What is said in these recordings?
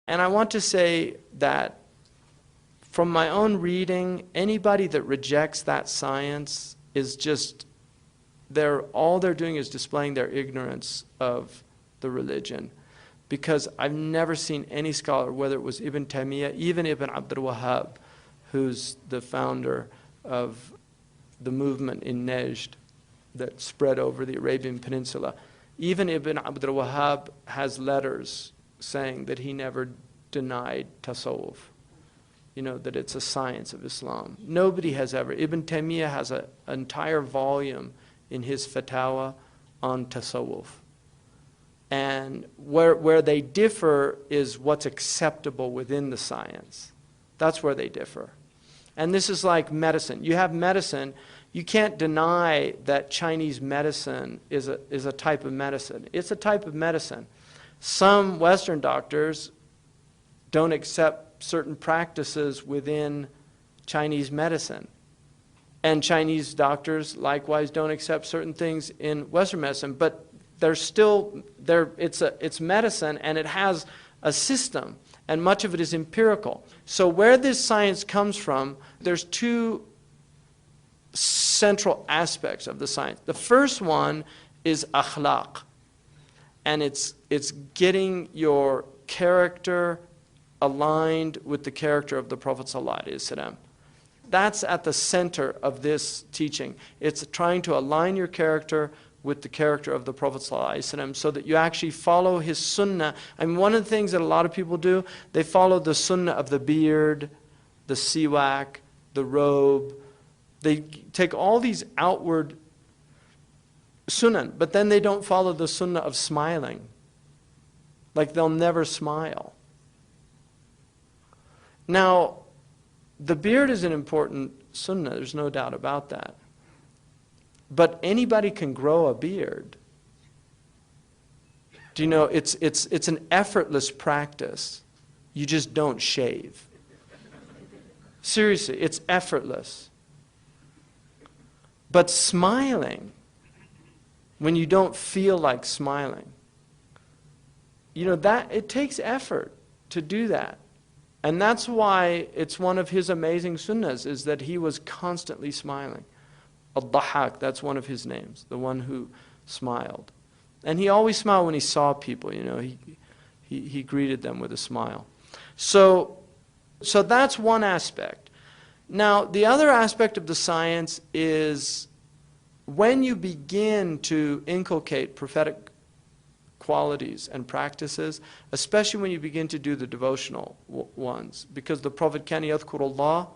And I want to say that from my own reading, anybody that rejects that science is just, all they're doing is displaying their ignorance of the religion. Because I've never seen any scholar, whether it was Ibn Taymiyyah, even Ibn Abdul Wahhab, who's the founder of the movement in Najd that spread over the Arabian Peninsula. Even Ibn Abdul Wahhab has letters saying that he never denied tasawwuf, that it's a science of Islam. Nobody has ever. Ibn Taymiyyah has an entire volume in his fatwa on tasawwuf. And where they differ is what's acceptable within the science. That's where they differ. And this is like medicine. You have medicine. You can't deny that Chinese medicine is a type of medicine. It's a type of medicine. Some Western doctors don't accept certain practices within Chinese medicine. And Chinese doctors likewise don't accept certain things in Western medicine. But it's medicine, and it has a system, and much of it is empirical. So where this science comes from, there's two central aspects of the science. The first one is akhlaq, and it's getting your character aligned with the character of the Prophet ﷺ. That's at the center of this teaching. It's trying to align your character with the character of the Prophet ﷺ so that you actually follow his sunnah. I mean, one of the things that a lot of people do, they follow the sunnah of the beard, the siwak, the robe. They take all these outward sunnah, but then they don't follow the sunnah of smiling. Like they'll never smile. Now, the beard is an important sunnah, there's no doubt about that. But anybody can grow a beard. Do you know, it's an effortless practice. You just don't shave. Seriously, it's effortless. But smiling, when you don't feel like smiling, that it takes effort to do that. And that's why it's one of his amazing sunnahs, is that he was constantly smiling. Al-Dahhak, that's one of his names, the one who smiled. And he always smiled when he saw people, he greeted them with a smile. So that's one aspect. Now, the other aspect of the science is when you begin to inculcate prophetic qualities and practices, especially when you begin to do the devotional ones, because the Prophet كان يذكر الله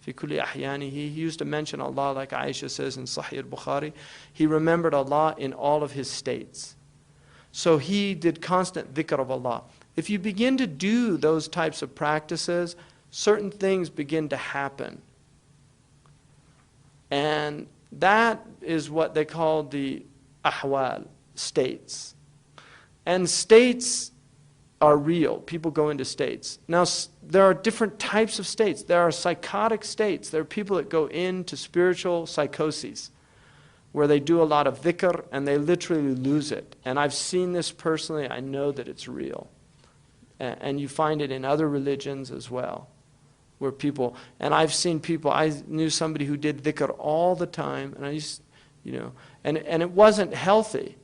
في كل أحيانه, he used to mention Allah, like Aisha says in Sahih al-Bukhari. He remembered Allah in all of his states. So he did constant dhikr of Allah. If you begin to do those types of practices, certain things begin to happen. And that is what they call the ahwal, states. And states are real. People go into states. Now, there are different types of states. There are psychotic states. There are people that go into spiritual psychoses where they do a lot of dhikr and they literally lose it. And I've seen this personally. I know that it's real. And you find it in other religions as well, where people, and I've seen people, I knew somebody who did dhikr all the time, and I used, and it wasn't healthy.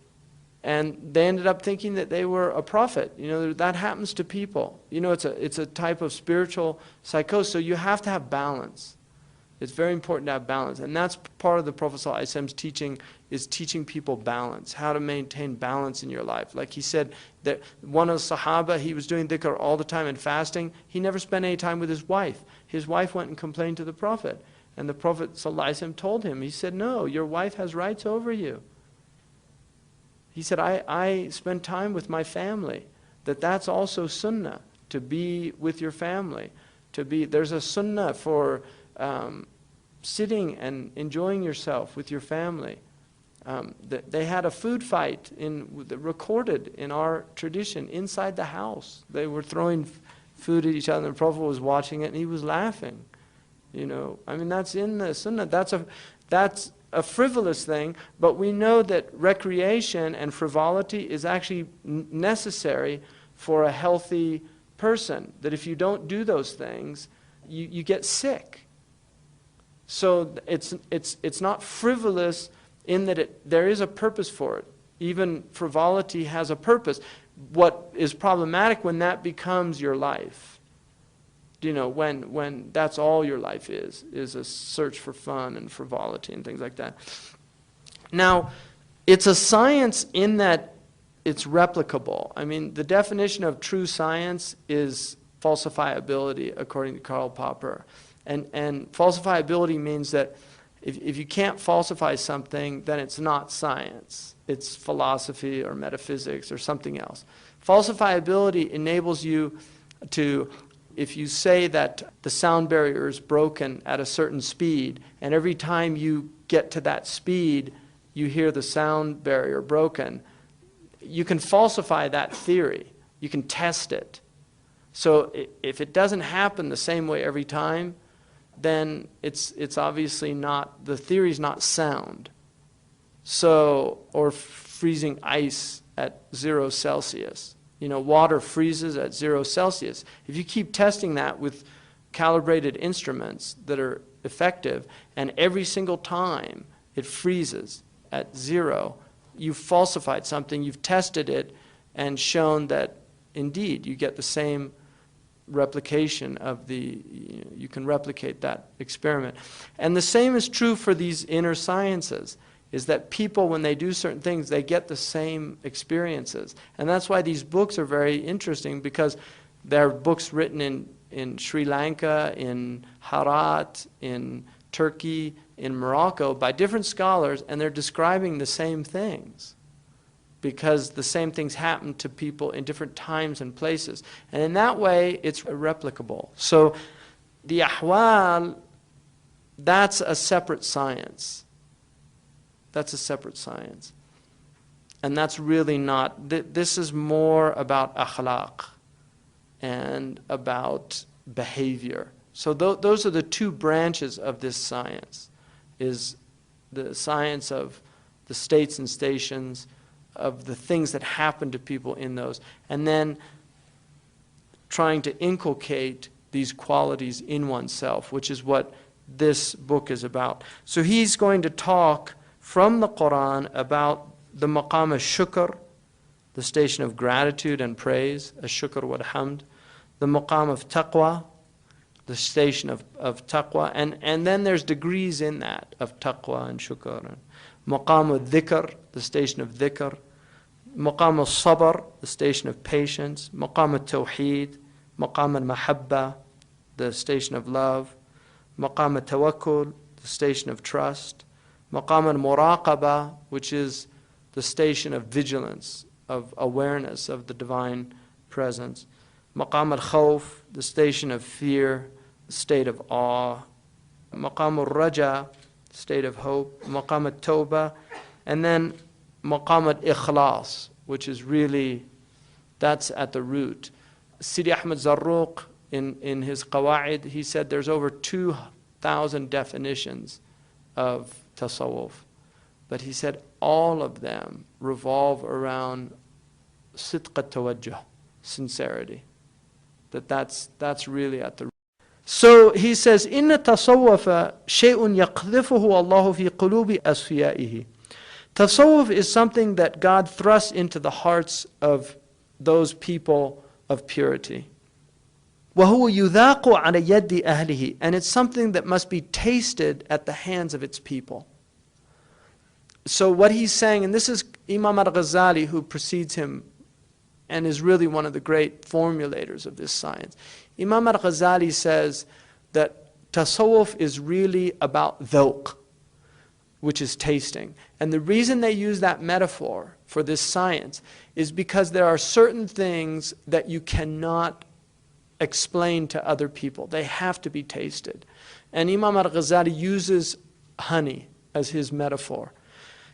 And they ended up thinking that they were a prophet. That happens to people. It's a type of spiritual psychosis. So you have to have balance. It's very important to have balance. And that's part of the Prophet ﷺ's teaching, is teaching people balance, how to maintain balance in your life. Like he said, that one of the Sahaba, he was doing dhikr all the time and fasting. He never spent any time with his wife. His wife went and complained to the Prophet. And the Prophet ﷺ told him, he said, no, your wife has rights over you. He said, I spend time with my family. That's also sunnah, to be with your family. There's a sunnah for sitting and enjoying yourself with your family. They had a food fight recorded in our tradition inside the house. They were throwing food at each other, and the Prophet was watching it, and he was laughing. That's in the sunnah. That's a frivolous thing, but we know that recreation and frivolity is actually necessary for a healthy person that if you don't do those things, you get sick. So it's not frivolous in that there is a purpose for it. Even frivolity has a purpose. What is problematic when that becomes your life, when that's all your life is a search for fun and frivolity and things like that. Now, it's a science in that it's replicable. I mean, the definition of true science is falsifiability, according to Karl Popper. And falsifiability means that if you can't falsify something, then it's not science. It's philosophy or metaphysics or something else. Falsifiability enables you to, if you say that the sound barrier is broken at a certain speed, and every time you get to that speed, you hear the sound barrier broken, you can falsify that theory. You can test it. So if it doesn't happen the same way every time, then it's obviously not, the theory's not sound. So, or freezing ice at 0 Celsius. Water freezes at 0 Celsius. If you keep testing that with calibrated instruments that are effective, and every single time it freezes at 0, you've falsified something, you've tested it, and shown that indeed you get the same replication of you can replicate that experiment. And the same is true for these inner sciences, is that people, when they do certain things, they get the same experiences. And that's why these books are very interesting, because there are books written in Sri Lanka, in Herat, in Turkey, in Morocco, by different scholars, and they're describing the same things, because the same things happen to people in different times and places. And in that way, it's replicable. So the ahwal, that's a separate science. That's a separate science. And that's really not, this is more about akhlaq and about behavior. So those are the two branches of this science, is the science of the states and stations, of the things that happen to people in those, and then trying to inculcate these qualities in oneself, which is what this book is about. So he's going to talk from the Quran about the maqam al-shukr, the station of gratitude and praise, al-shukr wal-hamd, the maqam of taqwa, the station of taqwa, and then there's degrees in that of taqwa and shukr. Maqam al-dhikr, the station of dhikr. Maqam al-sabr, the station of patience. Maqam al-tawheed, maqam al-mahabba, the station of love. Maqam al-tawakkul, the station of trust. Maqam al-muraqaba, which is the station of vigilance, of awareness of the divine presence. Maqam al-khawf, the station of fear, the state of awe. Maqam al-raja, state of hope. Maqam al-tawbah, and then maqam al-ikhlas, which is really, that's at the root. Sidi Ahmed Zarruq, in his Qawaid, he said there's over 2,000 definitions of tasawwuf. But he said all of them revolve around sidq at-tawajjuh, sincerity. That's really at the root. So he says, Inna tasawwufa shay'un yaqdhifuhu Allahu fi qulubi asfiyaihi. Tasawwuf is something that God thrusts into the hearts of those people of purity. وَهُوَ يُذَاقُ عَلَى يَدِّ أَهْلِهِ. And it's something that must be tasted at the hands of its people. So what he's saying, and this is Imam al-Ghazali, who precedes him and is really one of the great formulators of this science. Imam al-Ghazali says that tasawwuf is really about dhawq, which is tasting. And the reason they use that metaphor for this science is because there are certain things that you cannot explain to other people. They have to be tasted. And Imam al-Ghazali uses honey as his metaphor.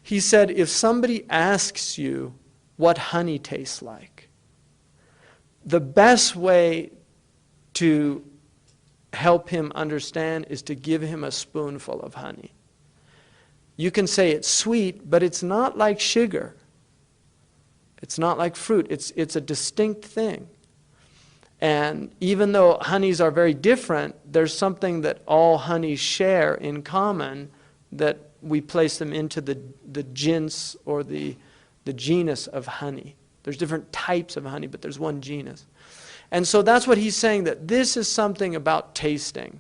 He said, if somebody asks you what honey tastes like, the best way to help him understand is to give him a spoonful of honey. You can say it's sweet, but it's not like sugar. It's not like fruit. It's a distinct thing. And even though honeys are very different, there's something that all honeys share in common, that we place them into the jins, or the genus of honey. There's different types of honey, but there's one genus. And so that's what he's saying, that this is something about tasting.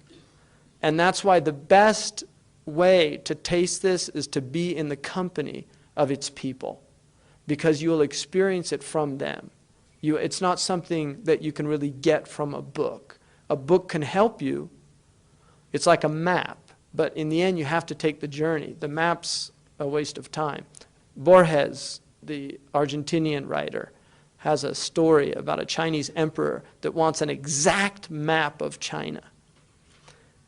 And that's why the best way to taste this is to be in the company of its people, because you'll experience it from them. It's not something that you can really get from a book. A book can help you. It's like a map. But in the end, you have to take the journey. The map's a waste of time. Borges, the Argentinian writer, has a story about a Chinese emperor that wants an exact map of China.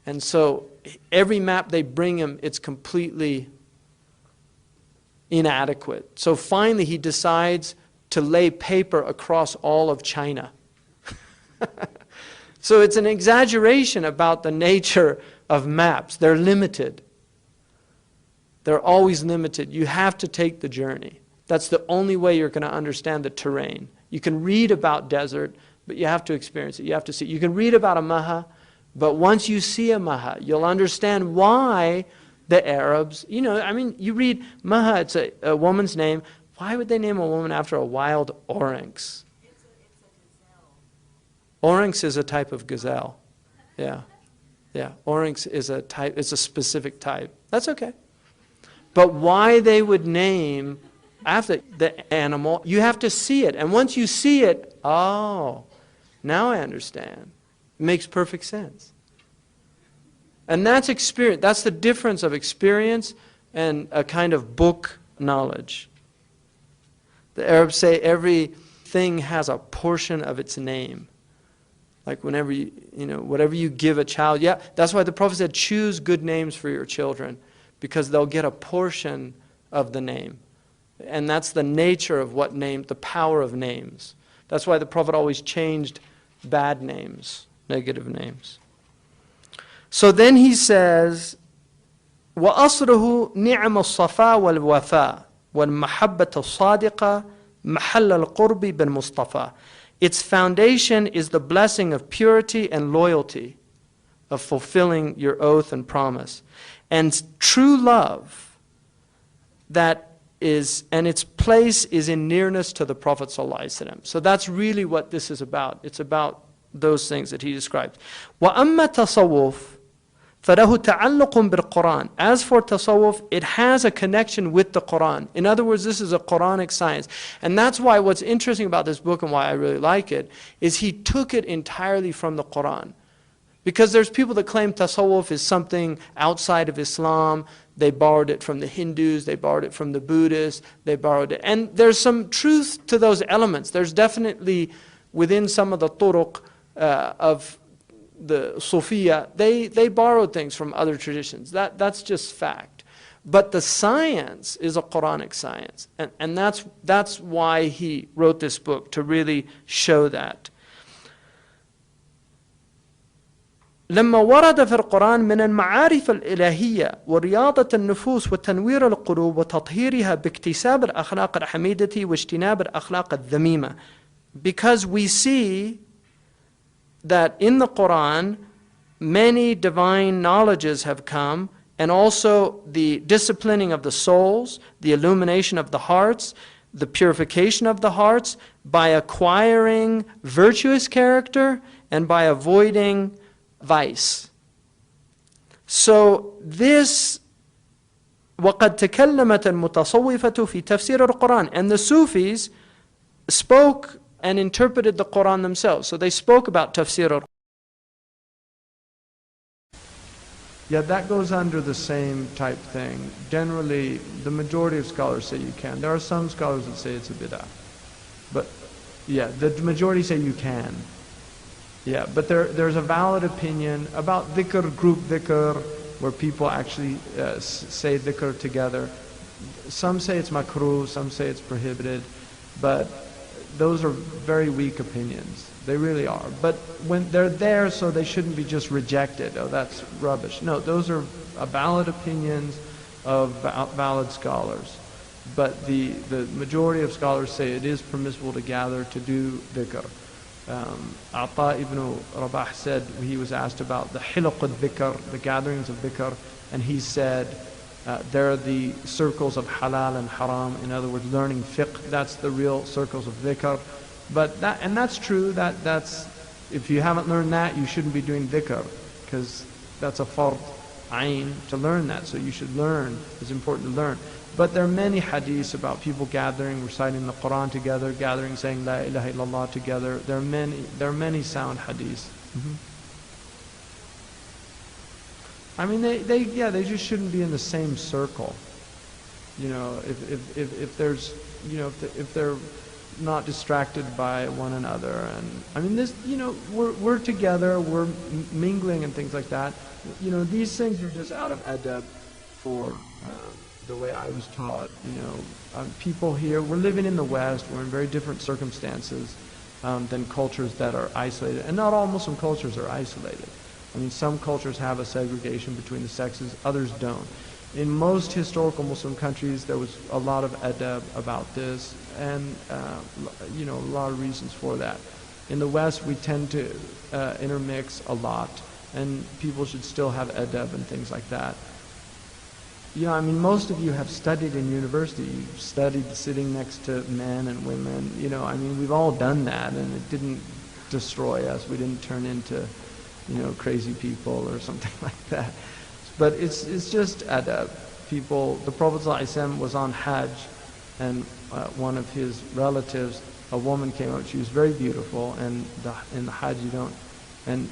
And so every map they bring him, it's completely inadequate. So finally he decides to lay paper across all of China. So it's an exaggeration about the nature of maps. They're limited. They're always limited. You have to take the journey. That's the only way you're going to understand the terrain. You can read about desert, but you have to experience it. You have to see it. You can read about a maha, but once you see a maha, you'll understand why the Arabs, you read maha, it's a woman's name. Why would they name a woman after a wild oryx? It's a gazelle. Oryx is a type of gazelle. Yeah. Yeah. Oryx is a type, it's a specific type. That's okay. But why they would name after the animal, you have to see it. And once you see it, oh, now I understand. It makes perfect sense. And that's experience. That's the difference of experience and a kind of book knowledge. The Arabs say everything has a portion of its name. Like whenever whatever you give a child, yeah, that's why the Prophet said, choose good names for your children, because they'll get a portion of the name. And that's the nature of what name, the power of names. That's why the Prophet always changed bad names, negative names. So then he says, وَأَصْرُهُ نِعْمَ الصَّفَا وَالْوَفَا وَالْمَحَبَّةَ الصَّادِقَةِ مَحَلَّ الْقُرْبِ بِالْمُصْطَفَى. Its foundation is the blessing of purity and loyalty, of fulfilling your oath and promise. And true love, and its place is in nearness to the Prophet ﷺ. So that's really what this is about. It's about those things that he described. وَأَمَّا تَصَوُّفْ فَلَهُ تَعَلُّقٌ بِالْقُرْآنِ. As for tasawwuf, it has a connection with the Quran. In other words, this is a Quranic science. And that's why what's interesting about this book and why I really like it is he took it entirely from the Quran. Because there's people that claim tasawwuf is something outside of Islam. They borrowed it from the Hindus, they borrowed it from the Buddhists, they borrowed it. And there's some truth to those elements. There's definitely within some of the turuq of the Sufiya, they borrowed things from other traditions. That's just fact. But the science is a Quranic science. And that's why he wrote this book, to really show that. لما ورد في القرآن من المعارف الإلهية ورياضة النفوس وتنوير القلوب وتطهيرها باكتساب الأخلاق الحميدة واجتناب الأخلاق الذميمة. Because we see that in the Quran many divine knowledges have come, and also the disciplining of the souls, the illumination of the hearts, the purification of the hearts by acquiring virtuous character and by avoiding vice. So this وَقَدْ تَكَلَّمَتْ الْمُتَصَوِّفَةُ فِي تَفْسِيرِ الْقُرْآنِ. And the Sufis spoke and interpreted the Quran themselves. So they spoke about tafsir al-Quran. Yeah, that goes under the same type thing. Generally, the majority of scholars say you can. There are some scholars that say it's a bid'ah. But yeah, the majority say you can. Yeah, but there's a valid opinion about dhikr, group dhikr, where people actually say dhikr together. Some say it's makruh, some say it's prohibited, but those are very weak opinions. They really are. But when they're there, so they shouldn't be just rejected. Oh, that's rubbish. No, those are valid opinions of valid scholars. But the majority of scholars say it is permissible to gather to do dhikr. Ata ibn Rabah said, he was asked about the hiluq al-dhikr, the gatherings of dhikr, and he said, there are the circles of halal and haram. In other words, learning fiqh, that's the real circles of dhikr. But that's true, that's, if you haven't learned that, you shouldn't be doing dhikr, because that's a fard ayn to learn that, so you should learn, it's important to learn. But there are many hadiths about people gathering, reciting the Quran together, gathering, saying La ilaha illallah together. There are many sound hadiths. I mean, they just shouldn't be in the same circle. You know, if there's, you know, if they're not distracted by one another, and I mean, this, you know, we're together, we're mingling and things like that. You know, these things are just out of adab for the way I was taught. You know, people here, we're living in the West, we're in very different circumstances than cultures that are isolated, and not all Muslim cultures are isolated. I mean, some cultures have a segregation between the sexes, others don't. In most historical Muslim countries, there was a lot of adab about this, and you know, a lot of reasons for that. In the West, we tend to intermix a lot, and people should still have adab and things like that. You know, I mean, most of you have studied in university. You've studied sitting next to men and women. You know, I mean, we've all done that, and it didn't destroy us. We didn't turn into, you know, crazy people or something like that. But it's just adab. People, the Prophet ﷺ was on Hajj, and one of his relatives, a woman came up. She was very beautiful, and in the Hajj you don't, and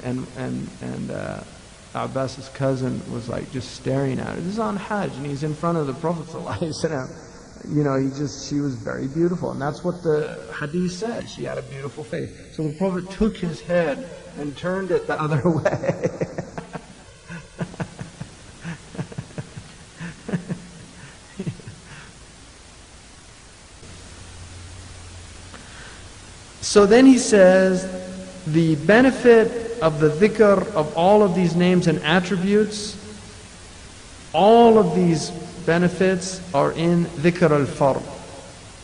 Abbas's cousin was like just staring at her. This is on Hajj, and he's in front of the Prophet ﷺ. You know, she was very beautiful, and that's what the hadith said. She had a beautiful face. So the Prophet took his head and turned it the other way. So then he says, the benefit of the dhikr of all of these names and attributes, all of these benefits are in dhikr al-fard.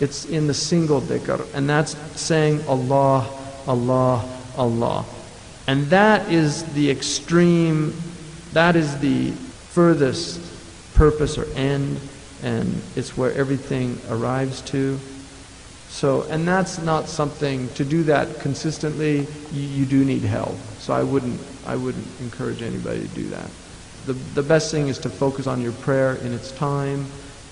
It's in the single dhikr, and that's saying Allah, Allah, Allah. And that is the extreme, that is the furthest purpose or end, and it's where everything arrives to. So, and that's not something, to do that consistently, you do need help. So I wouldn't encourage anybody to do that. The best thing is to focus on your prayer in its time,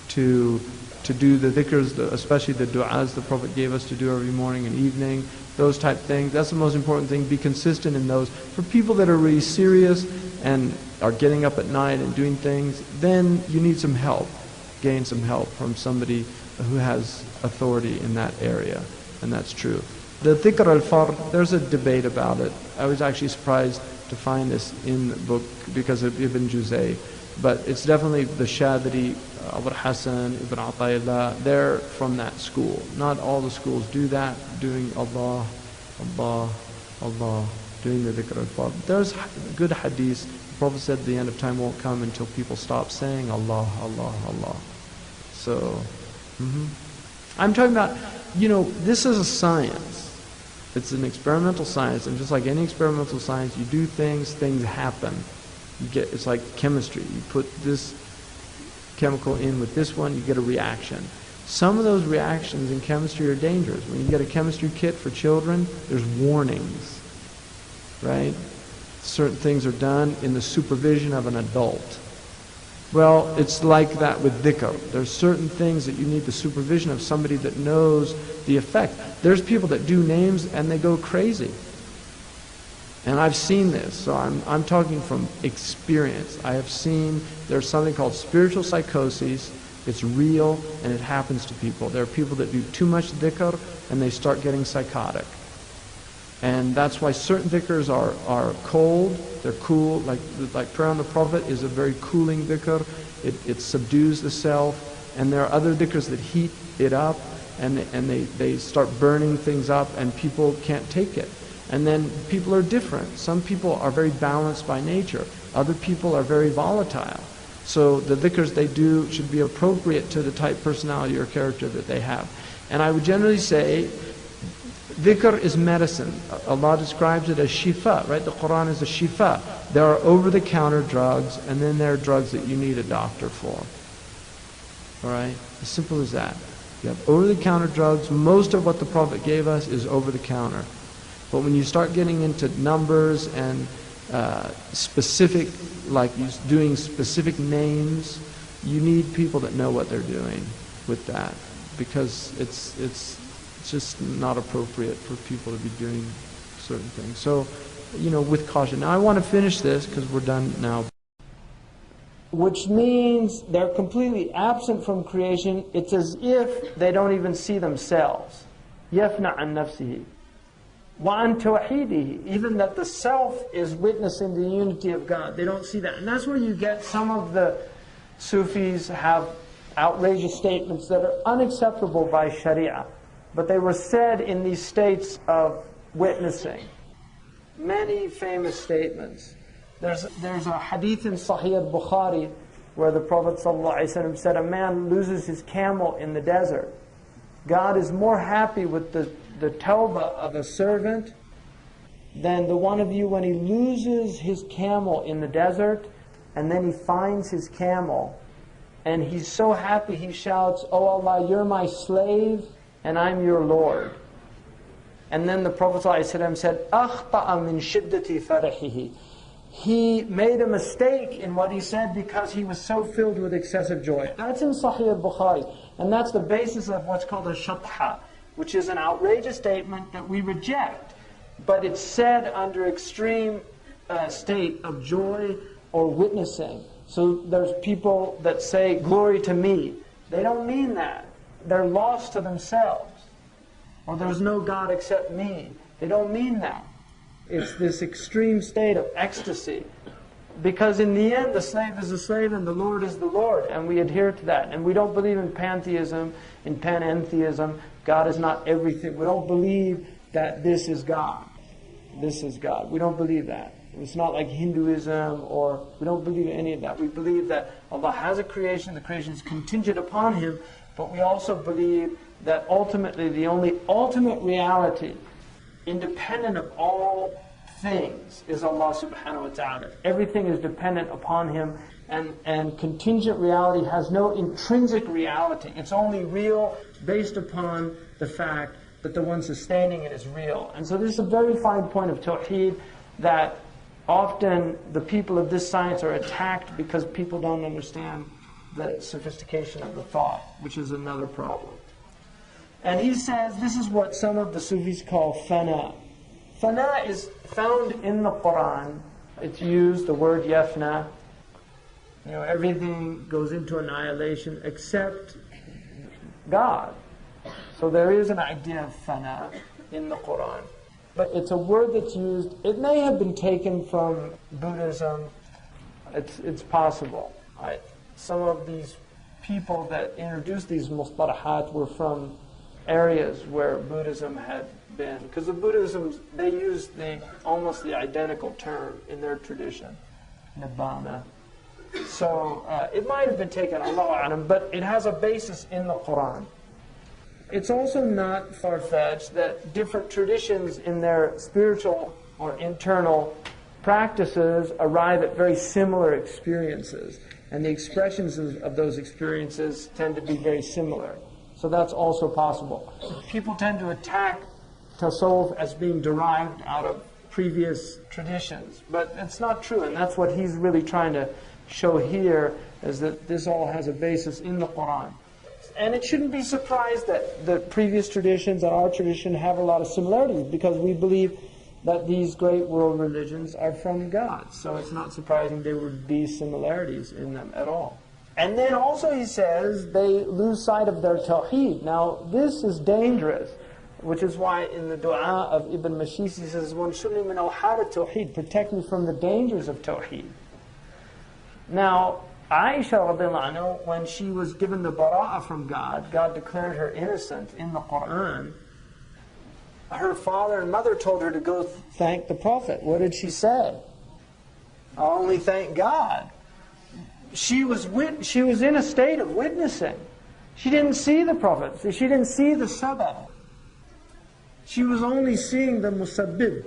to do the dhikrs, especially the du'as the Prophet gave us to do every morning and evening, those type things. That's the most important thing. Be consistent in those. For people that are really serious and are getting up at night and doing things, then you need some help. Gain some help from somebody who has authority in that area, and that's true. The dhikr al-fard, there's a debate about it. I was actually surprised to find this in the book because of Ibn Juzay, but it's definitely the Shadri, Abu Hassan, Ibn Ata'illah, they're from that school. Not all the schools do that, doing Allah, Allah, Allah, doing the dhikr al-fard. There's good hadith. The Prophet said the end of time won't come until people stop saying Allah, Allah, Allah. So, I'm talking about, you know, this is a science. It's an experimental science, and just like any experimental science, you do things, things happen. It's like chemistry. You put this chemical in with this one, you get a reaction. Some of those reactions in chemistry are dangerous. When you get a chemistry kit for children, there's warnings, right? Certain things are done in the supervision of an adult. Well, it's like that with dhikr. There's certain things that you need the supervision of somebody that knows the effect. There's people that do names and they go crazy. And I've seen this, so I'm talking from experience. I have seen there's something called spiritual psychosis. It's real and it happens to people. There are people that do too much dhikr and they start getting psychotic. And that's why certain dhikrs are cold, they're cool, like prayer on the Prophet is a very cooling dhikr. It subdues the self. And there are other dhikrs that heat it up and they start burning things up and people can't take it. And then people are different. Some people are very balanced by nature. Other people are very volatile. So the dhikrs they do should be appropriate to the type personality or character that they have. And I would generally say, Dhikr is medicine. Allah describes it as shifa, right? The Quran is a shifa. There are over-the-counter drugs, and then there are drugs that you need a doctor for. All right? As simple as that. You have over-the-counter drugs. Most of what the Prophet gave us is over-the-counter. But when you start getting into numbers and specific, like doing specific names, you need people that know what they're doing with that, because it's just not appropriate for people to be doing certain things. So, with caution. Now I want to finish this because we're done now. Which means they're completely absent from creation. It's as if they don't even see themselves. يَفْنَعْ عَنْ نَفْسِهِ وَعَنْ تَوْحِيدِهِ. Even that the self is witnessing the unity of God. They don't see that. And that's where you get some of the Sufis have outrageous statements that are unacceptable by Sharia. But they were said in these states of witnessing. Many famous statements. There's a hadith in Sahih al-Bukhari where the Prophet ﷺ said, a man loses his camel in the desert. God is more happy with the tawbah of a servant than the one of you when he loses his camel in the desert and then he finds his camel and he's so happy he shouts, "Oh Allah, you're my slave and I'm your Lord." And then the Prophet ﷺ said, أَخْطَأَ مِنْ شِدَّةِ فَرَحِهِ. He made a mistake in what he said because he was so filled with excessive joy. That's in Sahih al-Bukhari. And that's the basis of what's called a shatha, which is an outrageous statement that we reject. But it's said under extreme state of joy or witnessing. So there's people that say, "Glory to me." They don't mean that. They're lost to themselves. Or there's no God except me. They don't mean that. It's this extreme state of ecstasy. Because in the end, the slave is the slave and the Lord is the Lord. And we adhere to that. And we don't believe in pantheism, in panentheism. God is not everything. We don't believe that this is God. This is God. We don't believe that. It's not like Hinduism, or we don't believe any of that. We believe that Allah has a creation. The creation is contingent upon Him. But we also believe that ultimately the only ultimate reality, independent of all things, is Allah subhanahu wa ta'ala. Everything is dependent upon Him, and contingent reality has no intrinsic reality. It's only real based upon the fact that the one sustaining it is real. And so this is a very fine point of Tawheed that often the people of this science are attacked because people don't understand the sophistication of the thought, which is another problem. And he says this is what some of the Sufis call fana. Fana is found in the Quran. It's used, the word yafna. Everything goes into annihilation except God. So there is an idea of fana in the Quran. But it's a word that's used. It may have been taken from Buddhism. It's possible. Right? Some of these people that introduced these mustalahat were from areas where Buddhism had been. Because the Buddhism, they used almost the identical term in their tradition, nibbana. So it might have been taken, Allahu a'lam, but it has a basis in the Quran. It's also not far-fetched that different traditions in their spiritual or internal practices arrive at very similar experiences. And the expressions of those experiences tend to be very similar. So that's also possible. People tend to attack tasawwuf as being derived out of previous traditions. But it's not true, and that's what he's really trying to show here, is that this all has a basis in the Quran. And it shouldn't be surprised that the previous traditions and our tradition have a lot of similarities, because we believe that these great world religions are from God. So it's not surprising there would be similarities in them at all. And then also he says they lose sight of their tawheed. Now this is dangerous, which is why in the dua of Ibn Mashis he says, وَانْشُرْنِي مِنْ أَوْحَارِ التَّوْحِيد, protect me from the dangers of tawheed. Now Aisha radiallahu anha, when she was given the bara'ah from God, God declared her innocent in the Quran. Her father and mother told her to go thank the Prophet. What did she say? I'll only thank God. She was in a state of witnessing. She didn't see the Prophet. She didn't see the sabab. She was only seeing the musabbib.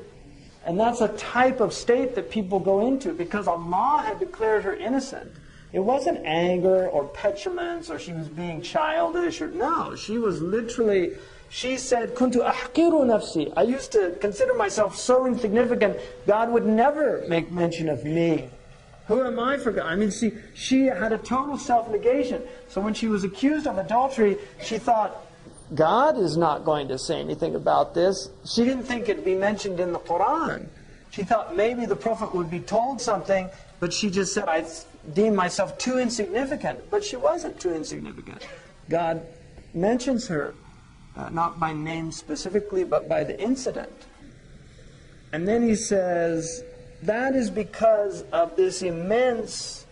And that's a type of state that people go into because Allah had declared her innocent. It wasn't anger or petulance or she was being childish or no. She was literally, she said, Kuntu ahqiru nafsi. I used to consider myself so insignificant, God would never make mention of me. Who am I for God? I mean, see, she had a total self-negation. So when she was accused of adultery, she thought, God is not going to say anything about this. She didn't think it'd be mentioned in the Quran. She thought maybe the Prophet would be told something, but she just said, I deem myself too insignificant. But she wasn't too insignificant. God mentions her, not by name specifically, but by the incident. And then he says, that is because of this immense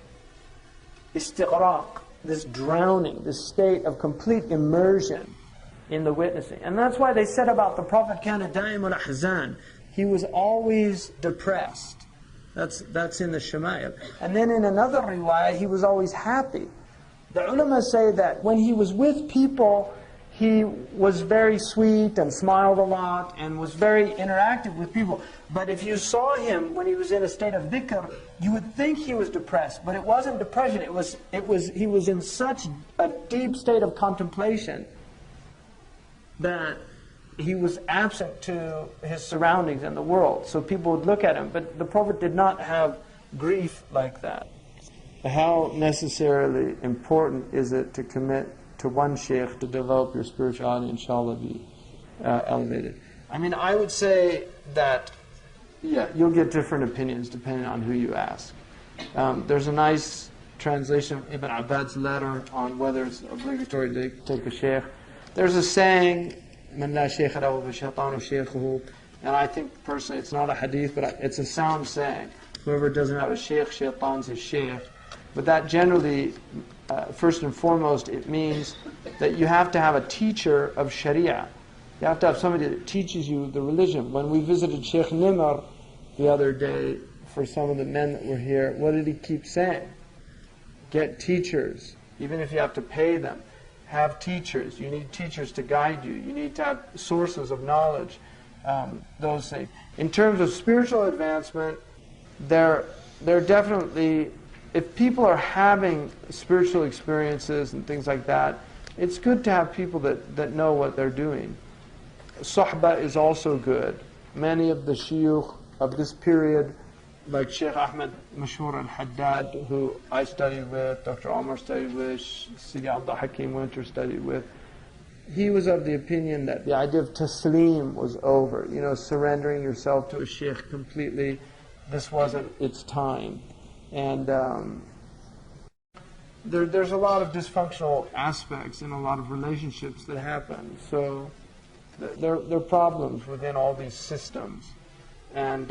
istighraq, this drowning, this state of complete immersion in the witnessing. And that's why they said about the Prophet, kana daimul ahzan. He was always depressed. That's in the Shama'il. And then in another riwayah, he was always happy. The ulama say that when he was with people, he was very sweet and smiled a lot and was very interactive with people. But if you saw him when he was in a state of dhikr, you would think he was depressed. But it wasn't depression. He was in such a deep state of contemplation that he was absent to his surroundings and the world. So people would look at him. But the Prophet did not have grief like that. How necessarily important is it to commit to one sheikh to develop your spirituality, inshallah, be elevated? I mean, I would say that, yeah, you'll get different opinions depending on who you ask. There's a nice translation of Ibn Abbad's letter on whether it's obligatory to take a sheikh. There's a saying, "Man la shaykha lahu fa shaytanu shaykhuhu," and I think personally it's not a hadith, but it's a sound saying. Whoever doesn't have a sheikh, shaytan's his sheikh. But that generally, first and foremost, it means that you have to have a teacher of Sharia. You have to have somebody that teaches you the religion. When we visited Sheikh Nimar the other day for some of the men that were here, what did he keep saying? Get teachers, even if you have to pay them. Have teachers. You need teachers to guide you. You need to have sources of knowledge. Those things. In terms of spiritual advancement, they're definitely, if people are having spiritual experiences and things like that, it's good to have people that know what they're doing. Sohbah is also good. Many of the shuyukh of this period, like Sheikh Ahmed Mashhur al-Haddad, who I studied with, Dr. Omar studied with, Sidi Abdul Hakim Winter studied with, he was of the opinion that the idea of taslim was over. You know, surrendering yourself to a sheikh completely. This wasn't its time. And there's a lot of dysfunctional aspects in a lot of relationships that happen. So there are problems within all these systems. And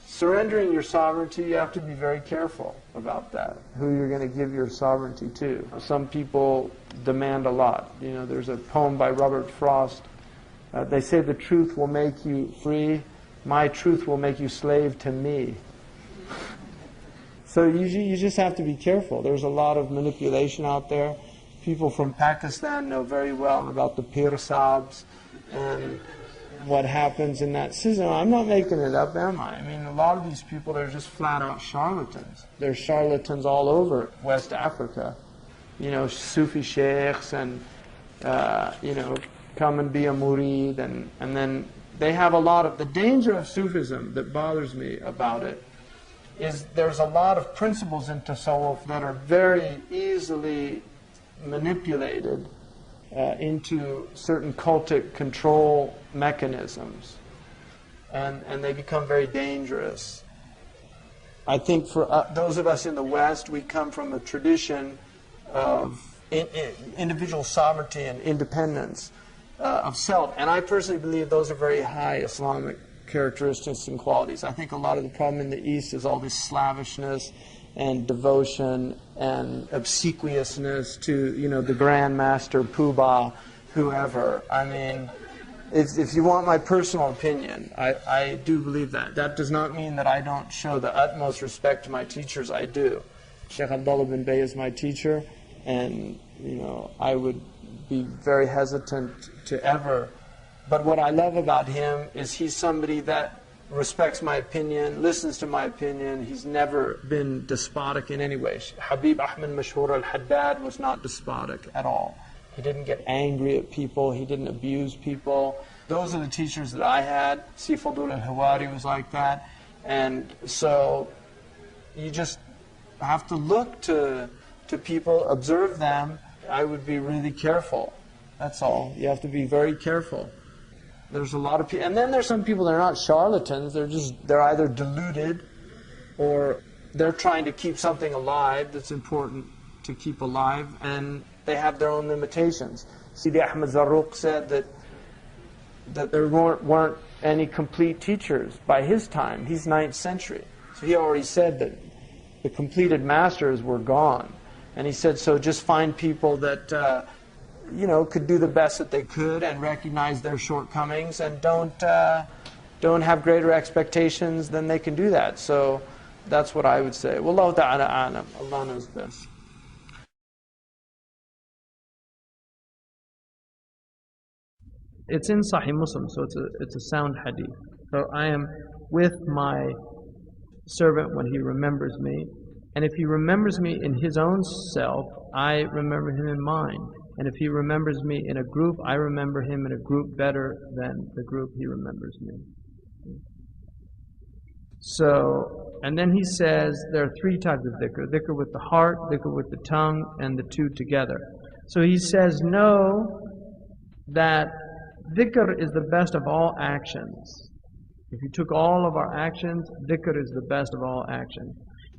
surrendering your sovereignty, you have to be very careful about that, who you're going to give your sovereignty to. Some people demand a lot. You know, there's a poem by Robert Frost. They say the truth will make you free. My truth will make you slave to me. So you just have to be careful. There's a lot of manipulation out there. People from Pakistan know very well about the Pir Sahibs and what happens in that system. I'm not making it up, am I? I mean, a lot of these people, they're just flat-out charlatans. There's charlatans all over West Africa. You know, Sufi sheikhs and, you know, come and be a murid. And then they have a lot of... The danger of Sufism that bothers me about it is there's a lot of principles in tasawwuf that are very easily manipulated into certain cultic control mechanisms, and they become very dangerous. I think for those of us in the West, we come from a tradition of individual sovereignty and independence of self, and I personally believe those are very high Islamic characteristics and qualities. I think a lot of the problem in the East is all this slavishness and devotion and obsequiousness to, you know, the Grand Master, Poobah, whoever. I mean, if you want my personal opinion, I do believe that. That does not mean that I don't show the utmost respect to my teachers. I do. Sheikh Abdullah bin Bay is my teacher, and, you know, I would be very hesitant to ever But what I love about him is he's somebody that respects my opinion, listens to my opinion. He's never been despotic in any way. Habib Ahmed Mashhur al-Haddad was not despotic at all. He didn't get angry at people. He didn't abuse people. Those are the teachers that I had. Sifadul al-Hawari was like that. And so you just have to look to people, observe them. I would be really careful. That's all. You have to be very careful. There's a lot of people, and then there's some people that are not charlatans. They're either deluded or they're trying to keep something alive that's important to keep alive, and they have their own limitations. Sidi Ahmed Zarruq said that there weren't any complete teachers by his time. He's 9th century. So he already said that the completed masters were gone. And he said, so just find people that could do the best that they could and recognize their shortcomings, and don't have greater expectations than they can do that. So that's what I would say. Wallahu ta'ala a'lam. Allah knows best. It's in Sahih Muslim, so it's a sound hadith. So I am with my servant when he remembers me, and if he remembers me in his own self, I remember him in mine. And if he remembers me in a group, I remember him in a group better than the group he remembers me. So, and then he says there are 3 types of dhikr. Dhikr with the heart, dhikr with the tongue, and the 2 together. So he says, know that dhikr is the best of all actions. If you took all of our actions, dhikr is the best of all actions.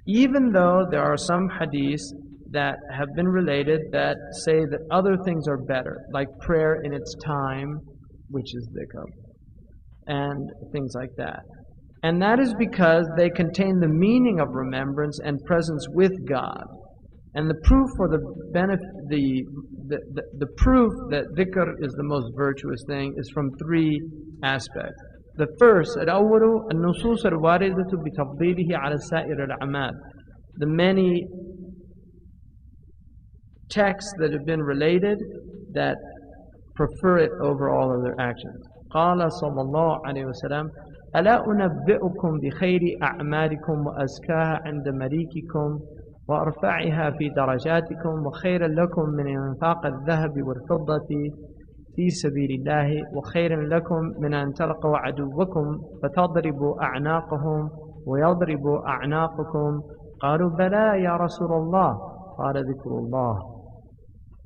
Even though there are some hadiths that have been related that say that other things are better, like prayer in its time, which is dhikr, and things like that. And that is because they contain the meaning of remembrance and presence with God. And the proof for the proof that dhikr is the most virtuous thing is from 3 aspects. The first, الأول النصوص الواردة بتفضيله على سائر الأعمال. The many texts that have been related that prefer it over all other actions. قال صلى الله عليه وسلم ألا أنبئكم بخير أعمالكم وأزكاها عند مليككم وأرفعها في درجاتكم وخيرا لكم من إنفاق الذهب والفضة في سبيل الله وخيرا لكم من أن تلقوا عدوكم فتضربوا أعناقهم ويضربوا أعناقكم قالوا بلى يا رسول الله قال ذكر الله.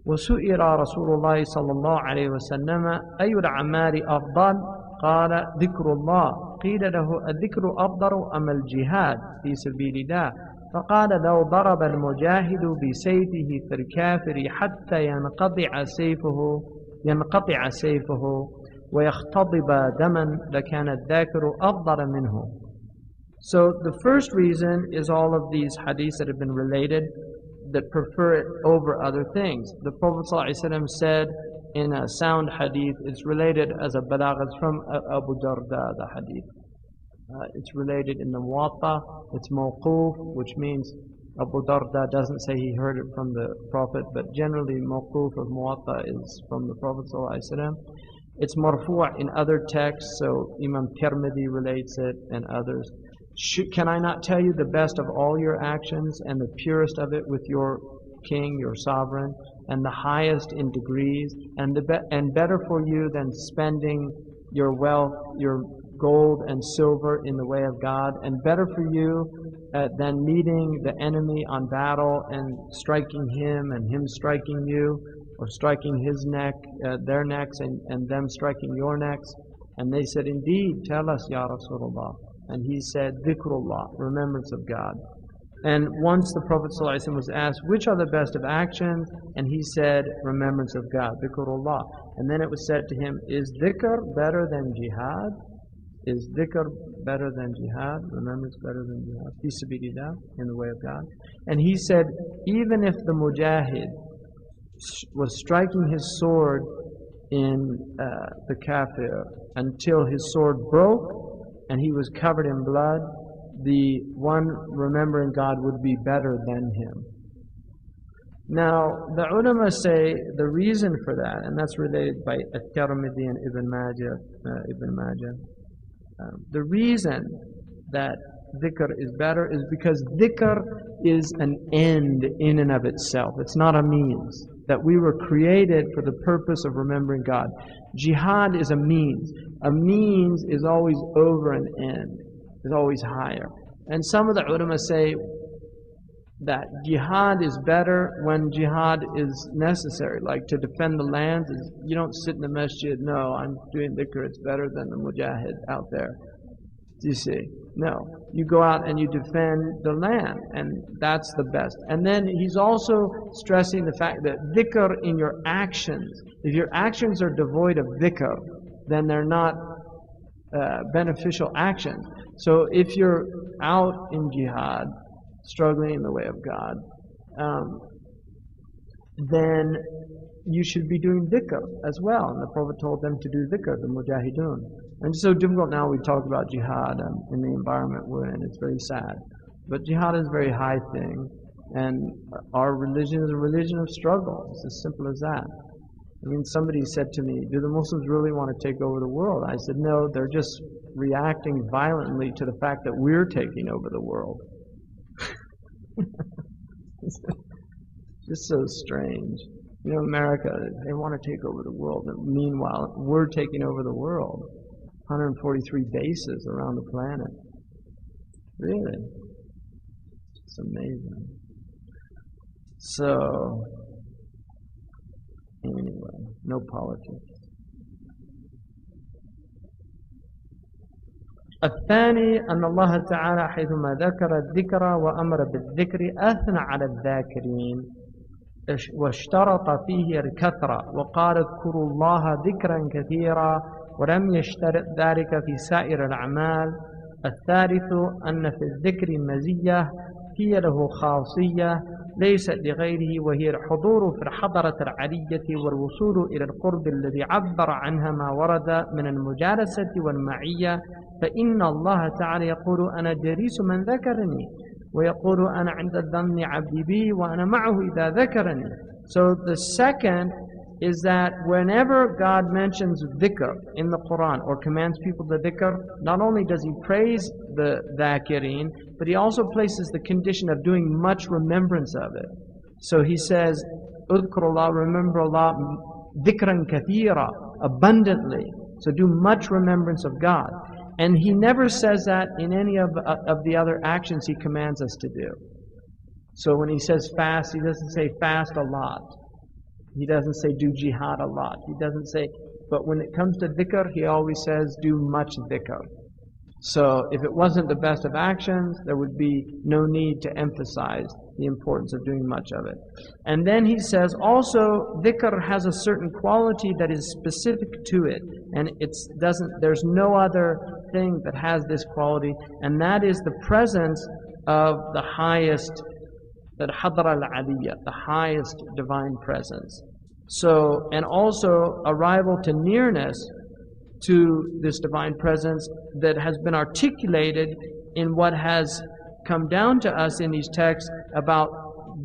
وسئل رسول الله صلى الله عليه وسلم أي الأعمال أفضل؟ قال ذكر الله. قيل له الذكر أفضل أم الجهاد في سبيل الله؟ فقال لو ضرب المجاهد بسيفه في الكافر حتى ينقطع سيفه ويختضب دما لكان الذاكر أفضل منه. So the first reason is all of these hadiths that have been related that prefer it over other things. The Prophet ﷺ said in a sound hadith, it's related as a balagh, it's from Abu Darda, the hadith. It's related in the Muwatta, it's mawquf, which means Abu Darda doesn't say he heard it from the Prophet, but generally mawquf of Muwatta is from the Prophet ﷺ. It's marfu' in other texts, so Imam Tirmidhi relates it and others. Can I not tell you the best of all your actions and the purest of it with your king, your sovereign, and the highest in degrees, and better for you than spending your wealth, your gold and silver in the way of God, and better for you than meeting the enemy on battle and striking him and him striking you, or striking his neck, their necks, and them striking your necks? And they said, indeed, tell us, Ya Rasulullah. And he said, dhikrullah, remembrance of God. And once the Prophet ﷺ was asked, which are the best of actions? And he said, remembrance of God, dhikrullah. And then it was said to him, is dhikr better than jihad? Is dhikr better than jihad? Remembrance better than jihad? Fi sabilillah, in the way of God. And he said, even if the mujahid was striking his sword in the kafir until his sword broke, and he was covered in blood, the one remembering God would be better than him. Now, the ulama say the reason for that, and that's related by At-Tirmidhi and Ibn Majah. The reason that dhikr is better is because dhikr is an end in and of itself. It's not a means. That we were created for the purpose of remembering God. Jihad is a means. A means is always over an end. Is always higher. And some of the ulama say that jihad is better when jihad is necessary, like to defend the lands. You don't sit in the masjid, no, I'm doing dhikr, it's better than the mujahid out there. Do you see? No. You go out and you defend the land, and that's the best. And then he's also stressing the fact that dhikr in your actions, if your actions are devoid of dhikr, then they're not beneficial actions. So if you're out in jihad, struggling in the way of God, then you should be doing dhikr as well. And the Prophet told them to do dhikr, the mujahideen. And it's so difficult now we talk about jihad in the environment we're in. It's very sad. But jihad is a very high thing. And our religion is a religion of struggle. It's as simple as that. I mean, somebody said to me, do the Muslims really want to take over the world? I said, no, they're just reacting violently to the fact that we're taking over the world. Just so strange. You know, America, they want to take over the world. And meanwhile, we're taking over the world. 143 bases around the planet. Really? It's amazing. So, anyway, no politics. الثاني أن الله تعالى حيثما ذكر الذكر وأمر بالذكر أثنى على الذاكرين واشترط فيه الكثرة وقال اذكروا الله ذكرا كثيرا ولم يشترط ذلك في سائر الأعمال. الثالث أن في الذكر مزية هي له خاصية ليست لغيره وهي الحضور في الحضرة العلية والوصول إلى القرب الذي عبر عنها ما ورد من المجالسة والمعية. فإن الله تعالى يقول أنا جليس من ذكرني ويقول أنا عند الظن عبدي بي وأنا معه إذا ذكرني. So the second is that whenever God mentions dhikr in the Quran or commands people to dhikr, not only does he praise the dhakireen, but he also places the condition of doing much remembrance of it. So he says, udhkurullah, remember Allah, dhikran kathira, abundantly. So do much remembrance of God. And he never says that in any of the other actions he commands us to do. So when he says fast, he doesn't say fast a lot. He doesn't say do jihad a lot. He doesn't say, but when it comes to dhikr, he always says do much dhikr. So if it wasn't the best of actions, there would be no need to emphasize the importance of doing much of it. And then he says also dhikr has a certain quality that is specific to it, and there's no other thing that has this quality, and that is the presence of the highest, the hadra al-aliyya, the highest divine presence. So, and also arrival to nearness to this divine presence that has been articulated in what has come down to us in these texts about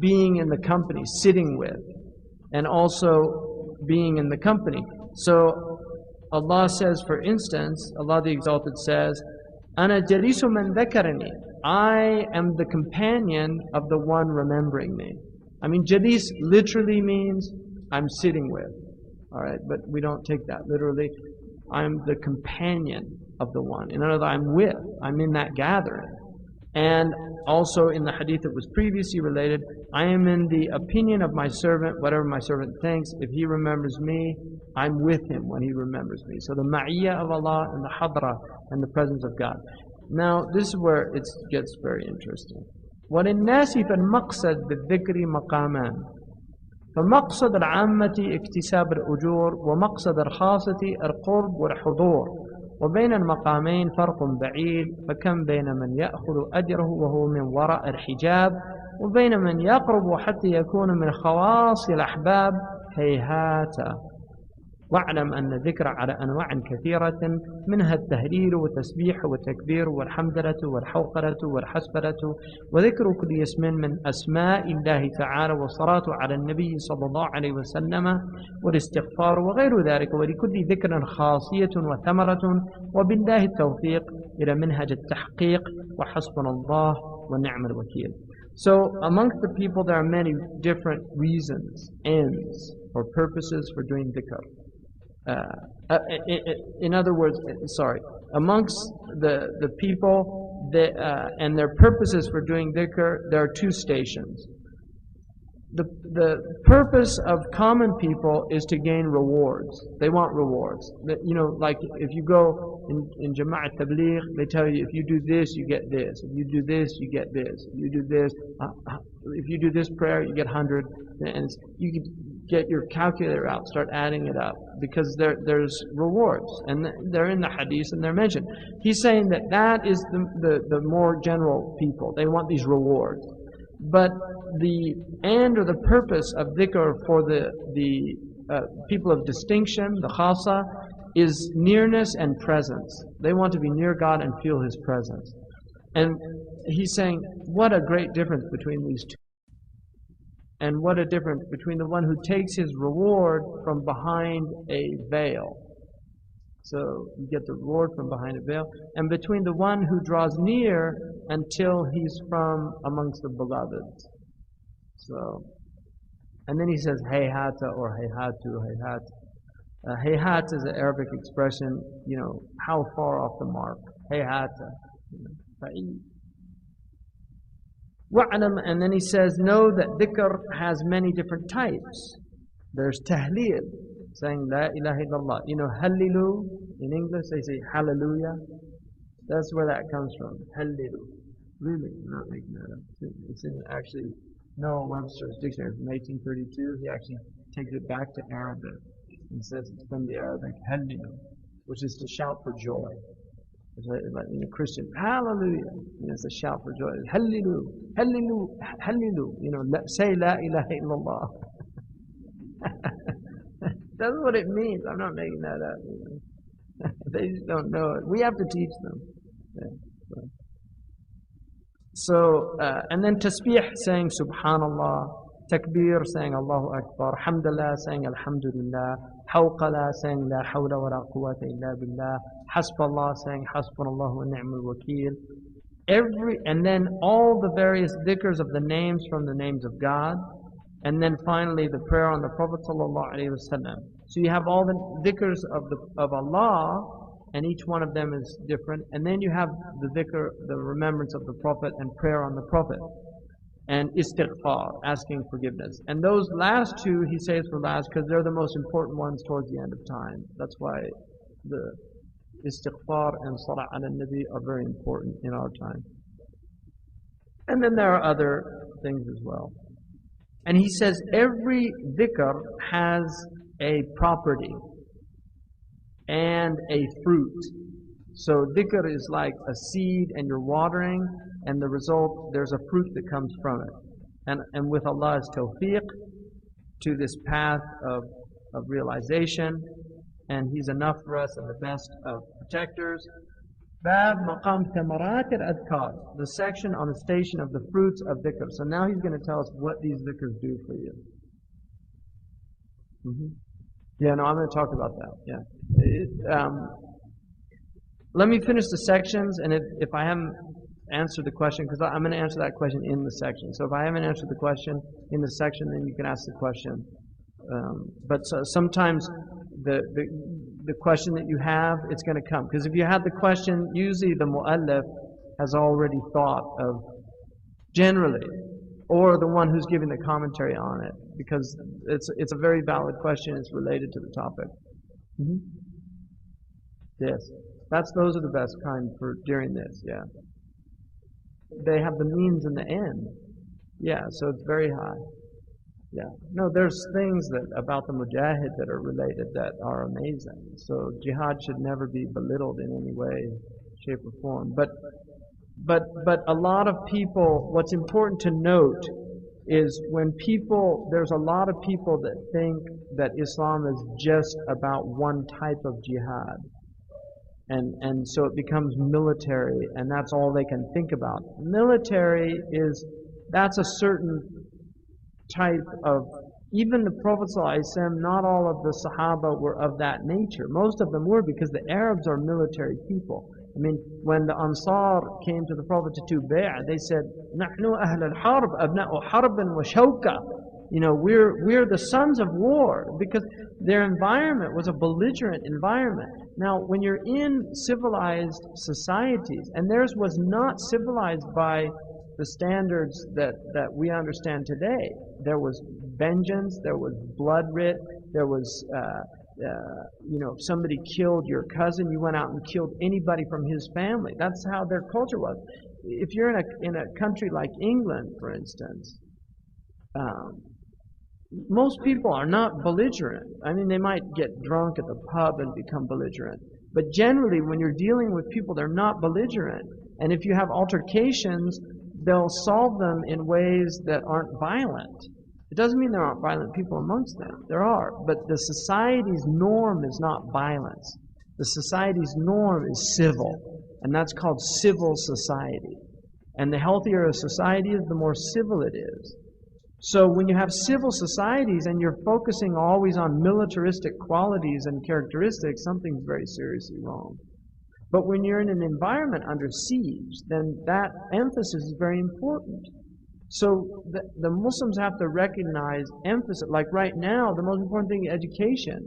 being in the company, sitting with, and also being in the company. So Allah says, for instance, Allah the Exalted says, "Ana jalisu man dhakarani." I am the companion of the one remembering me. I mean, jalis literally means I'm sitting with. All right, but we don't take that literally. I'm the companion of the one. In other words, I'm with. I'm in that gathering. And also in the hadith that was previously related, I am in the opinion of my servant, whatever my servant thinks. If he remembers me, I'm with him when he remembers me. So the ma'iyya of Allah and the hadra and the presence of God. Now, this is where it gets very interesting. وَلِلنَّاسِ فَالْمَقْصَدْ بِالذِّكْرِ مَقَامًا. فمقصد العامة اكتساب الأجور ومقصد الخاصة القرب والحضور وبين المقامين فرق بعيد فكم بين من يأخذ أجره وهو من وراء الحجاب وبين من يقرب حتى يكون من خواص الأحباب هيهات واعلم أن الذكر على أنواع كثيرة منها التهليل والتسبيح والتكبير والحمدلة والحوقلة والحسبلة وذكر كل اسم من أسماء الله تعالى والصلاة على النبي صلى الله عليه وسلم والاستغفار وغير ذلك ولكل ذكر خاصية وثمرة وبالله التوفيق إلى منهج التحقيق وحسبنا الله ونعم الوكيل. So amongst the people there are many different reasons, ends, or purposes for doing dhikr. In other words, amongst the people and their purposes for doing dhikr, there are two stations. The purpose of common people is to gain rewards. They want rewards. You know, like if you go in Jama'at Tabligh, they tell you if you do this, you get this. If you do this, you get this. If you do this, if you do this prayer, you get 100. And you can get your calculator out, start adding it up, because there's rewards, and they're in the hadith and they're mentioned. He's saying that is the more general people. They want these rewards. But the end or the purpose of dhikr for the people of distinction, the khasa, is nearness and presence. They want to be near God and feel His presence. And he's saying, what a great difference between these two. And what a difference between the one who takes his reward from behind a veil. So you get the reward from behind a veil. And between the one who draws near until he's from amongst the beloved. So, and then he says, hayhata or hayhatu, hayhat. Hayhat is an Arabic expression, you know, how far off the mark. Hayhata. Wa'alam, and then he says, know that dhikr has many different types. There's tahleel, saying La ilaha illallah. You know, hallilu, in English they say hallelujah. That's where that comes from, hallilu. Really, I'm not making that up. It's in actually Noah Webster's dictionary from 1832. He actually takes it back to Arabic and says it's from the Arabic hallilu, which is to shout for joy. Like in a Christian, hallelujah, and it's a shout for joy. Hallilu, hallilu, hallilu. You know, say La ilaha illallah. That's what it means. I'm not making that up. You know. They just don't know it. We have to teach them. Yeah, so and then tasbih, saying Subhanallah. Takbir, saying Allahu Akbar. Hamdallah, saying Alhamdulillah. Hawqala, saying La hawla wa la quwwata illa billah. Hasbullah, saying Hasbunallah wa ni'mal wakeel. And then all the various dhikrs of the names from the names of God. And then finally the prayer on the Prophet sallallahu alaihi wasallam. So you have all the dhikrs of Allah, and each one of them is different. And then you have the dhikr, the remembrance of the Prophet, and prayer on the Prophet. And istighfar, asking forgiveness. And those last two he saves for last because they're the most important ones towards the end of time. That's why the istighfar and salah ala nabi are very important in our time. And then there are other things as well. And he says every dhikr has a property and a fruit. So dhikr is like a seed and you're watering, and the result, there's a fruit that comes from it. And with Allah's tawfiq to this path of realization, and He's enough for us and the best of protectors. Bab maqam thamarat al-adhkar, the section on the station of the fruits of dhikr. So now he's going to tell us what these dhikrs do for you. Yeah, no, I'm going to talk about that. Yeah. Let me finish the sections, and if I haven't answered the question, because I'm going to answer that question in the section. So if I haven't answered the question in the section, then you can ask the question. But sometimes the question that you have, it's going to come. Because if you have the question, usually the mu'allif has already thought of generally, or the one who's giving the commentary on it, because it's a very valid question. It's related to the topic. Yes, those are the best kind for during this. Yeah, they have the means and the end. Yeah, so it's very high. Yeah, no, there's things about the mujahid that are related that are amazing. So jihad should never be belittled in any way, shape, or form. But a lot of people, what's important to note is when there's a lot of people that think that Islam is just about one type of jihad. And so it becomes military, and that's all they can think about. Military that's a certain type of, even the Prophet ﷺ, not all of the Sahaba were of that nature. Most of them were, because the Arabs are military people. I mean, when the Ansar came to the Prophet to do bay'ah, they said, "Nahnu ahl al-harb, abna'u harbin wa shawka." You know, we're the sons of war, because their environment was a belligerent environment. Now, when you're in civilized societies, and theirs was not civilized by the standards that we understand today. There was vengeance, there was blood writ, there was, if somebody killed your cousin, you went out and killed anybody from his family. That's how their culture was. If you're in a country like England, for instance, most people are not belligerent. I mean, they might get drunk at the pub and become belligerent. But generally, when you're dealing with people, they're not belligerent. And if you have altercations, they'll solve them in ways that aren't violent. It doesn't mean there aren't violent people amongst them. There are. But the society's norm is not violence. The society's norm is civil. And that's called civil society. And the healthier a society is, the more civil it is. So when you have civil societies and you're focusing always on militaristic qualities and characteristics, something's very seriously wrong. But when you're in an environment under siege, then that emphasis is very important. So the Muslims have to recognize emphasis. Like right now, the most important thing is education.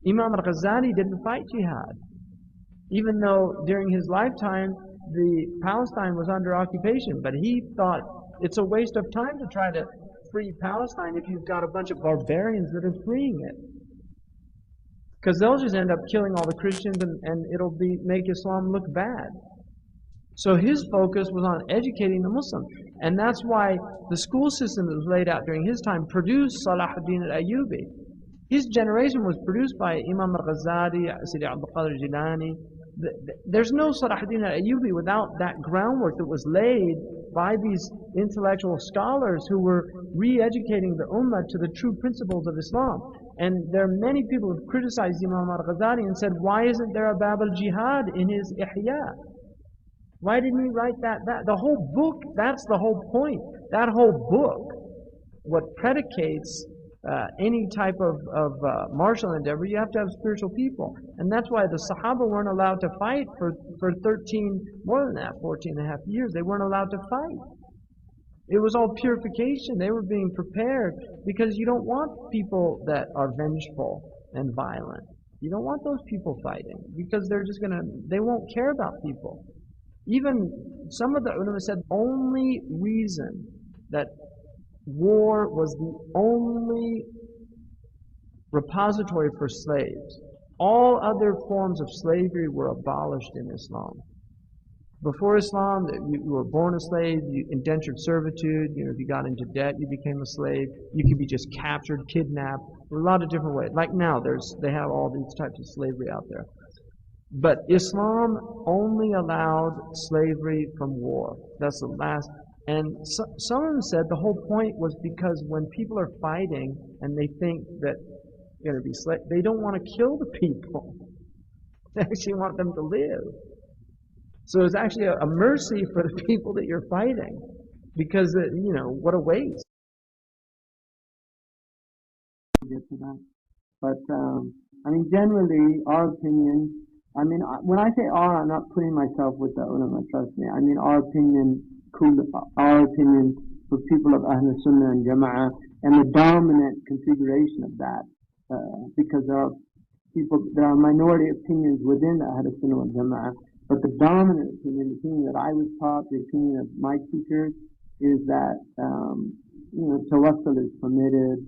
Imam al-Ghazali didn't fight jihad. Even though during his lifetime, Palestine was under occupation. But he thought it's a waste of time to try to free Palestine if you've got a bunch of barbarians that are freeing it. Because they'll just end up killing all the Christians, and it'll make Islam look bad. So his focus was on educating the Muslims. And that's why the school system that was laid out during his time produced Salahuddin al-Ayyubi. His generation was produced by Imam al-Ghazali, Sidi Abdul Qadir Jilani. There's no Salahuddin al-Ayyubi without that groundwork that was laid by these intellectual scholars who were re-educating the Ummah to the true principles of Islam. And there are many people who have criticized Imam al-Ghazali and said, why isn't there a Bab al-Jihad in his Ihya? Why didn't he write that? The whole book, that's the whole point. That whole book, what predicates any type of martial endeavor, you have to have spiritual people. And that's why the Sahaba weren't allowed to fight for 14 and a half years. They weren't allowed to fight. It was all purification. They were being prepared, because you don't want people that are vengeful and violent. You don't want those people fighting, because they won't care about people. Even some of the ulama said the only reason that war was the only repository for slaves, all other forms of slavery were abolished in Islam. Before Islam, you were born a slave, you indentured servitude, if you got into debt, you became a slave, you could be just captured, kidnapped, a lot of different ways. Like now, they have all these types of slavery out there. But Islam only allowed slavery from war. That's the last. And some of them said the whole point was because when people are fighting and they think that they're going to be slaves, they don't want to kill the people. They actually want them to live. So it's actually a mercy for the people that you're fighting, because what a waste. Get to that. But generally, our opinion. When I say our, I'm not putting myself with the ulama, trust me. Our opinion, our opinion for people of Ahl Sunnah and Jama'ah, and the dominant configuration of that, because there are minority opinions within the Ahl Sunnah and Jama'ah, but the dominant opinion, the opinion that I was taught, the opinion of my teachers, is that tawassul is permitted,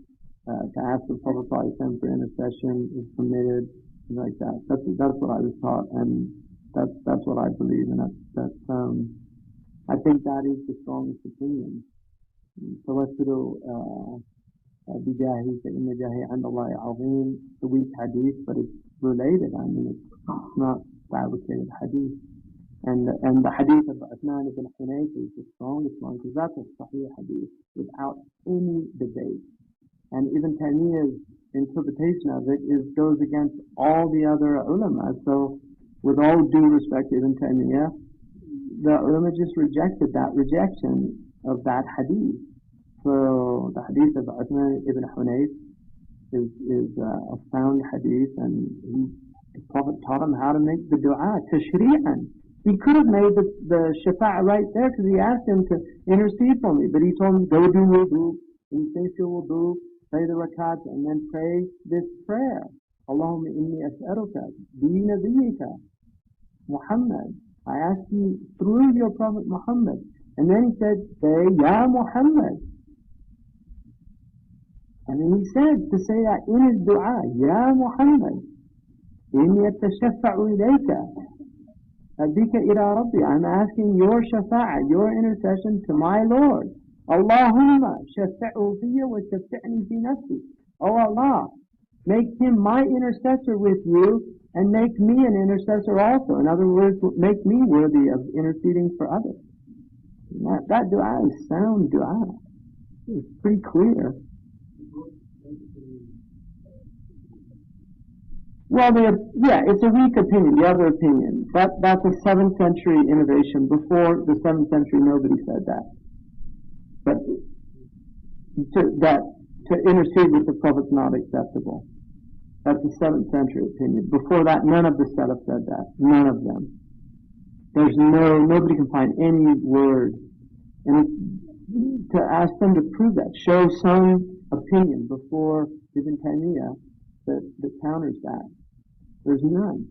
to ask the Prophet ﷺ for intercession is permitted. Like that. That's what I was taught, and that's what I believe, and I think that is the strongest opinion. Tawassul bijahi fa inna jahi 'inda Allahi 'azim. It's a weak hadith, but it's related. It's not fabricated hadith. And the hadith of Uthman ibn Hunayf is the strongest one because that's a sahih hadith without any debate. And Ibn Taymiyyah's interpretation of it goes against all the other ulama. So, with all due respect to Ibn Taymiyyah, the ulama just rejected that rejection of that hadith. So, the hadith of Uthman ibn Hunayf is a sound hadith, and the Prophet taught him how to make the dua, tashri'an. He could have made the shafa'a right there because he asked him to intercede for me, but he told him, go do wudu, and finish your wudu, pray the rakat, and then pray this prayer. Allahumma inni as'aluka bi nabiyyika Muhammad. I ask you through your Prophet Muhammad. And then he said, say, Ya Muhammad. And then he said to say that in his dua, Ya Muhammad, inni atashafa'u ilayka. Abika ila Rabbi. I'm asking your shafa'a, your intercession to my Lord. Allahumma shafa'u fiyya wa shafa'ni fi nafsi. Oh Allah, make him my intercessor with you and make me an intercessor also. In other words, make me worthy of interceding for others. That dua is sound dua. It's pretty clear. Well, it's a weak opinion, the other opinion. That's a 7th century innovation. Before the 7th century, nobody said that. But to intercede with the Prophet's not acceptable. That's a 7th century opinion. Before that, none of the Salaf said that. None of them. Nobody can find any word. And to ask them to prove that, show some opinion before Ibn Taymiyyah that counters that. There's none.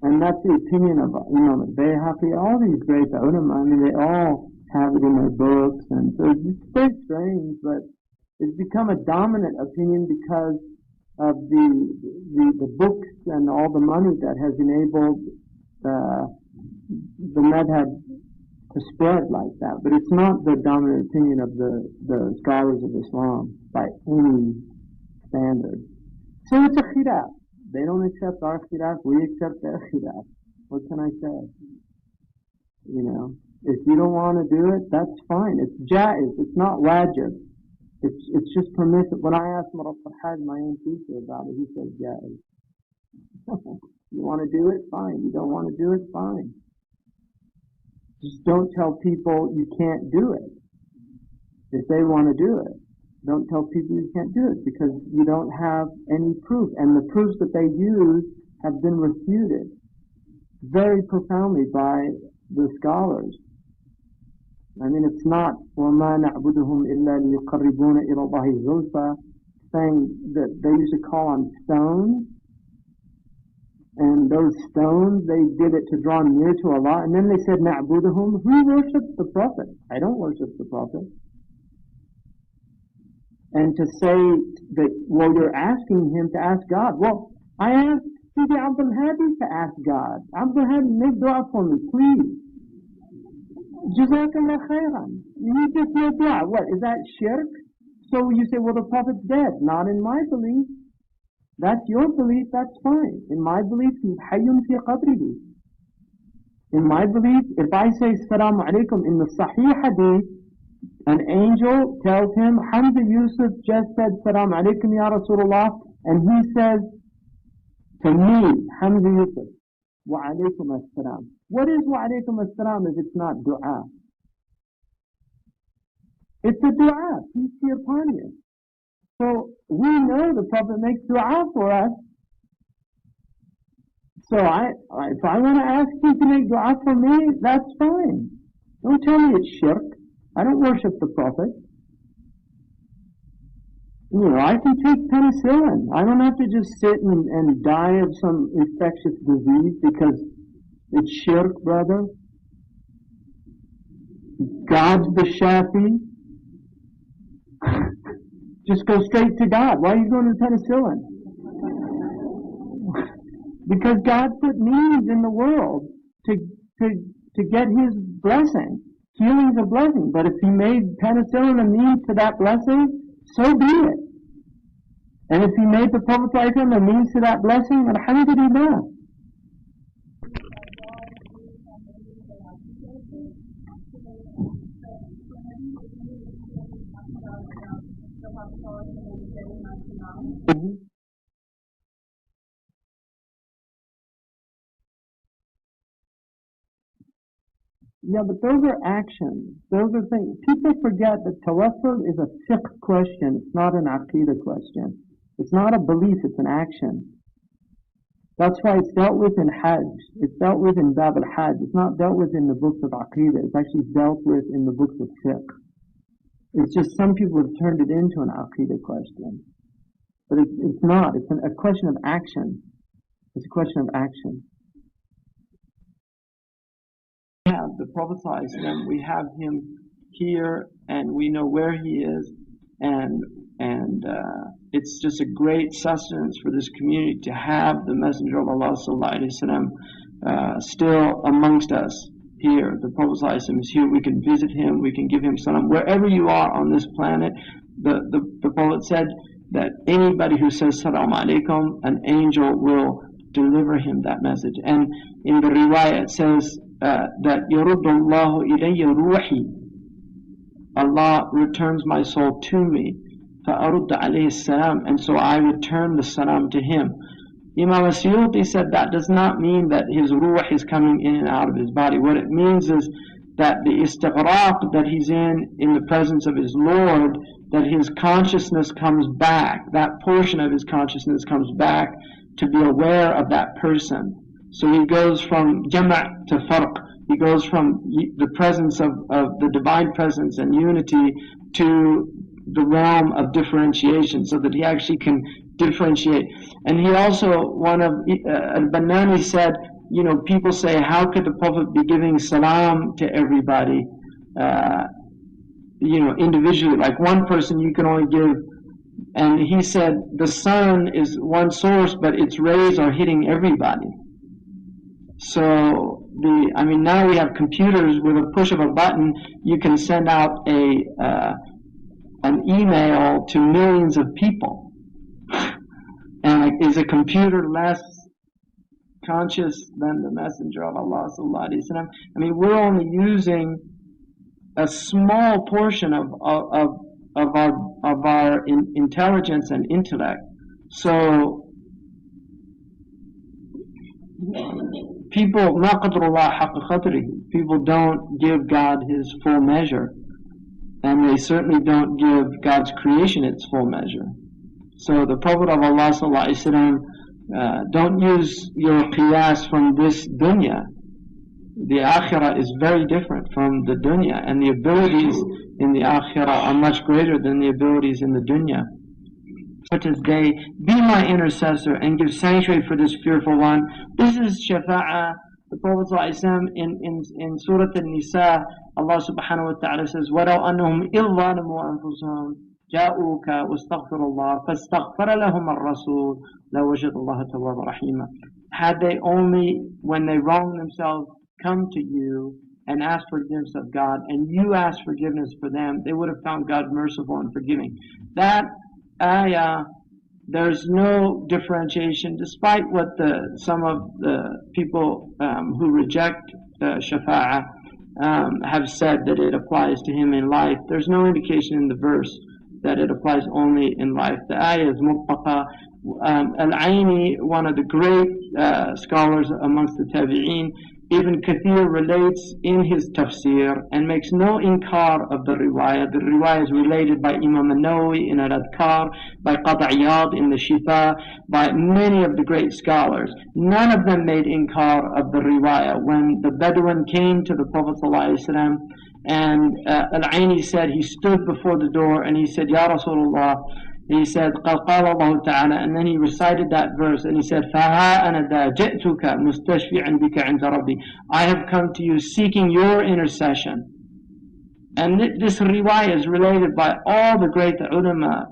And that's the opinion of Imam al-Bayhaqi, all these great ulama. I mean, they all have it in their books, and so it's very strange, but it's become a dominant opinion because of the books and all the money that has enabled the madhab to spread like that. But it's not the dominant opinion of the scholars of Islam by any standard. So it's a khilaf. They don't accept our khilaf, we accept their khilaf. What can I say? You know, if you don't want to do it, that's fine. It's jaiz, it's not wajib. It's just permissive. When I asked Maraf al-Hajj, my own teacher, about it, he said jaiz. You want to do it, fine. You don't want to do it, fine. Just don't tell people you can't do it. If they want to do it, don't tell people you can't do it because you don't have any proof. And the proofs that they use have been refuted very profoundly by the scholars. I mean, it's not وَمَا نَعْبُدُهُمْ إِلَّا لِيُقَرِّبُونَ إِلَى اللَّهِ زُلْفَى, saying that they used to call on stones, and those stones, they did it to draw near to Allah, and then they said نَعْبُدُهُمْ. Who worships the Prophet? I don't worship the Prophet. And to say that, well, you're asking him to ask God. Well, I asked Sidi Abdul Hadi to ask God. Abdul Hadi, make dua for me, please. Jazakallah khairan. You just make dua. What, is that shirk? So you say, well, the Prophet's dead. Not in my belief. That's your belief, that's fine. In my belief, he's hayyun fi qabrihi. In my belief, if I say Assalamu alaikum in the Sahih Hadith, an angel tells him, Hamza Yusuf just said Assalamu alaikum ya Rasulullah, and he says to me, Hamza Yusuf, wa alaikum assalam. What is wa alaikum assalam if it's not dua? It's a dua, peace be upon you. So we know the Prophet makes dua for us. So if I want to ask you to make dua for me, that's fine. Don't tell me it's shirk. I don't worship the Prophet. You know, I can take penicillin. I don't have to just sit and die of some infectious disease because it's shirk, brother. God's the Shafi. Just go straight to God. Why are you going to penicillin? Because God put means in the world to get His blessing. Healing's a blessing, but if He made penicillin a means to that blessing, so be it. And if He made the Prophet a means to that blessing, alhamdulillah. Mhm. Yeah, but those are actions. Those are things. People forget that tawassul is a fiqh question. It's not an aqidah question. It's not a belief, it's an action. That's why it's dealt with in Hajj. It's dealt with in Bab al-Hajj. It's not dealt with in the books of aqidah. It's actually dealt with in the books of fiqh. It's just some people have turned it into an aqidah question. But it's not. It's a question of action. It's a question of action. We have the Prophet ﷺ, we have him here, and we know where he is, and it's just a great sustenance for this community to have the Messenger of Allah ﷺ still amongst us here. The Prophet ﷺ is here. We can visit him. We can give him salam. Wherever you are on this planet, the Prophet said that anybody who says salam alaikum, an angel will deliver him that message. And in the riwayah it says that يَرُدُّ اللَّهُ إِلَيَّ رُوحِي, Allah returns my soul to me. فَأَرُدَّ عَلَيْهِ السَّلَامِ, and so I return the salam to him. Imam As-Suyuti said that does not mean that his ruh is coming in and out of his body. What it means is that the istighraq that he's in the presence of his Lord, that his consciousness comes back, that portion of his consciousness comes back to be aware of that person. So he goes from jama' to farq. He goes from the presence of the divine presence and unity to the realm of differentiation, so that he actually can differentiate. And he also, one of Al-Bannani said, you know, people say, how could the Prophet be giving salam to everybody, you know, individually? Like one person you can only give. And he said, the sun is one source, but its rays are hitting everybody. So now we have computers. With a push of a button, you can send out an email to millions of people. And is a computer less conscious than the Messenger of Allah sallallahu alaihi wasallam? I mean, we're only using a small portion of our intelligence and intellect. So people, مَا قَدْرُ اللَّهِ حَقَّ قَدْرِهِ, people don't give God his full measure, and they certainly don't give God's creation its full measure. So the Prophet of Allah sallallahu alaihi wasallam, don't use your qiyas from this dunya. The akhirah is very different from the dunya, and the abilities in the akhirah are much greater than the abilities in the dunya. Such as they, be my intercessor and give sanctuary for this fearful one. This is shafa'ah. The Prophet ﷺ in Surah An-Nisa, Allah subhanahu wa ta'ala says, وَلَوْ أَنَّهُمْ إِذْ ظَلَمُوا أَنفُسَهُمْ جَاءُوكَ وَاسْتَغْفِرُوا اللَّهَ فَاسْتَغْفَرَ لَهُمَ الرَّسُولُ لَوَجَدَ اللَّهَ تَوَّابًا رَحِيمًا. Had they only, when they wronged themselves, come to you and asked forgiveness of God, and you asked forgiveness for them, they would have found God merciful and forgiving. That ayah, there's no differentiation, despite what some of the people who reject shafa'ah have said that it applies to him in life. There's no indication in the verse that it applies only in life. The ayah is muttaqa. Al-Aini, one of the great scholars amongst the tabi'een, Ibn Kathir relates in his tafsir and makes no inkar of the riwayah. The riwayah is related by Imam al-Nawawi in al-Adhkar, by Qadi' Iyad in the Shifa, by many of the great scholars. None of them made inkar of the riwayah. When the Bedouin came to the Prophet ﷺ, and Al-Aini said, he stood before the door and he said, Ya Rasulullah, he said, قَالَ اللَّهُ تَعَالَى, and then he recited that verse, and he said, فَهَا أَنَا دَا جِئْتُكَ مُسْتَشْفِعًا بِكَ عِنْدَ رَبِّي, I have come to you seeking your intercession. And this riwayah is related by all the great ulama,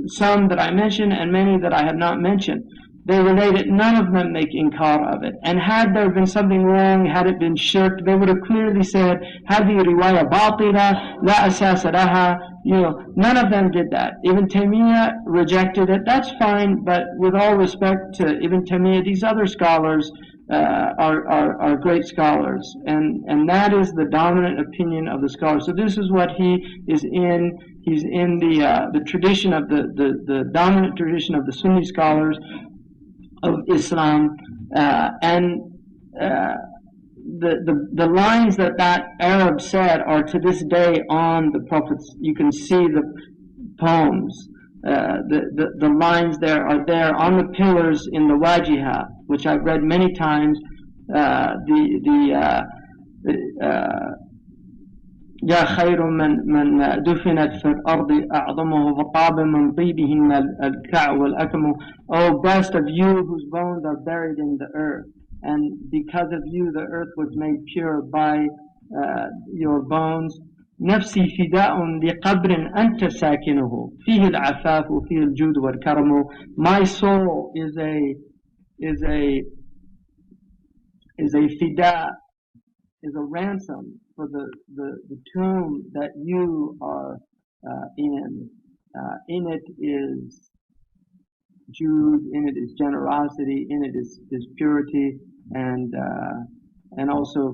some that I mentioned and many that I have not mentioned. They relate it, none of them make inkar of it. And had there been something wrong, had it been shirk, they would have clearly said, هذه رواية باطلة لا أساس لها. You know, none of them did that. Ibn Taymiyyah rejected it. That's fine, but with all respect to Ibn Taymiyyah, these other scholars are great scholars, and that is the dominant opinion of the scholars. So this is what he is in. He's in the tradition of the dominant tradition of the Sunni scholars of Islam, and the lines that Arab said are to this day on the Prophet's. You can see the poems. The lines there are there on the pillars in the Wajiha, which I've read many times. يا خير من دفنت في الأرض أعظمه فطاب من طيبهن الكع والأكم. Oh, best of you whose bones are buried in the earth, and because of you the earth was made pure by your bones. نفسي فداء لقبر أنت ساكنه فيه العفاف وفيه الجود والكرم. My soul is a fida, is a ransom for the tomb that you are in. In it is Jude, in it is generosity, in it is purity, and also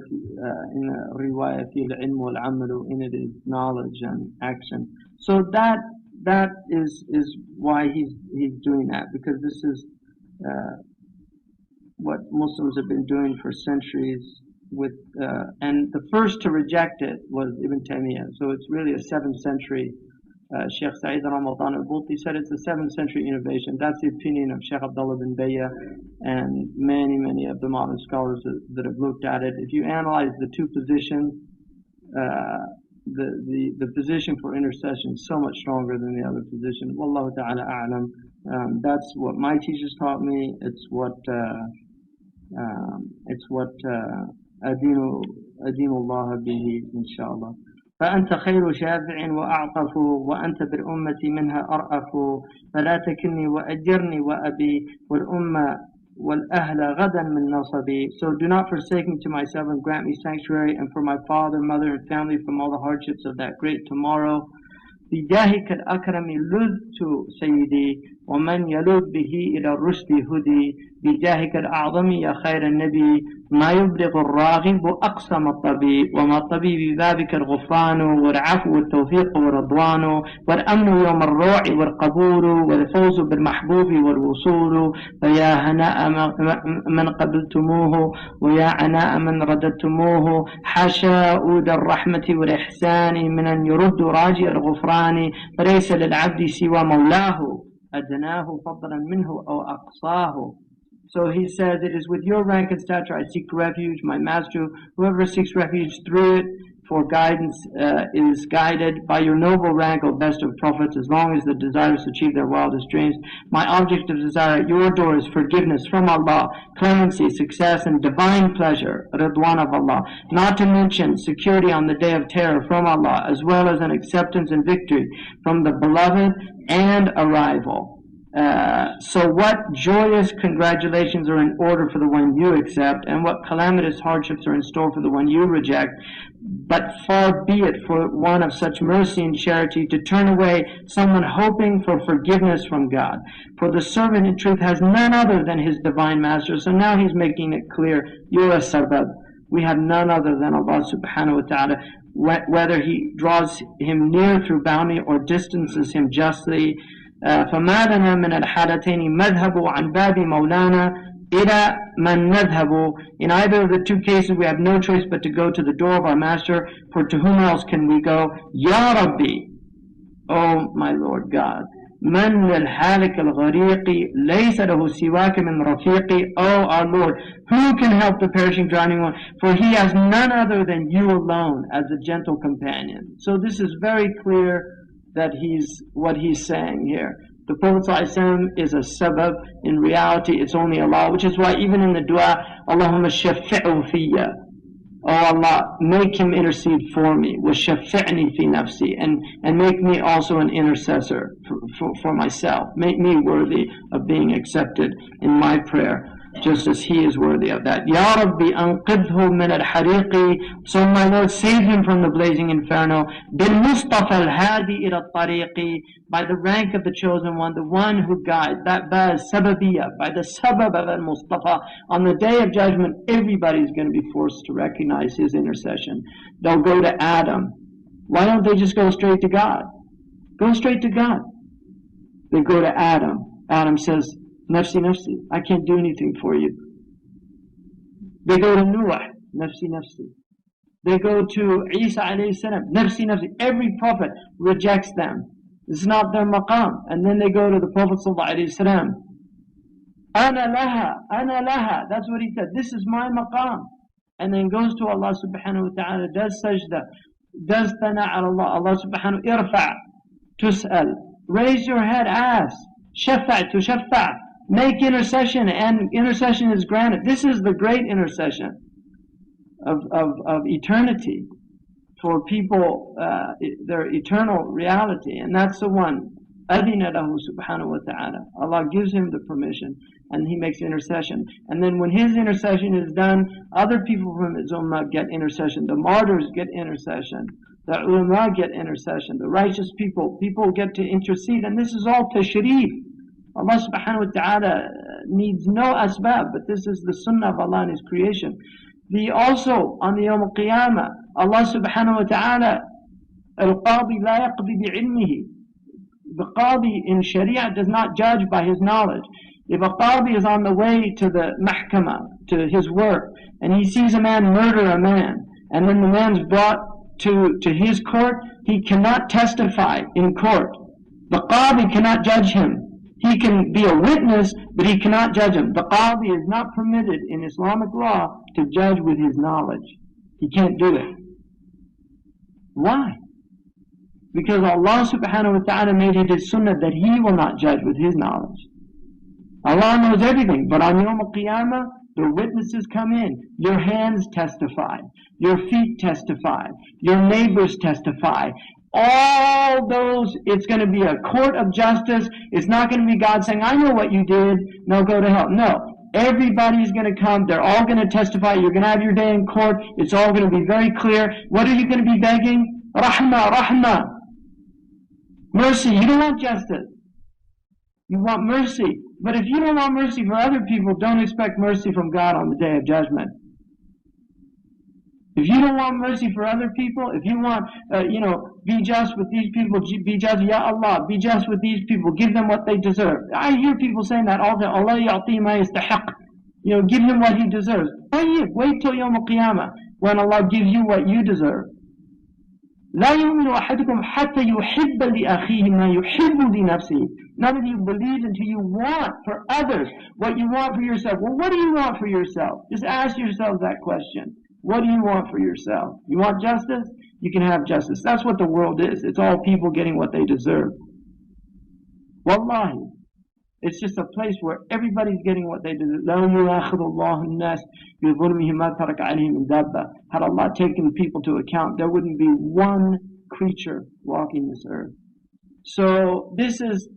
in the riwayah fi al-ilm wal-amalu, in it is knowledge and action. So that is why he's doing that, because this is what Muslims have been doing for centuries. With and the first to reject it was Ibn Taymiyyah. So it's really a 7th century. Sheikh Sa'id Ramadan al-Bulti said it's a 7th century innovation. That's the opinion of Sheikh Abdullah bin Bayya and many of the modern scholars that have looked at it. If you analyze the two positions, the position for intercession is so much stronger than the other position. Wallahu ta'ala a'lam. That's what my teachers taught me. It's what أدين الله به إن شاء الله. فأنت خير شافع وأعطف وأنت بالأمة منها أرأف فلا تكلني وأجرني وأبي والأمة والأهل غدا من نصبي. So do not forsake me to myself and grant me sanctuary, and for my father, mother, and family from all the hardships of that great tomorrow. بجاهك الأكرم لذت سيدي ومن يلذ به إلى الرشد هدي. بجاهك الأعظم يا خير النبي ما يبلغ الراغب أقصى الطبيب وما الطبيب ببابك الغفران والعفو والتوفيق والرضوان والأمن يوم الروع والقبول والفوز بالمحبوب والوصول. فيا هناء من قبلتموه ويا عناء من رددتموه حاشا أود الرحمة والإحسان من أن يرد راجي الغفران فليس للعبد سوى مولاه أدناه فضلا منه أو أقصاه. So he says, it is with your rank and stature I seek refuge, my master. Whoever seeks refuge through it for guidance is guided. By your noble rank, O best of prophets, as long as the desires achieve their wildest dreams. My object of desire at your door is forgiveness from Allah, clemency, success, and divine pleasure, Ridwan of Allah. Not to mention security on the day of terror from Allah, as well as an acceptance and victory from the beloved and arrival. So what joyous congratulations are in order for the one you accept, and what calamitous hardships are in store for the one you reject. But far be it for one of such mercy and charity to turn away someone hoping for forgiveness from God. For the servant in truth has none other than his divine master. So now he's making it clear, you're a sabab. We have none other than Allah subhanahu wa ta'ala. Whether he draws him near through bounty or distances him justly. فما لنا من الحالتين مذهب عن باب مولانا إلى من نذهب. In either of the two cases we have no choice but to go to the door of our master, for to whom else can we go? Ya Rabbi, O my Lord God, من للحالك الغريق ليس له سواك من رفيق. O our Lord, who can help the perishing drowning one? For he has none other than you alone as a gentle companion. So this is very clear that what he's saying here. The Prophet ﷺ is a sabab. In reality, it's only Allah, which is why even in the dua, Allahumma shafi'u fiyya. Oh Allah, make him intercede for me. Wa shafi'ni fi nafsi. And make me also an intercessor for myself. Make me worthy of being accepted in my prayer. just as he is worthy of that. Ya Rabbi anqidhu min al-hariqi, so my Lord, save him from the blazing inferno. Bil Mustafa al-hadi ila tariqi, by the rank of the chosen one, the one who guides. That baz sababiyya, by the sabab of al-Mustafa. On the day of judgment, everybody's going to be forced to recognize his intercession. They'll go to Adam. Why don't they just go straight to God? Go straight to God. They go to Adam. Adam says, Nafsi, nafsi, I can't do anything for you. They go to Noah, Nafsi, nafsi. They go to Isa alayhi salam, Nafsi, nafsi. Every prophet rejects them. It's not their maqam. And then they go to the Prophet sallallahu alayhi salam. Ana laha. That's what he said. This is my maqam. And then goes to Allah subhanahu wa ta'ala, does sajda, does thana ala Allah. Allah subhanahu wa ta'ala, irfa' tus'al. Raise your head, ask. Shafa' to shafa'. Make intercession, and intercession is granted. This is the great intercession of eternity for people, their eternal reality. And that's the one. Adina lahu subhanahu wa ta'ala. Allah gives him the permission, and he makes intercession. And then when his intercession is done, other people from his ummah get intercession. The martyrs get intercession. The ulama get intercession. The righteous people get to intercede. And this is all tashrif. Allah subhanahu wa ta'ala needs no asbab, but this is the sunnah of Allah and His creation. Also, on the Yawm al-Qiyamah, Allah subhanahu wa ta'ala, al-Qadi la yaqdi bi'ilmihi. The Qadi in Sharia does not judge by his knowledge. If a Qadi is on the way to the mahkamah, to his work, and he sees a man murder a man, and then the man's brought to his court, he cannot testify in court. The Qadi cannot judge him. He can be a witness, but he cannot judge him. The Qadi is not permitted in Islamic law to judge with his knowledge. He can't do it. Why? Because Allah subhanahu wa ta'ala made it his sunnah that he will not judge with his knowledge. Allah knows everything, but on Yawm al-Qiyamah, the witnesses come in. Your hands testify. Your feet testify. Your neighbors testify. All those, it's going to be a court of justice. It's not going to be God saying, I know what you did, now go to hell. No. Everybody's going to come. They're all going to testify. You're going to have your day in court. It's all going to be very clear. What are you going to be begging? Rahmah, rahmah. Mercy. You don't want justice. You want mercy. But if you don't want mercy for other people, don't expect mercy from God on the day of judgment. If you don't want mercy for other people, if you want, be just with these people, be just, Ya Allah, be just with these people, give them what they deserve. I hear people saying that all the time. Allah ya'ti ma yastahiq. Give him what he deserves. Wait till Yawm al-Qiyamah, when Allah gives you what you deserve. لا يؤمن أحدكم حتى يحب لأخيه ما يحب لنفسه. None of you believe until you want for others what you want for yourself. Well, what do you want for yourself? Just ask yourself that question. What do you want for yourself? You want justice? You can have justice. That's what the world is. It's all people getting what they deserve. Wallahi. It's just a place where everybody's getting what they deserve. Had Allah taken people to account, there wouldn't be one creature walking this earth. So this is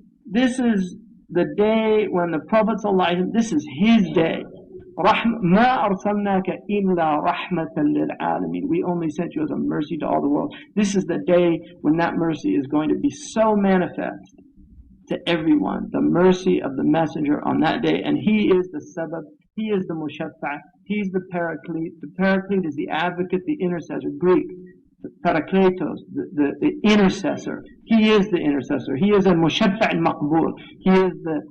the day when the Prophet ﷺ, this is his day. مَا أَرْسَلْنَاكَ إِلَّا رَحْمَةً لِلْعَالَمِينَ. We only sent you as a mercy to all the world. This is the day when that mercy is going to be so manifest to everyone. The mercy of the messenger on that day. And he is the sabab, he is the mushaffa', he is the paraclete. The paraclete is the advocate, the intercessor. Greek, the parakletos, the intercessor. He is the intercessor. He is a mushaffa' al-maqbul. He is the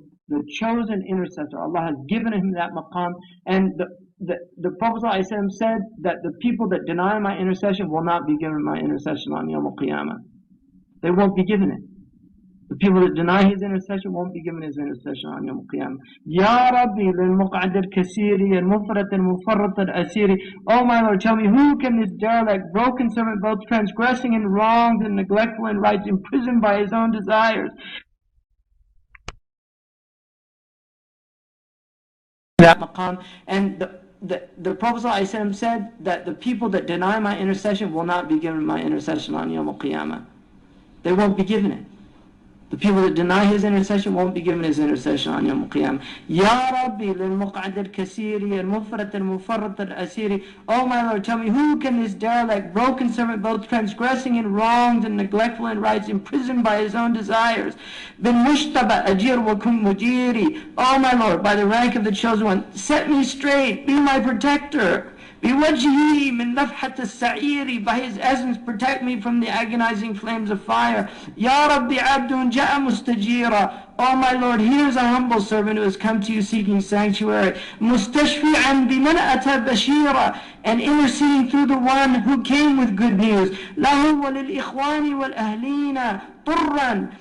chosen intercessor. Allah has given him that maqam. And the Prophet ﷺ said that the people that deny my intercession will not be given my intercession on Yawm al-Qiyamah. They won't be given it. The people that deny his intercession won't be given his intercession on Yawm al-Qiyamah. Ya Rabbi lil-muq'ad al-kasiri al-mufrat al-mufarrat al-asiri. Oh my Lord, tell me, who can this derelict, broken servant, both transgressing in wrongs and neglectful in rights, imprisoned by his own desires? That maqam. And the Prophet ﷺ said that the people that deny my intercession will not be given my intercession on Yawm al-Qiyamah. They won't be given it. The people that deny his intercession won't be given his intercession on Yawm al-Qiyamah. Ya Rabbi, lil-muq'ad al-kasiri, al-mufrat al-mufarrat al-asiri. Oh my Lord, tell me, who can this derelict, broken servant, both transgressing in wrongs and neglectful in rights, imprisoned by his own desires? Bin mushtaba ajir wa kum mujiri. Oh my Lord, by the rank of the chosen one, set me straight, be my protector. بِوَجْهِهِ مِنْ لَفْحَةِ السَّعِيرِ. By his essence, protect me from the agonizing flames of fire. Ya Rabbi abdun ja'a mustajira. Oh my Lord, here's a humble servant who has come to you seeking sanctuary. مُسْتَشْفِعًا بِمَنْ أَتَى بَشِيرًا. And interceding through the one who came with good news. لَهُ وَلِلْإِخْوَانِ وَالْأَهْلِينَ طُرًّا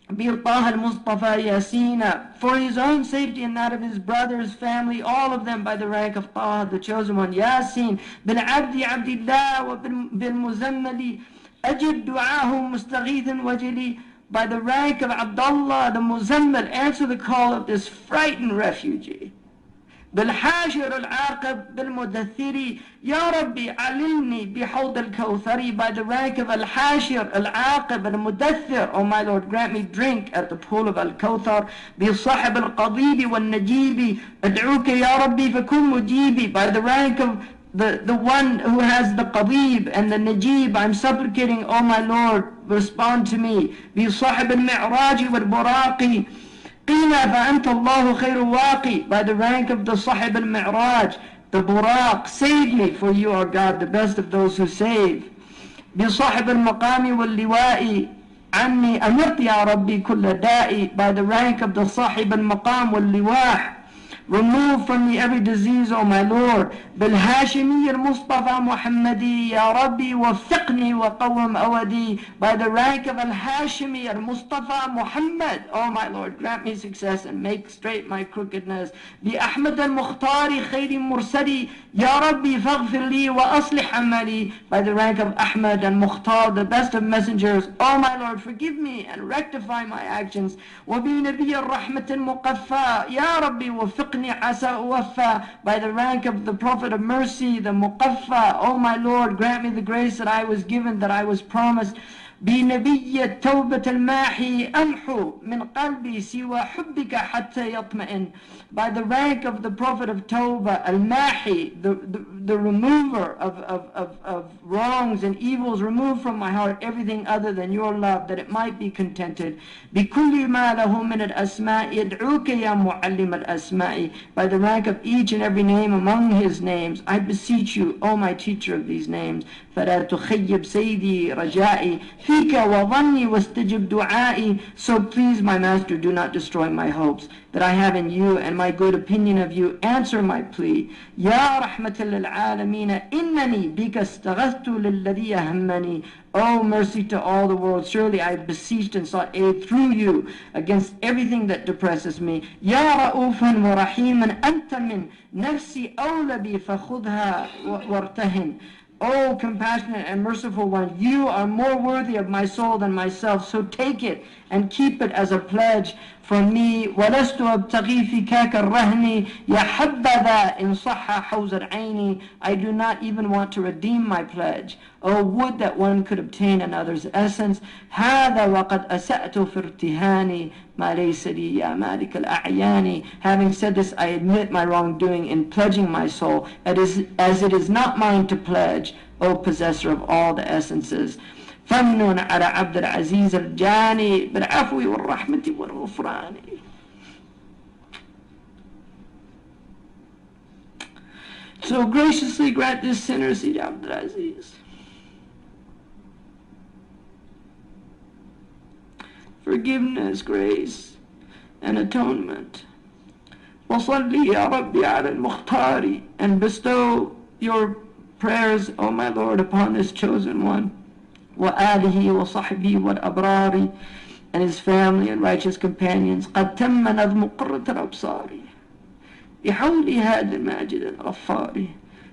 بِالطَّهَ الْمُصْطَفَى يَاسِينَ. For his own safety and that of his brothers, family, all of them by the rank of Taha, the chosen one. Yasin, بِالْعَبْدِ عَبْدِ اللَّهِ وَبِالْمُزَمَّلِ أَجِبْ دُعَاهُ مُسْتَغِيثًا وَجِلِي. By the rank of Abdullah, the Muzammal, answer the call of this frightened refugee. بالحاشر العاقب بالمدثري. يا ربي علمني بحوض الكوثري. By the rank of Al-Hashir, Al-Aqib, Al-Mudathir. Oh my Lord, grant me drink at the pool of Al-Kawthar. بصاحب القضيب والنجيب. أدعوك يا ربي فكن مجيبي. By the rank of the one who has the qadib and the najib, I'm supplicating, oh my Lord, respond to me. بصاحب المعراج والبراقي. قِيلَ فَأَنْتَ اللَّهُ خَيْرُ وَاقِي. By the rank of the Sahib al-Mi'raj, the Buraq, save me, for you are God, the best of those who save. بِصَاحِبِ الْمَقَامِ وَاللِّوَاءِ عَنِّي أَمِرْتِ يَا رَبِّي كُلَّ دَاءِ. By the rank of the Sahib al-Maqam wal-Liwa', remove from me every disease, O my Lord. بالهاشمي المصطفى محمدي يا ربي وفقني وقوم أودي. By the rank of Al-Hashimi al-Mustafa Muhammad, O my Lord, grant me success and make straight my crookedness. بأحمد المختار خير مرسلي يا ربي فاغفر لي وأصلح عملي. By the rank of Ahmad and Mukhtar, the best of messengers, O my Lord, forgive me and rectify my actions. وبنبي الرحمة المقفى يا ربي وفقني عسى أوفى. By the rank of the Prophet of mercy, the Muqaffa, O my Lord, grant me the grace that I was given, that I was promised. بنبي التوبة الماحي أمحو من قلبي سوى حبك حتى يطمئن. By the rank of the Prophet of Tawbah, Al-Mahi, the remover of wrongs and evils, remove from my heart everything other than your love, that it might be contented. بكل ما له من الأسماء يدعوك يا معلم الأسماء. By the rank of each and every name among his names, I beseech you, O my teacher of these names, فلا تخيب سيدي رجائي فيك وظني واستجب دعائي. So please, my master, do not destroy my hopes that I have in you and my good opinion of you. Answer my plea. يا رحمة للعالمين إنني بك استغثت للذي يهمني. Oh, mercy to all the world, surely I beseeched and sought aid through you against everything that depresses me. يا رؤوفا ورحيما أنت من نفسي أولى بي فخذها وارتهن. O compassionate and merciful one, you are more worthy of my soul than myself, so take it and keep it as a pledge from me. وَلَسْتُ أَبْتَغِي فِكَاكَ الرَّهْنِ يَا حَبَّذَا إِنْ صَحَّ حَوْزَ الْعَيْنِ. I do not even want to redeem my pledge. Oh, would that one could obtain another's essence. هَذَا وَقَدْ أَسَأْتُ فِي ارْتِهَانِ مَا لَيْسَ لِي يَا مَالِكَ الْأَعْيَانِ. Having said this, I admit my wrongdoing in pledging my soul, as it is not mine to pledge, O possessor of all the essences. فمن على عبد العزيز الجاني بالعفو والرحمة والغفران. So graciously grant this sinner, Sidi Abdul Aziz, forgiveness, grace, and atonement. وصلي يا ربي على المختار. And bestow your prayers, O my Lord, upon this chosen one. وآله وصحبه والأبرار, and his family and righteous companions. قد تم نظم قرة الأبصار بحول هذا الماجد الغفار.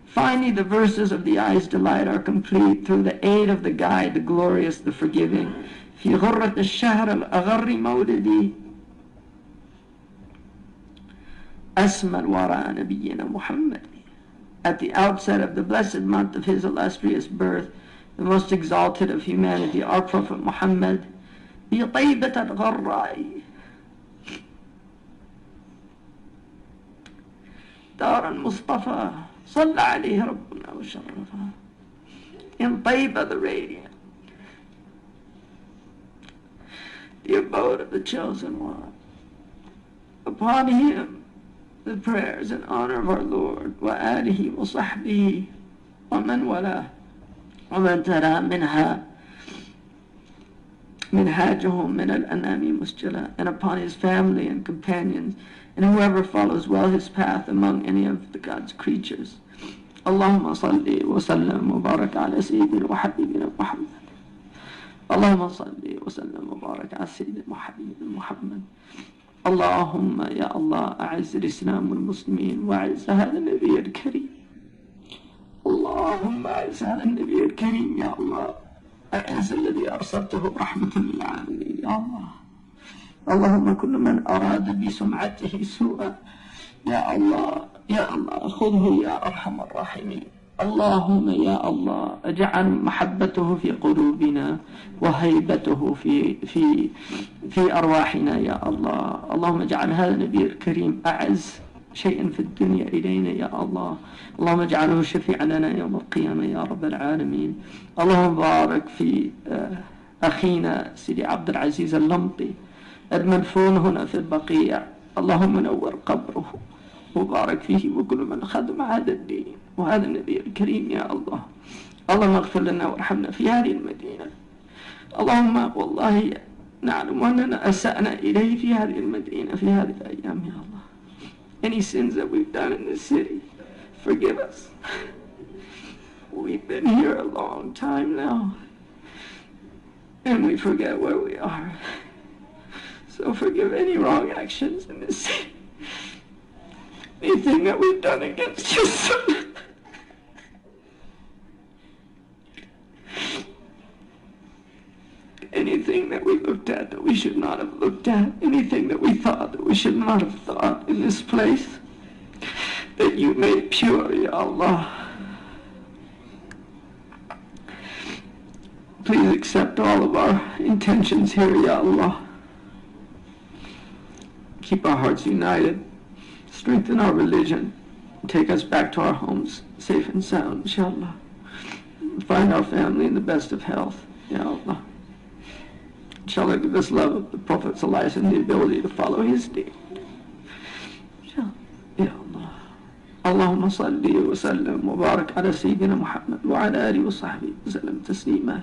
Finally, the verses of the eye's delight are complete through the aid of the guide, the glorious, the forgiving. في غرة الشهر الأغر مولدي أسمى الورى نبينا محمد. At the outset of the blessed month of his illustrious birth, the most exalted of humanity, our Prophet Muhammad, في طيبة الغراء دار المصطفى صلى عليه ربنا وشرفه. In Taiba the radiant, the abode of the chosen one. Upon him the prayers in honor of our Lord وآله وصحبه ومن والاه ومن ترى منهاجهم من الأنام مسجلا, and upon his family and companions and whoever follows well his path among any of the God's creatures. اللهم صل وسلم وبارك على سيدنا وحبيبنا محمد. اللهم صل وسلم وبارك على سيدنا وحبيبنا محمد. اللهم يا الله أعز الإسلام والمسلمين وأعز هذا النبي الكريم. اللهم أعز هذا النبي الكريم يا الله. أعز الذي أرسلته رحمة للعالمين يا الله. اللهم كل من أراد بسمعته سوءا يا الله يا الله خذه يا أرحم الراحمين. اللهم يا الله اجعل محبته في قلوبنا وهيبته في أرواحنا يا الله. اللهم اجعل هذا النبي الكريم أعز شيء في الدنيا إلينا يا الله. اللهم اجعله شفيعا لنا يوم القيامة يا رب العالمين. اللهم بارك في أخينا سيدي عبد العزيز اللمطي المدفون هنا في البقيع. اللهم نور قبره وبارك فيه وكل من خدم هذا الدين وهذا النبي الكريم يا الله. اللهم اغفر لنا وارحمنا في هذه المدينة. اللهم والله نعلم أننا أسأنا إليه في هذه المدينة في هذه الأيام يا الله. Any sins that we've done in this city, forgive us. We've been here a long time now and we forget where we are. So forgive any wrong actions in this city. Anything that we've done against your son. Anything that we looked at that we should not have looked at. Anything that we thought that we should not have thought in this place. That you made pure, Ya Allah. Please accept all of our intentions here, Ya Allah. Keep our hearts united. Strengthen our religion. Take us back to our homes, safe and sound, inshallah. Find our family in the best of health, Ya Allah. Inshallah, give us love of the Prophet ﷺ and the ability to follow his deed. Inshallah, Ya Allah. Allahumma salli wa sallam wa barak ala Sayyidina Muhammad wa ala alihi wa sahbihi wa sallam taslima.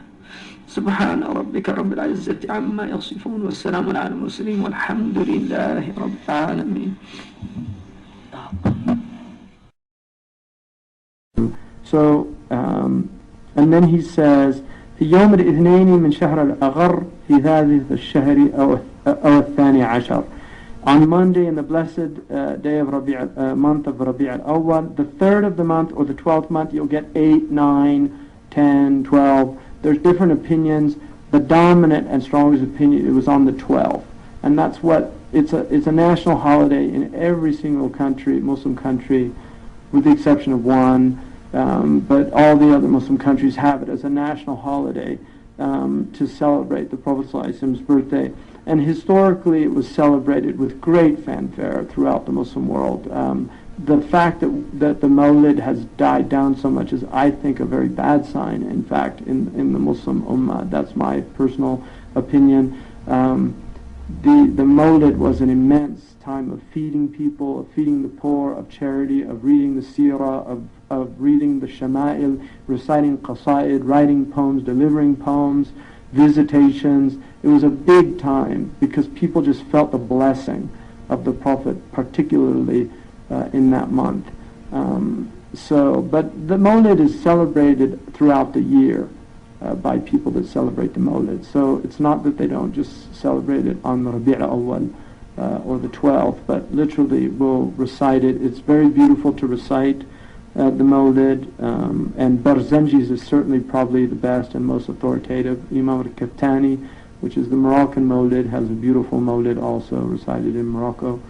سبحان ربك رب العزة عما يصفون والسلام على المرسلين والحمد لله رب العالمين. So, and then he says, في يوم الاثنين من شهر الأغر في هذه الشهر أو الثاني عشر. On Monday in the blessed day of month of Rabi' al-Awwal, the third of the month or the 12th month, you'll get 8, 9, 10, 12. There's different opinions. The dominant and strongest opinion, it was on the 12th. And that's what, it's a national holiday in every single country, Muslim country, with the exception of one. But all the other Muslim countries have it as a national holiday to celebrate the Prophet ﷺ's birthday. And historically it was celebrated with great fanfare throughout the Muslim world. The fact that the Mawlid has died down so much is, I think, a very bad sign, in fact, in the Muslim Ummah. That's my personal opinion. The Mawlid was an immense time of feeding people, of feeding the poor, of charity, of reading the seerah, of reading the shama'il, reciting qasaid, writing poems, delivering poems, visitations. It was a big time because people just felt the blessing of the Prophet, particularly in that month. But the Mawlid is celebrated throughout the year by people that celebrate the Mawlid. So it's not that they don't just celebrate it on the Rabi' al-Awwal or the 12th, but literally will recite it. It's very beautiful to recite the Mawlid, and Barzanji's is certainly probably the best and most authoritative. Imam al-Kaftani, which is the Moroccan Mawlid, has a beautiful Mawlid also recited in Morocco.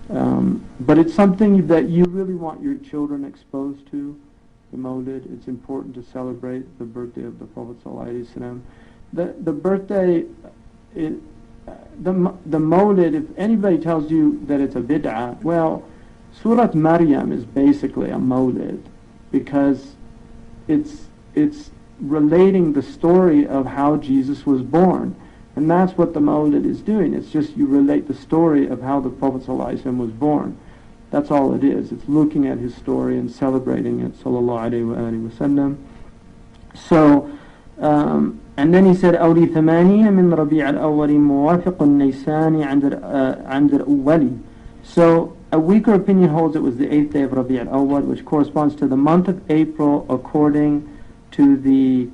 But it's something that you really want your children exposed to, the Mawlid. It's important to celebrate the birthday of the Prophet ﷺ. The birthday it, the Mawlid, if anybody tells you that it's a bid'ah, well, Surah Maryam is basically a Mawlid because it's relating the story of how Jesus was born. And that's what the Mawlid is doing. It's just you relate the story of how the Prophet ﷺ was born. That's all it is. It's looking at his story and celebrating it, sallallahu alayhi wa sallam. So, and then he said, أولي ثمانين من ربيع الأول موافق النيسان عند الأولي. So, a weaker opinion holds it was the 8th day of Rabi' al-Awwal, which corresponds to the month of April according to the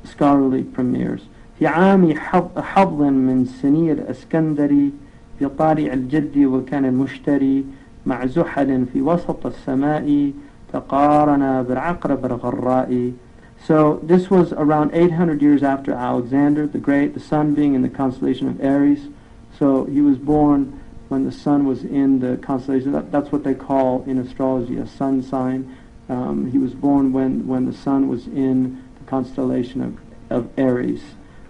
scholarly premiers. في عام حظ من سني الأسكندري في طالع الجد وكان المشتري مع زحل في وسط السماء تقارن بالعقرب الغراء. So this was around 800 years after Alexander the Great, the sun being in the constellation of Aries. So he was born when the sun was in the constellation. That's what they call in astrology a sun sign. He was born when the sun was in the constellation of Aries.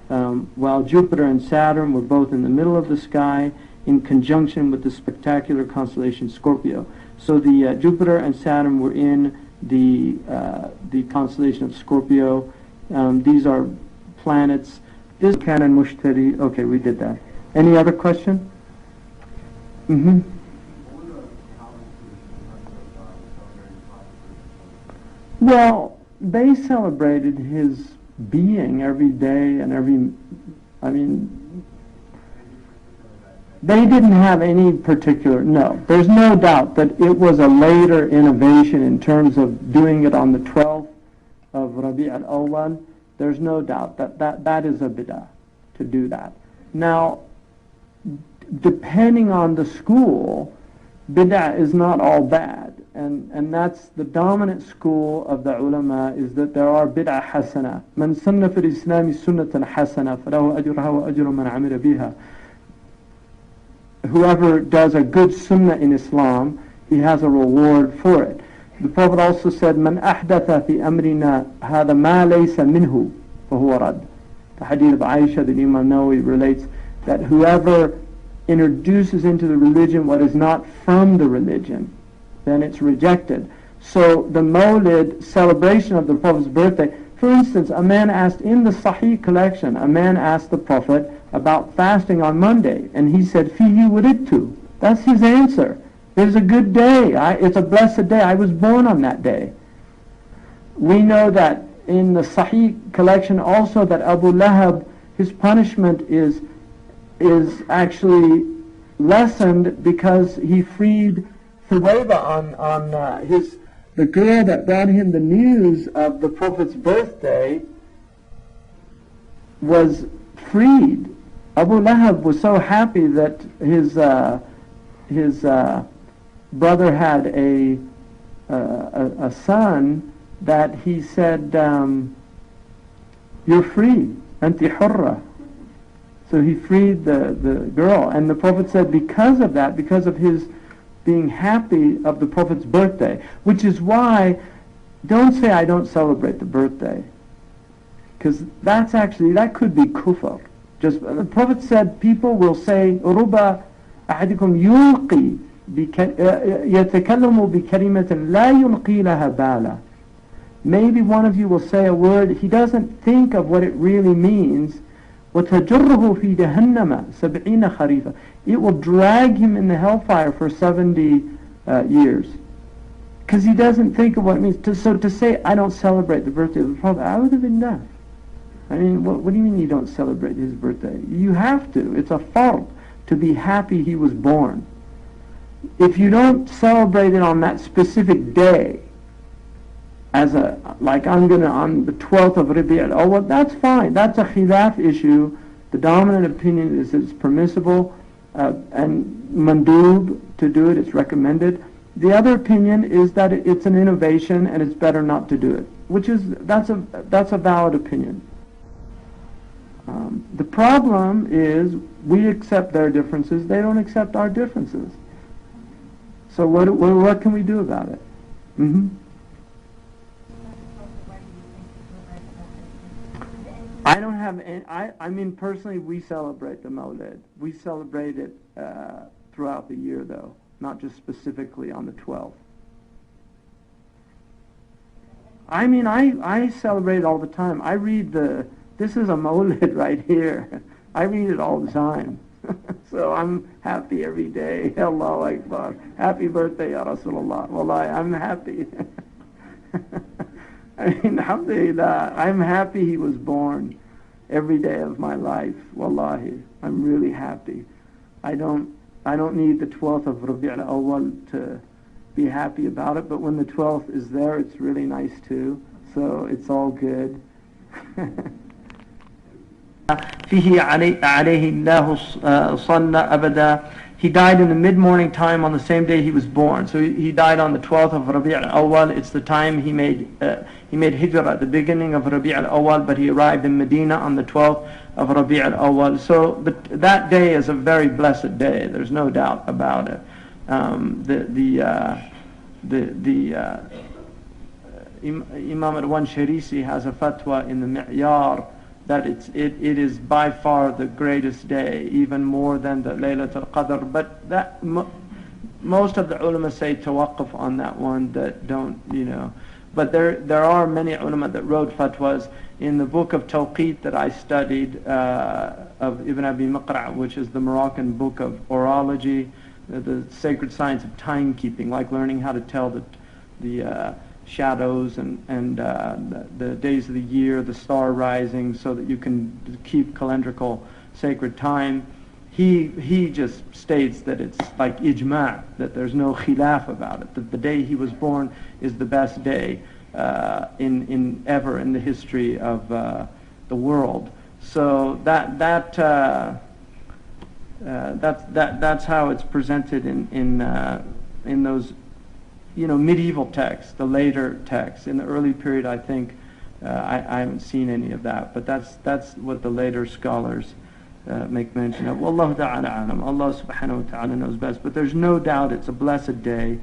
While Jupiter and Saturn were both in the middle of the sky in conjunction with the spectacular constellation Scorpio. So the Jupiter and Saturn were in the constellation of Scorpio. These are planets. This Canon Mushtari. Okay, we did that. Any other question? Mm-hmm. Well, they celebrated his being every day and they didn't have any particular, no. There's no doubt that it was a later innovation in terms of doing it on the 12th of Rabi' al-Awwal. There's no doubt that is a bid'ah to do that. Now, depending on the school, bid'ah is not all bad. And that's the dominant school of the ulama, is that there are bid'ah hasana. Man sunna fil islami sunnatan hasana falahu ajruha wa ajru man amila biha. Whoever does a good sunnah in Islam, he has a reward for it. The Prophet also said, Man ahdatha fi amrina hadha ma laysa minhu fahuwa rad. The hadith of Aisha that Imam Nawawi relates, that whoever introduces into the religion what is not from the religion, then it's rejected. So the Mawlid celebration of the Prophet's birthday, for instance, a man asked in the Sahih collection, a man asked the Prophet about fasting on Monday, and he said, Fihi wuridtu. That's his answer. It's a good day. It's a blessed day. I was born on that day. We know that in the Sahih collection also that Abu Lahab, his punishment is actually lessened because he freed Thuwayba on the girl that brought him the news of the Prophet's birthday was freed. Abu Lahab was so happy that his brother had a son that he said, you're free, anti hurra. So he freed the girl. And the Prophet said because of that, because of his being happy of the Prophet's birthday, which is why, don't say I don't celebrate the birthday, because that could be kufr. Just the Prophet said people will say ruba ahadikum yulqi yatakallamu bi kalimatin la yulqi laha bala. Maybe one of you will say a word, he doesn't think of what it really means. وَتَجُرُّهُ فِي جَهَنَّمَ 70 خَرِيفًا. It will drag him in the hellfire for 70 years. Because he doesn't think of what it means. So to say, I don't celebrate the birthday of the Prophet, I would have been done. I mean, what do you mean you don't celebrate his birthday? You have to. It's a fard to be happy he was born. If you don't celebrate it on that specific day, like I'm going to on the 12th of Rabi' al-Awwal, that's fine. That's a khilaf issue. The dominant opinion is that it's permissible and mandub to do it. It's recommended. The other opinion is that it's an innovation and it's better not to do it, that's a valid opinion. The problem is we accept their differences. They don't accept our differences. So what can we do about it? I don't have have any, I mean, personally, we celebrate the Mawlid. We celebrate it throughout the year, though, not just specifically on the 12th. I mean, I celebrate it all the time. I read this is a Mawlid right here. I read it all the time. So I'm happy every day. Allahu Akbar. Happy birthday, Ya Rasulullah. Wallahi, I'm happy. I mean, alhamdulillah, I'm happy he was born every day of my life. Wallahi, I'm really happy. I don't need the 12th of Rabi' al-Awwal to be happy about it, but when the 12th is there, it's really nice too. So it's all good. فيه عليه الله صلى أبدا. He died in the mid-morning time on the same day he was born. So he died on the 12th of Rabi' al-Awwal. It's the time he made hijrah at the beginning of Rabi' al-Awwal, but he arrived in Medina on the 12th of Rabi' al-Awwal. So that day is a very blessed day. There's no doubt about it. Imam Arwan Sharisi has a fatwa in the Mi'yar that it is by far the greatest day, even more than the Laylatul Qadr. But that most of the ulama say tawaqquf on that one, that don't, But there are many ulama that wrote fatwas. In the book of Tawqeet that I studied, of Ibn Abi Maqra', which is the Moroccan book of orology, the sacred science of timekeeping, like learning how to tell the shadows and the days of the year, the star rising, so that you can keep calendrical sacred time. He just states that it's like ijma', that there's no khilaf about it, that the day he was born is the best day in ever in the history of the world. So that's how it's presented in those medieval texts, the later texts. In the early period, I think I haven't seen any of that, but that's what the later scholars make mention of. Wallahu ta'ala alam. Allah subhanahu wa ta'ala knows best, but there's no doubt it's a blessed day.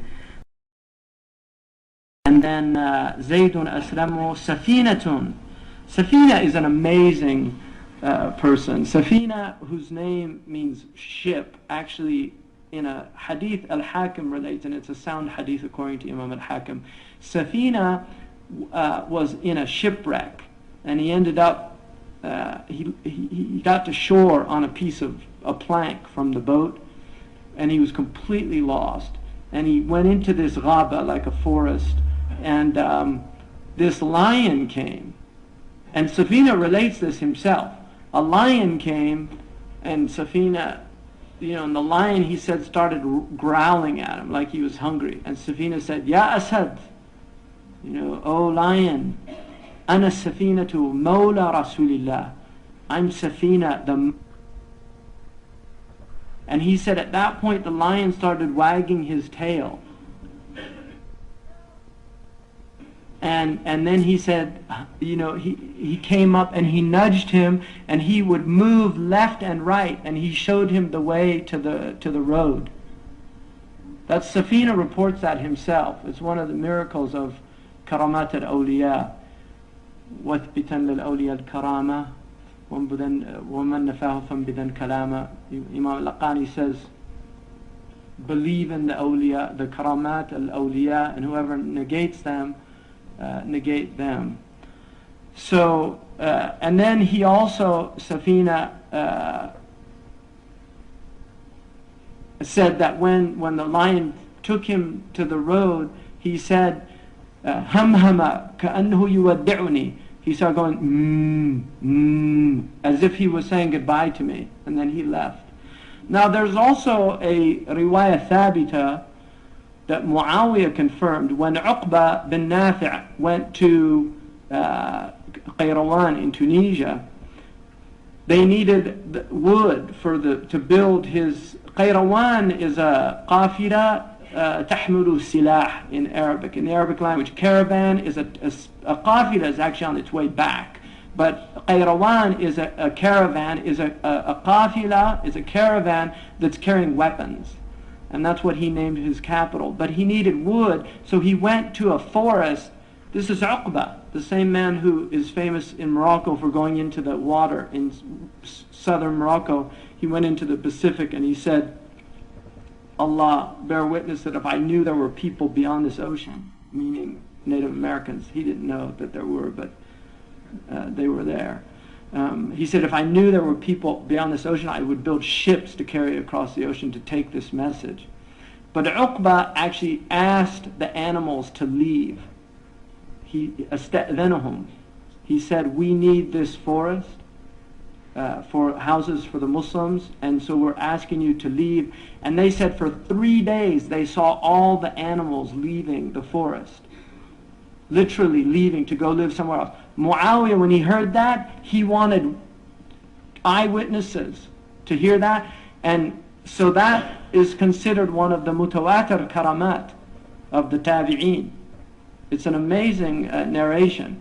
And then Zaydun Aslamu Safinatun. Safina is an amazing person. Safina, whose name means ship, actually in a hadith Al-Hakim relates, and it's a sound hadith according to Imam Al-Hakim. Safina was in a shipwreck, and he ended up, he got to shore on a piece of a plank from the boat, and he was completely lost. And he went into this ghaba, like a forest, and this lion came. And Safina relates this himself. A lion came, and Safina, and the lion, he said, started growling at him like he was hungry. And Safina said, Ya Asad, O lion, Ana Safinatu Mawla Rasulillah. I'm Safina, And he said at that point the lion started wagging his tail. And then he said, he came up and he nudged him, and he would move left and right, and he showed him the way to the road. That Safina reports that himself. It's one of the miracles of Karamat al-Awliya. وَثْبِتًا لِلْأَوْلِيَا الْكَرَامَةِ وَمَنْ نَفَاهُ فَانْبِذًا كَلَامًا. Imam al-Laqani says, believe in the awliya, the Karamat al-Awliya, and whoever negates them, negate them. So, and then he also, Safina, said that when the lion took him to the road, he said, Hamhama ka'annahu yuwaddi'uni. He started going, as if he was saying goodbye to me, and then he left. Now there's also a riwayah thabita that Muawiyah confirmed when Uqba bin Nafi' went to Qayrawan in Tunisia. They needed wood to build his. Qayrawan is a qafila tahmulu silah in Arabic. In the Arabic language, caravan is a qafila is actually on its way back. But Qayrawan is a caravan, is a qafila, is a caravan that's carrying weapons. And that's what he named his capital. But he needed wood, so he went to a forest This is Uqba, the same man who is famous in Morocco for going into the water in southern Morocco. He went into the Pacific and he said, Allah, bear witness that if I knew there were people beyond this ocean, meaning Native Americans, he didn't know that there were, but they were there. He said, if I knew there were people beyond this ocean, I would build ships to carry across the ocean to take this message. But Uqba actually asked the animals to leave. He said, we need this forest for houses for the Muslims, and so we're asking you to leave. And they said for 3 days they saw all the animals leaving the forest, literally leaving to go live somewhere else. Muawiyah, when he heard that, he wanted eyewitnesses to hear that, and so that is considered one of the mutawatir karamat of the tabi'een. It's an amazing narration.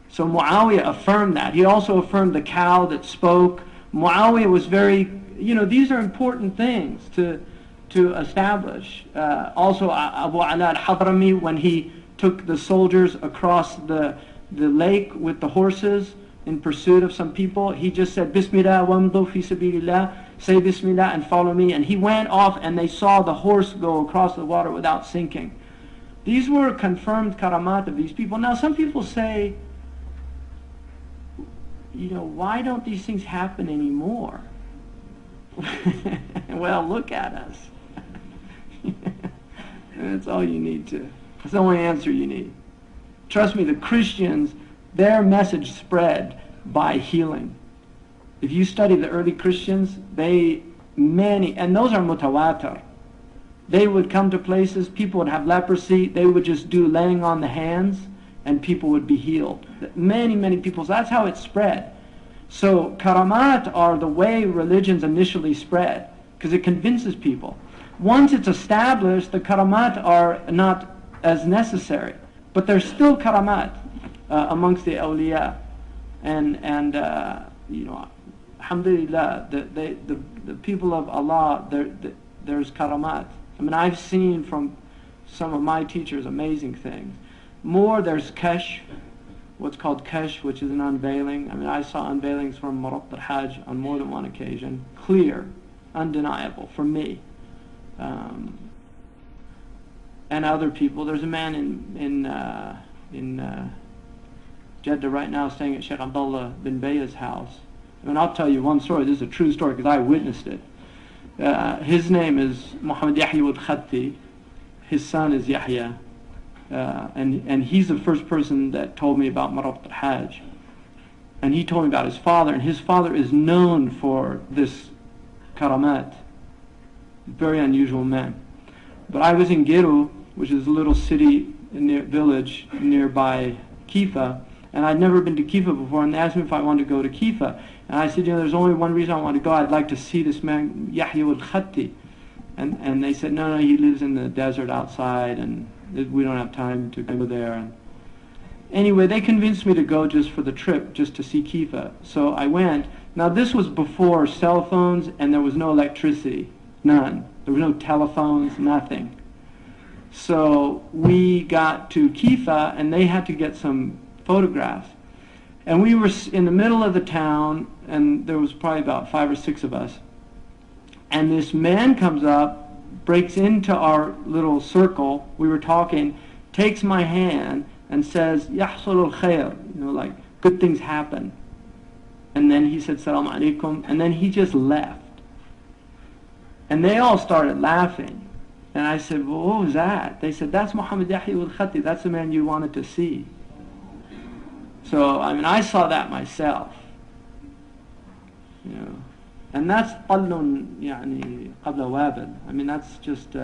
So Muawiyah affirmed that. He also affirmed the cow that spoke. Muawiyah was very, these are important things to establish. Also Abu Ala al-Hadrami, when he took the soldiers across the lake with the horses in pursuit of some people, he just said, Bismillah wamdu fi sabilillah, say Bismillah and follow me. And he went off and they saw the horse go across the water without sinking. These were confirmed karamat of these people. Now some people say, why don't these things happen anymore? Well, look at us. That's all you need to. That's the only answer you need. Trust me, the Christians, their message spread by healing. If you study the early Christians, and those are mutawatir. They would come to places, people would have leprosy, they would just do laying on the hands, and people would be healed. Many people, so that's how it spread. So karamat are the way religions initially spread, because it convinces people. Once it's established, the karamat are not as necessary, but there's still karamat amongst the awliya, and alhamdulillah, the people of Allah, there's karamat. I mean, I've seen from some of my teachers amazing things. There's kashf, what's called kashf, which is an unveiling. I mean, I saw unveilings from Marabt al-Hajj on more than one occasion. Clear, undeniable for me. And other people. There's a man in Jeddah right now staying at Sheikh Abdullah bin Bayah's house. I mean, I'll tell you one story. This is a true story because I witnessed it. His name is Muhammad Yahya al-Khatti. His son is Yahya. And he's the first person that told me about Marabt al-Hajj. And he told me about his father, and his father is known for this karamat. Very unusual man. But I was in Giru, which is a little village nearby Kifa, and I'd never been to Kifa before, and they asked me if I wanted to go to Kifa. And I said, there's only one reason I want to go. I'd like to see this man, Yahya al-Khatti. And they said, no, he lives in the desert outside, and we don't have time to go there. And anyway, they convinced me to go just for the trip, just to see Kifa. So I went. Now this was before cell phones, and there was no electricity, none. There were no telephones, nothing. So we got to Kifa, and they had to get some photographs. And we were in the middle of the town, and there was probably about 5 or 6 of us. And this man comes up, breaks into our little circle, we were talking, takes my hand and says, Yahsul al-khair, like good things happen. And then he said, Salaam alaikum, and then he just left. And they all started laughing. And I said, well, what was that? They said, that's Muhammad Yahya al-Khatti, that's the man you wanted to see. So, I mean, I saw that myself. And that's qallun يعني qabla wabil. I mean, that's just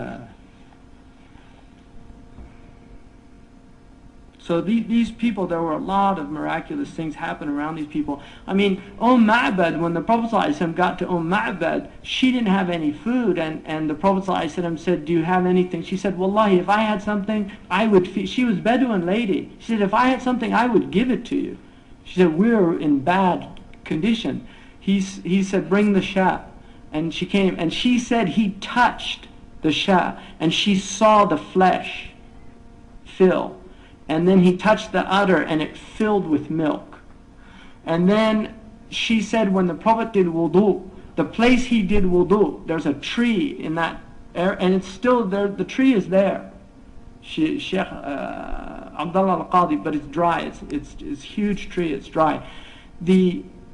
so these people, there were a lot of miraculous things happen around these people. I mean, Ma'bad, when the Prophet ﷺ got to Ma'bad, she didn't have any food, and the Prophet ﷺ said, do you have anything? She said, Wallahi, if I had something, I would feed. She was a Bedouin lady. She said, if I had something, I would give it to you. She said, we're in bad condition. He said, bring the Shah. And she came, and she said he touched the Shah, and she saw the flesh fill. and then he touched the udder and it filled with milk. And then she said when the Prophet did wudu, the place he did wudu, there's a tree in that area, and it's still there, the tree is there. Sheikh Abdullah al-Qadi, but it's dry, it's a huge tree, it's dry.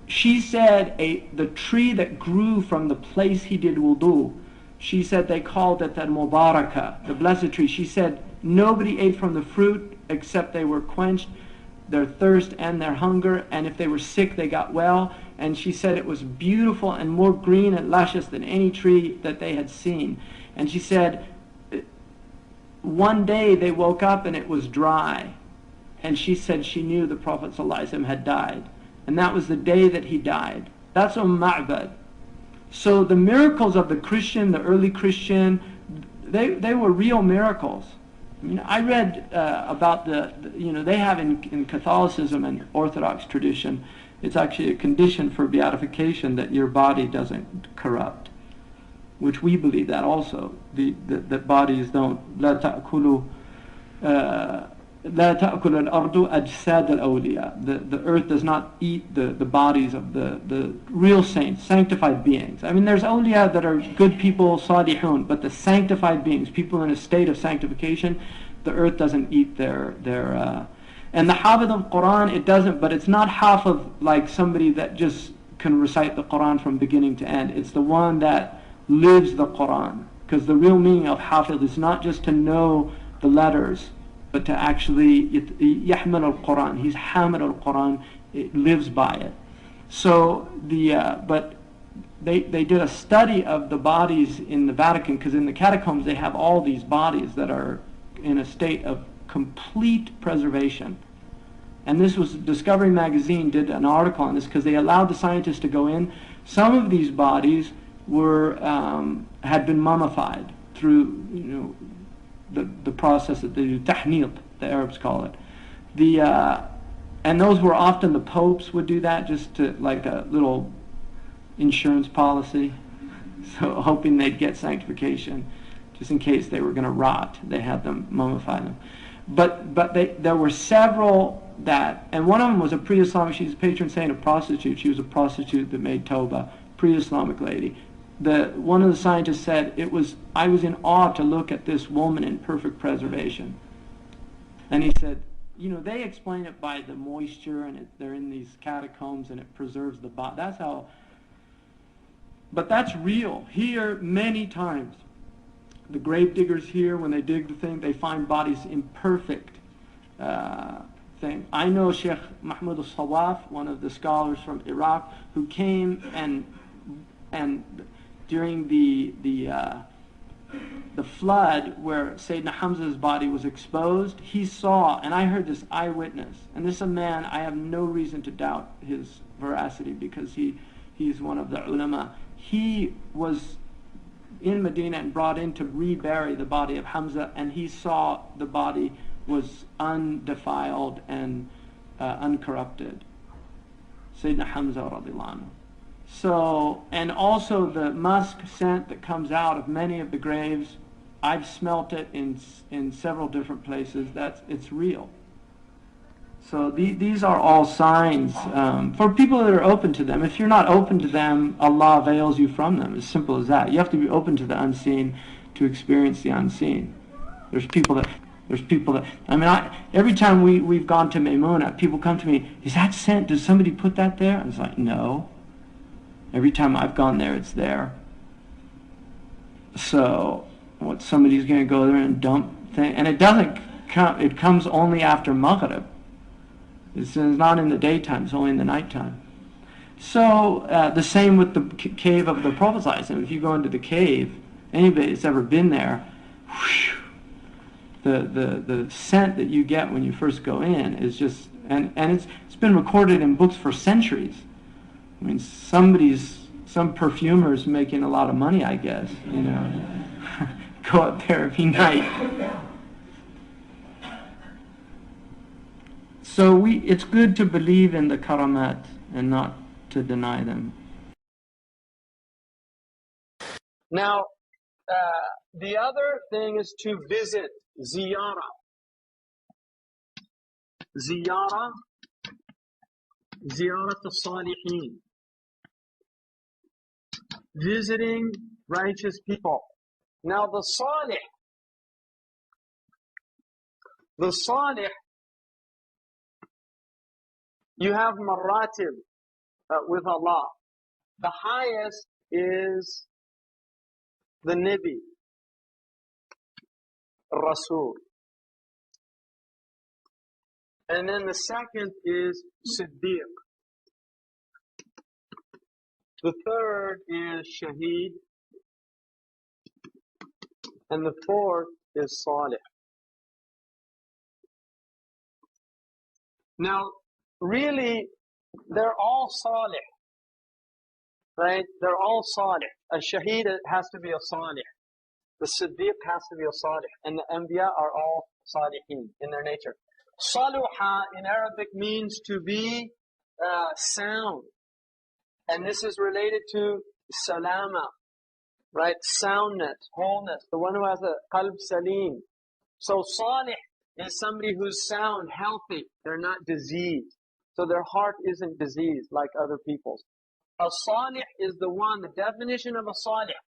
She said the tree that grew from the place he did wudu, she said they called it al-Mubarakah, the blessed tree. She said nobody ate from the fruit except they were quenched their thirst and their hunger, and if they were sick they got well. And she said it was beautiful and more green and luscious than any tree that they had seen. And she said one day they woke up and it was dry, and she said she knew the Prophet ﷺ had died, and that was the day that he died. That's Ma'bad. So the miracles of the Christian, the early Christian, they were real miracles. I mean, I read about they have in Catholicism and Orthodox tradition, it's actually a condition for beatification that your body doesn't corrupt, which we believe that also. That bodies don't. لا تأكل الأرض أجساد الأولياء. The earth does not eat the bodies of the real saints, sanctified beings. I mean, there's awliya that are good people, salihun, but the sanctified beings, people in a state of sanctification, the earth doesn't eat their and the hafidh of Quran, it doesn't, but it's not hafidh like somebody that just can recite the Quran from beginning to end. It's the one that lives the Quran, because the real meaning of hafidh is not just to know the letters, but to actually yahmal al-Quran. He's hamid al-Quran, it lives by it. So but they did a study of the bodies in the Vatican, because in the catacombs they have all these bodies that are in a state of complete preservation. And this was Discovery Magazine did an article on this, because they allowed the scientists to go in. Some of these bodies were had been mummified through the process that they do, tahniq, the Arabs call it. And those were often the popes would do that, just to like a little insurance policy, so hoping they'd get sanctification, just in case they were going to rot. They had them mummify them. But there were several that, and one of them was a pre-Islamic. She's a patron saint of prostitute. She was a prostitute that made tawbah, pre-Islamic lady. One of the scientists said I was in awe to look at this woman in perfect preservation. And he said, they explain it by the moisture, and they're in these catacombs and it preserves the body. That's how. But that's real. Here, many times, the grave diggers here, when they dig the thing, they find bodies in perfect thing. I know Sheikh Mahmoud al-Sawaf, one of the scholars from Iraq, who came and during the flood where Sayyidina Hamza's body was exposed, he saw, and I heard this eyewitness, and this is a man I have no reason to doubt his veracity, because he's one of the ulama. He was in Medina and brought in to rebury the body of Hamza, and he saw the body was undefiled and uncorrupted. Sayyidina Hamza radiallahu anhu. So, and also the musk scent that comes out of many of the graves, I've smelt it in several different places. It's real. So these are all signs for people that are open to them. If you're not open to them, Allah veils you from them. As simple as that. You have to be open to the unseen to experience the unseen. There's people that. I mean, every time we've gone to Maymuna, people come to me. Is that scent? Does somebody put that there? I was like, no. Every time I've gone there, it's there. So, somebody's going to go there and dump thing, and it doesn't come. It comes only after Maghrib. It's not in the daytime, it's only in the nighttime. So, the same with the cave of the Prophet ﷺ. If you go into the cave, anybody that's ever been there, whoosh, the scent that you get when you first go in is just, and it's been recorded in books for centuries. I mean, some perfumer's making a lot of money, I guess, go up there every night. So it's good to believe in the karamat and not to deny them. Now, the other thing is to visit, ziyarah. Ziyarat al-Salihin. Visiting righteous people. Now the Salih, you have maratib with Allah. The highest is the Nabi, Rasul. And then the second is Siddiq. The third is Shaheed. And the fourth is Salih. Now, really, they're all Salih. Right? They're all Salih. A Shaheed has to be a Salih. The Siddiq has to be a Salih. And the Anbiya are all Salihin in their nature. Saluha in Arabic means to be sound. And this is related to salama, right? Soundness, wholeness. The one who has a qalb salim. So salih is somebody who's sound, healthy. They're not diseased. So their heart isn't diseased like other people's. A salih is the one, the definition of a salih.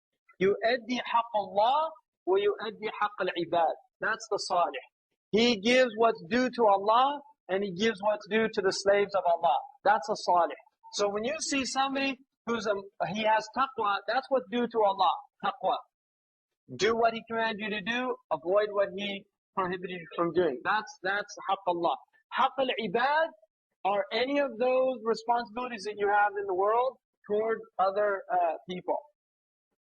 يؤدي حق الله ويؤدي حق العباد. That's the salih. He gives what's due to Allah and he gives what's due to the slaves of Allah. That's a salih. So when you see somebody he has taqwa, that's what's due to Allah. Taqwa. Do what he commanded you to do, avoid what he prohibited you from doing. That's haqq Allah. Haqq al-ibad are any of those responsibilities that you have in the world toward other people.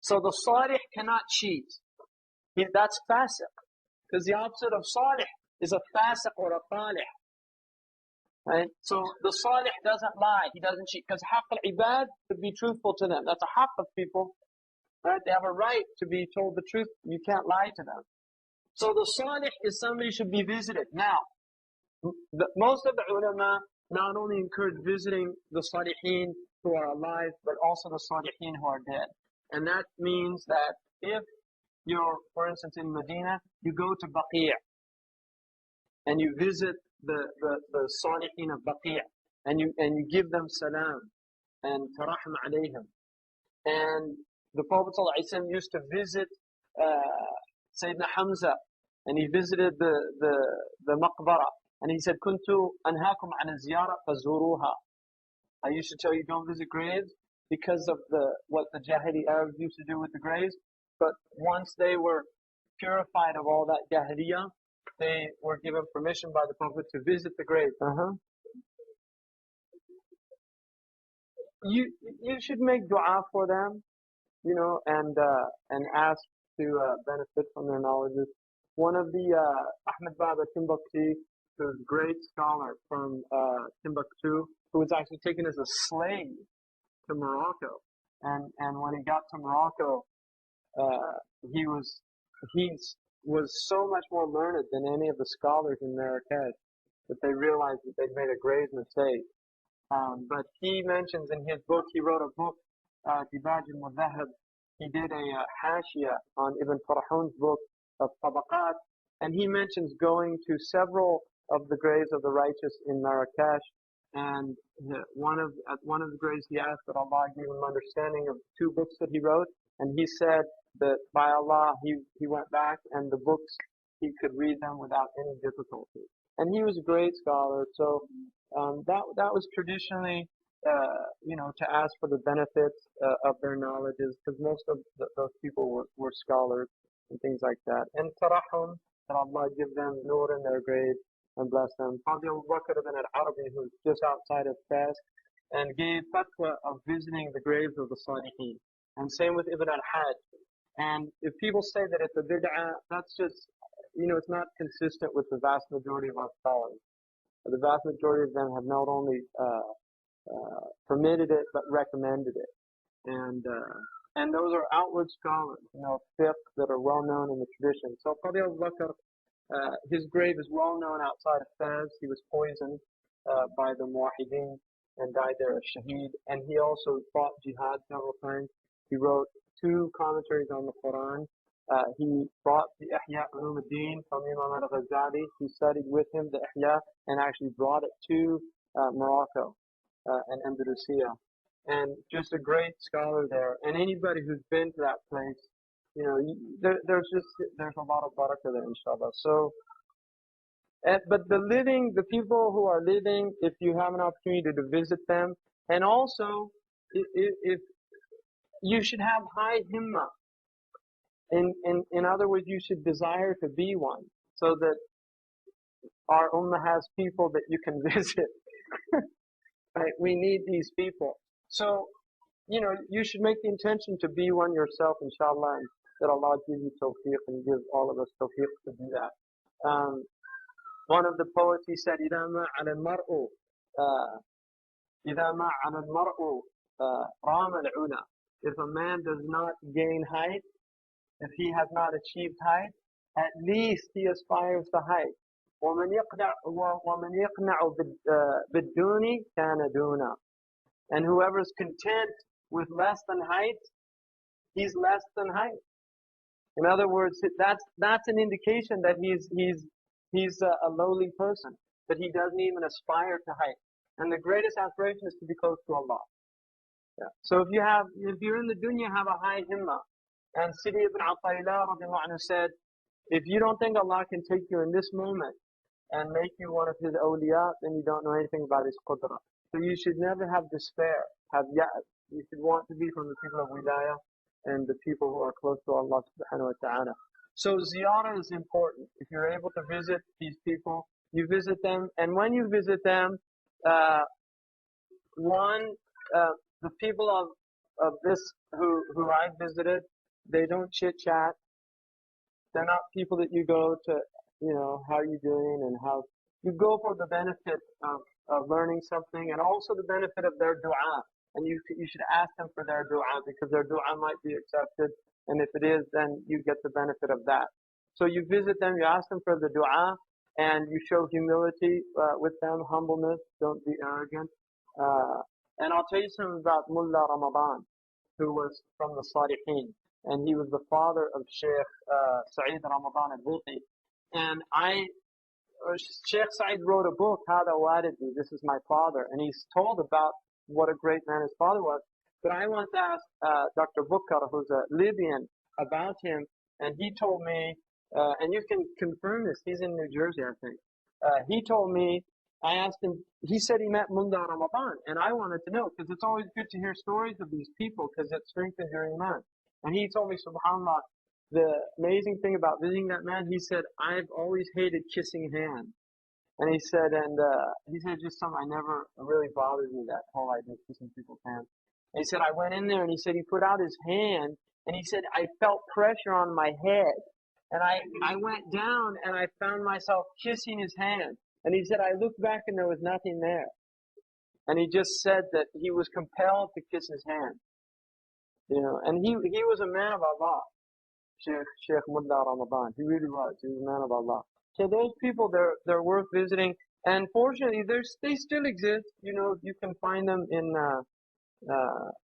So the salih cannot cheat. That's fasiq. Because the opposite of salih is a fasiq or a talih. Right? So the salih doesn't lie, he doesn't cheat. Because haqq al-ibad, to be truthful to them. That's a haqq of people. Right? They have a right to be told the truth. You can't lie to them. So the salih is somebody should be visited. Now, most of the ulama not only encourage visiting the salihin who are alive, but also the salihin who are dead. And that means that if you're, for instance, in Medina, you go to Baqi' and you visit the salihin of Baqi' and you give them salam and tarahm alayhim. And the Prophet ﷺ used to visit Sayyidina Hamza, and he visited the maqbara, and he said, "Kuntu anhaakum an ziyara fazuruha." I used to tell you don't visit graves because of what the Jahili Arabs used to do with the graves. But once they were purified of all that Jahiliyyah, they were given permission by the Prophet to visit the grave. You should make dua for them, and ask to benefit from their knowledges. One of the Ahmed Baba Timbuktu, who's a great scholar from Timbuktu, who was actually taken as a slave to Morocco, and when he got to Morocco, he was so much more learned than any of the scholars in Marrakesh that they realized that they'd made a grave mistake. But he mentions in his book, he wrote a book, Dibaj al-Mudhahab. He did a hashia on Ibn Farahun's book of Tabaqat, and he mentions going to several of the graves of the righteous in Marrakesh, and at one of the graves he asked that Allah give him understanding of 2 books that he wrote, and he said that by Allah he went back and the books he could read them without any difficulty. And he was a great scholar, so that was traditionally to ask for the benefits of their knowledges, because most of those people were scholars and things like that. And tarahum, that Allah give them nur in their grave and bless them. Qadi Abu Bakr ibn al-Arabi, who's just outside of Fez, and gave fatwa of visiting the graves of the Salihin. And same with Ibn al-Hajj. And if people say that it's a bid'ah, that's just, it's not consistent with the vast majority of our scholars. The vast majority of them have not only permitted it, but recommended it. And those are outward scholars, fiqh that are well known in the tradition. So Qadi Abu Bakr, his grave is well known outside of Fez. He was poisoned by the Muwahideen and died there as shaheed. And he also fought jihad several times. He wrote 2 commentaries on the Quran, he brought the Ihya Ulumuddin from Imam al-Ghazali. He studied with him the Ihya and actually brought it to Morocco and Andalusia. And just a great scholar there. And anybody who's been to that place, you know, there's a lot of barakah there, inshallah. So, but the people who are living, if you have an opportunity to visit them, and also, if you should have high himmah. In other words, you should desire to be one, so that our ummah has people that you can visit. Right? We need these people. So, you know, you should make the intention to be one yourself, inshallah, and that Allah give you tawfiq and give all of us tawfiq to do that. One of the poets, he said, إِذَا مَا عَلَى الْمَرْءُ رَامَ الْعُلَى. If a man does not gain height, if he has not achieved height, at least he aspires to height. وَمَنْ يَقْنَعُ بِالدُّونِ كَانَ دُونَ. And whoever is content with less than height, he's less than height. In other words, that's an indication that he's a lowly person, that he doesn't even aspire to height. And the greatest aspiration is to be close to Allah. Yeah. So if you're in the dunya, have a high himmah. And Sidi ibn Ataylah radiallahu anhu said, if you don't think Allah can take you in this moment and make you one of His awliya, then you don't know anything about His qudra. So you should never have despair, have ya'as. You should want to be from the people of wilayah and the people who are close to Allah subhanahu wa ta'ala. So ziyarah is important. If you're able to visit these people, you visit them. And when you visit them, the people of this who I visited, they don't chit-chat. They're not people that you go to, you know, how are you doing and how. You go for the benefit of learning something and also the benefit of their dua. And you should ask them for their dua because their dua might be accepted. And if it is, then you get the benefit of that. So you visit them, you ask them for the dua, and you show humility with them, humbleness, don't be arrogant. And I'll tell you something about Mullah Ramadan, who was from the Salihin. And he was the father of Sheikh Sa'id Ramadan al-Buti. And Sheikh Sa'id wrote a book, Hada Walidi, This is My Father. And he's told about what a great man his father was. But I once asked Dr. Bukhar, who's a Libyan, about him. And he told me, and you can confirm this, he's in New Jersey, I think. He told me, I asked him, he said he met Mullah Ramadan. And I wanted to know, because it's always good to hear stories of these people, because it strengthens your iman. And he told me, subhanAllah, the amazing thing about visiting that man, he said, I've always hated kissing hands. And he said, just something I never really bothered me, that whole idea of kissing people's hands. And he said, I went in there and he said, he put out his hand and he said, I felt pressure on my head. And I went down and I found myself kissing his hand. And he said, I looked back and there was nothing there. And he just said that he was compelled to kiss his hand. You know, and he was a man of Allah, Sheikh Mullah Ramadan. He really was. He was a man of Allah. So those people, they're worth visiting. And fortunately, they still exist. You know, you can find them in,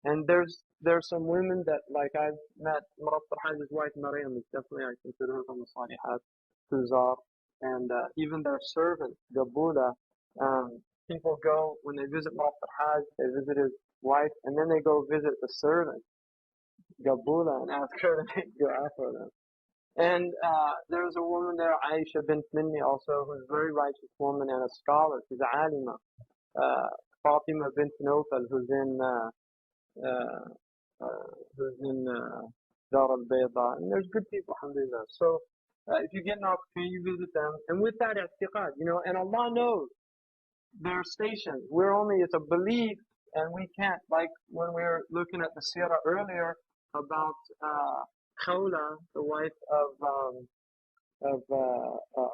and there's some women that, like I've met, Hazrat Tabraiz' wife, Maryam, is definitely, I consider her from the Salihat, Tuzar, and even their servant, Gabula. People go, when they visit Hazrat Tabraiz, they visit his wife, and then they go visit the servant, Gabula, and ask her to make dua for them. And there's a woman there, Aisha bint Minni also, who's a very righteous woman and a scholar. She's a alima. Fatima bint Nawfal, who's in Dar al-Bayda. And there's good people, alhamdulillah. So if you get an opportunity, you visit them. And with that i'tiqad, you know, and Allah knows their stations. It's a belief, and we can't, like when we were looking at the seerah earlier about Khawla, the wife of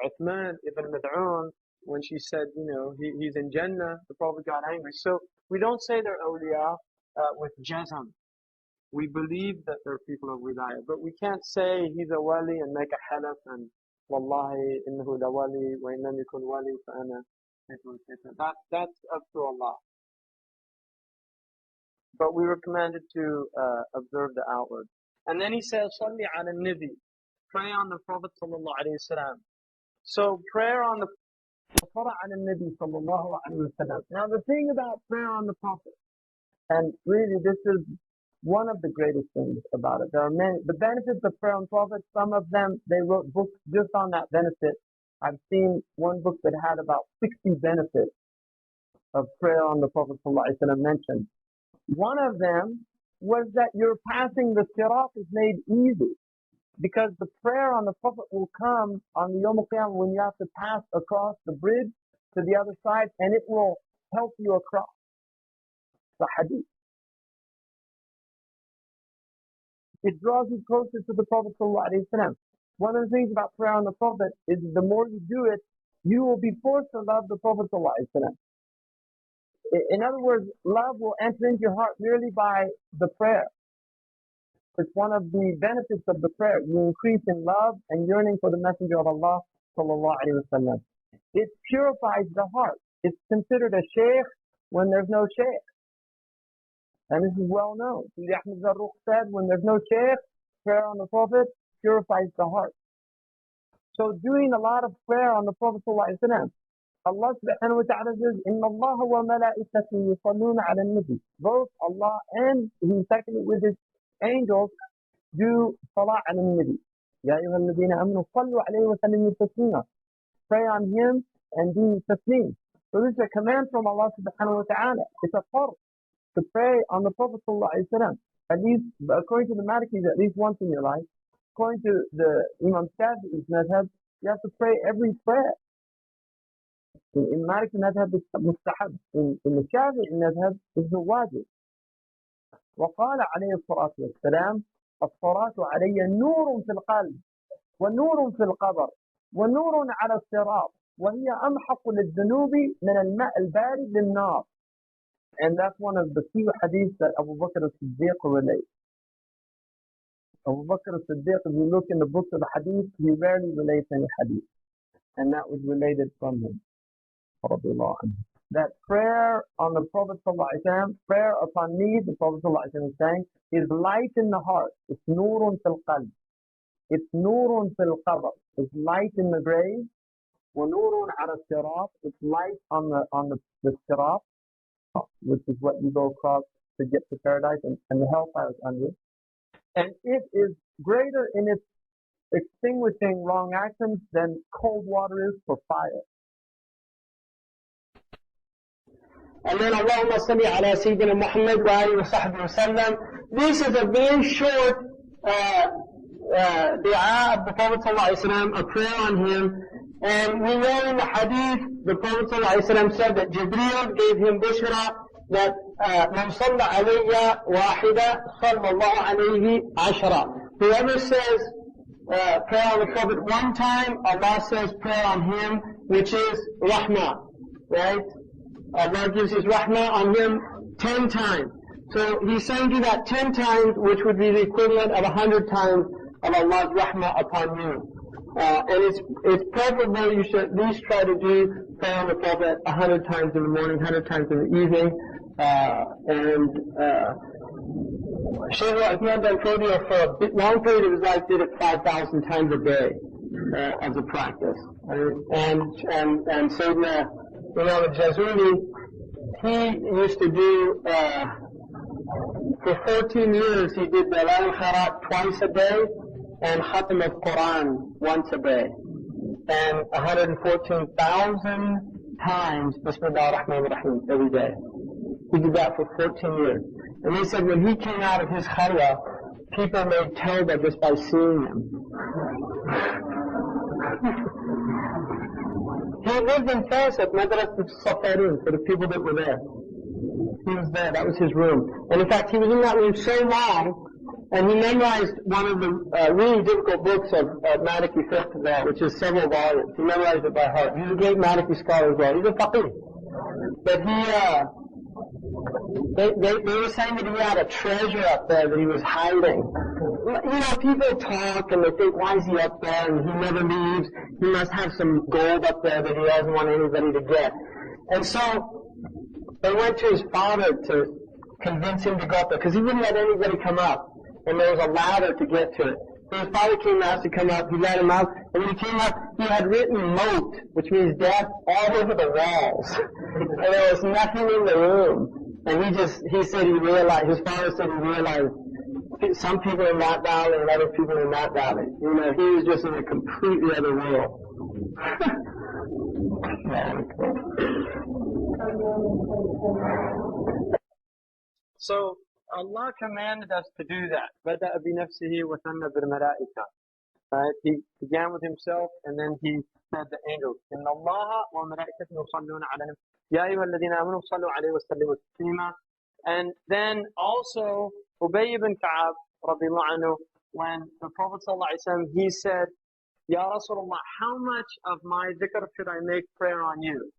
Uthman ibn Mad'un, when she said, you know, he's in Jannah, the Prophet got angry. So we don't say they're awliya with jazm. We believe that they're people of wilayah, but we can't say he's a wali and make a halaf and wallahi innahu la wali wa in lam yakun wali fa ana. That's up to Allah. But we were commanded to observe the outward. And then he says, Salli ala nabi. pray on the Prophet sallallahu alaihi wasallam. So prayer on the Prophet sallallahu alaihi wasallam. Now the thing about prayer on the Prophet, and really this is one of the greatest things about it. There are many, the benefits of prayer on the Prophet, some of them, they wrote books just on that benefit. I've seen one book that had about 60 benefits of prayer on the Prophet ﷺ mentioned. One of them was that your passing the sirat is made easy, because the prayer on the Prophet will come on the Yawm al-Qiyamah when you have to pass across the bridge to the other side, and it will help you across. The hadith. It draws you closer to the Prophet ﷺ. One of the things about prayer on the Prophet is the more you do it, you will be forced to love the Prophet ﷺ. In other words, love will enter into your heart merely by the prayer. It's one of the benefits of the prayer. You increase in love and yearning for the Messenger of Allah sallallahu alaihi wasallam. It purifies the heart. It's considered a sheikh when there's no sheikh. And this is well known. Sayyid Ahmad Zarruq said, when there's no sheikh, prayer on the Prophet purifies the heart. So doing a lot of prayer on the Prophet sallallahu alaihi wasallam, Allah subhanahu wa ta'ala says, Inna Allah wa malaikatahu yusalluna ala nabi. Both Allah and He secondly with His angels do salah ala nabi. Ya ayyuha alladhina amanu sallu alayhi wa sallimu taslima. Pray on Him and do taslim. So this is a command from Allah subhanahu wa ta'ala. It's a fard to pray on the Prophet sallallahu alaihi wasallam. At least, according to the Malikis, at least once in your life. According to the Imam Shafi'i's madhab, you have to pray every prayer. In Malik madhab, it's mustahab. In the Shafi'i madhab, it's the wajib. وقال عليه الصلاة والسلام الصلاة علي نور في القلب ونور في القبر ونور على الصراط وهي أمحق للذنوب من الماء البارد للنار. And that's one of the few hadiths that Abu Bakr as-Siddiq relates. Abu Bakr as-Siddiq, if you look in the books of the hadith, he rarely relates any hadith. And that was related from him. That prayer on the Prophet ﷺ, prayer upon me, the Prophet ﷺ is saying, is light in the heart. It's nurun fil qalb. It's nurun fil qabr. It's light in the grave. Wa nurun ala sirat. It's light on the sirat, which is what you go across to get to paradise, and the hellfire is under it. And it is greater in its extinguishing wrong actions than cold water is for fire. And then Allahumma salli ala Sayyidina Muhammad wa alihi wa sahbihi wa sallam. This is a very short dua of the Prophet sallallahu alaihi wasallam, a prayer on him. And we know in the hadith, the Prophet sallallahu alaihi wasallam said that Jibreel gave him bushra that man salla alayya wahida sallallahu alayhi ashara. Whoever says prayer on the Prophet one time, Allah says prayer on him, which is rahmah, right? Allah gives His rahmah on him 10 times. So He's saying to that 10 times, which would be the equivalent of 100 times of Allah's rahmah upon you. And it's preferable you should at least try to do prayer on the Prophet 100 times in the morning, 100 times in the evening. Shaykh Uthman bin Fodio for a long period of his life did it 5,000 times a day as a practice. And Sayyidina Imam al-Jazuli, he used to do, for 14 years, he did the al-Kharat twice a day and Khatam al-Quran once a day. And 114,000 times Bismillah ar-Rahman ar-Rahim every day. He did that for 14 years. And he said when he came out of his khalwa, people made tawbah just by seeing him. He lived in Fas at Madras al-Safarin for the people that were there. He was there, that was his room. And in fact, he was in that room so long, and he memorized one of the really difficult books of Maliki fiqh there, which is several volumes. He memorized it by heart. He's a great Maliki scholar as well. He's a faqih. But they were saying that he had a treasure up there that he was hiding. You know, people talk and they think, why is he up there and he never leaves? He must have some gold up there that he doesn't want anybody to get. And so they went to his father to convince him to go up there because he wouldn't let anybody come up. And there was a ladder to get to it. So his father came out to come up, he let him out, and when he came up, he had written "Maut," which means death, all over the walls. And there was nothing in the room. And he said he realized, his father said he realized some people in that valley and other people in that valley. You know, he was just in a completely other world. So Allah commanded us to do that. بدأ بنفسه وثنى بالملائكة. Right? He began with himself and then he said the angels. إن الله وملائكته يصلون على النبي يا أيها الذين آمنوا صلوا عليه وسلموا تسليما. And then also Ubay ibn Ka'ab radiallahu anhu, when the Prophet ﷺ, he said, Ya Rasulullah, how much of my dhikr should I make prayer on you?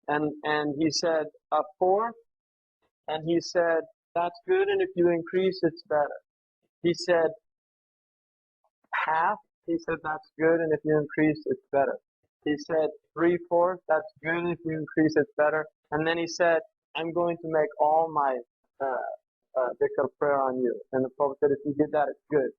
And he said, a fourth. And he said, that's good, and if you increase, it's better. He said, half. He said, that's good, and if you increase, it's better. He said, 3/4, that's good, and if you increase, it's better. And then he said, I'm going to make all my dhikr prayer on you. And the Prophet said, if you did that, it's good.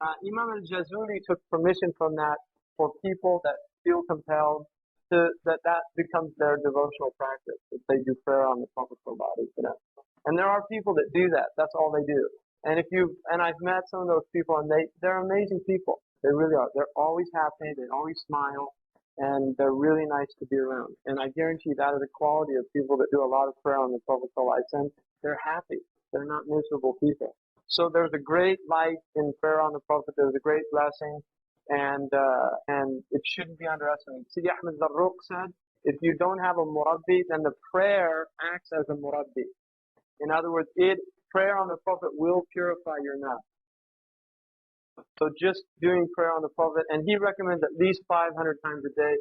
Imam al-Jazuli took permission from that for people that feel compelled that becomes their devotional practice, that they do prayer on the Prophet ﷺ. And there are people that do that. That's all they do. And I've met some of those people, and they're amazing people. They really are. They're always happy. They always smile, and they're really nice to be around. And I guarantee that is a quality of people that do a lot of prayer on the Prophet ﷺ. They're happy. They're not miserable people. So there's a great light in prayer on the Prophet. There's a great blessing. And it shouldn't be underestimated. Sidi Ahmed Zarruq said, if you don't have a murabbi, then the prayer acts as a murabbi. In other words, prayer on the Prophet will purify your nafs. So just doing prayer on the Prophet, and he recommends at least 500 times a day.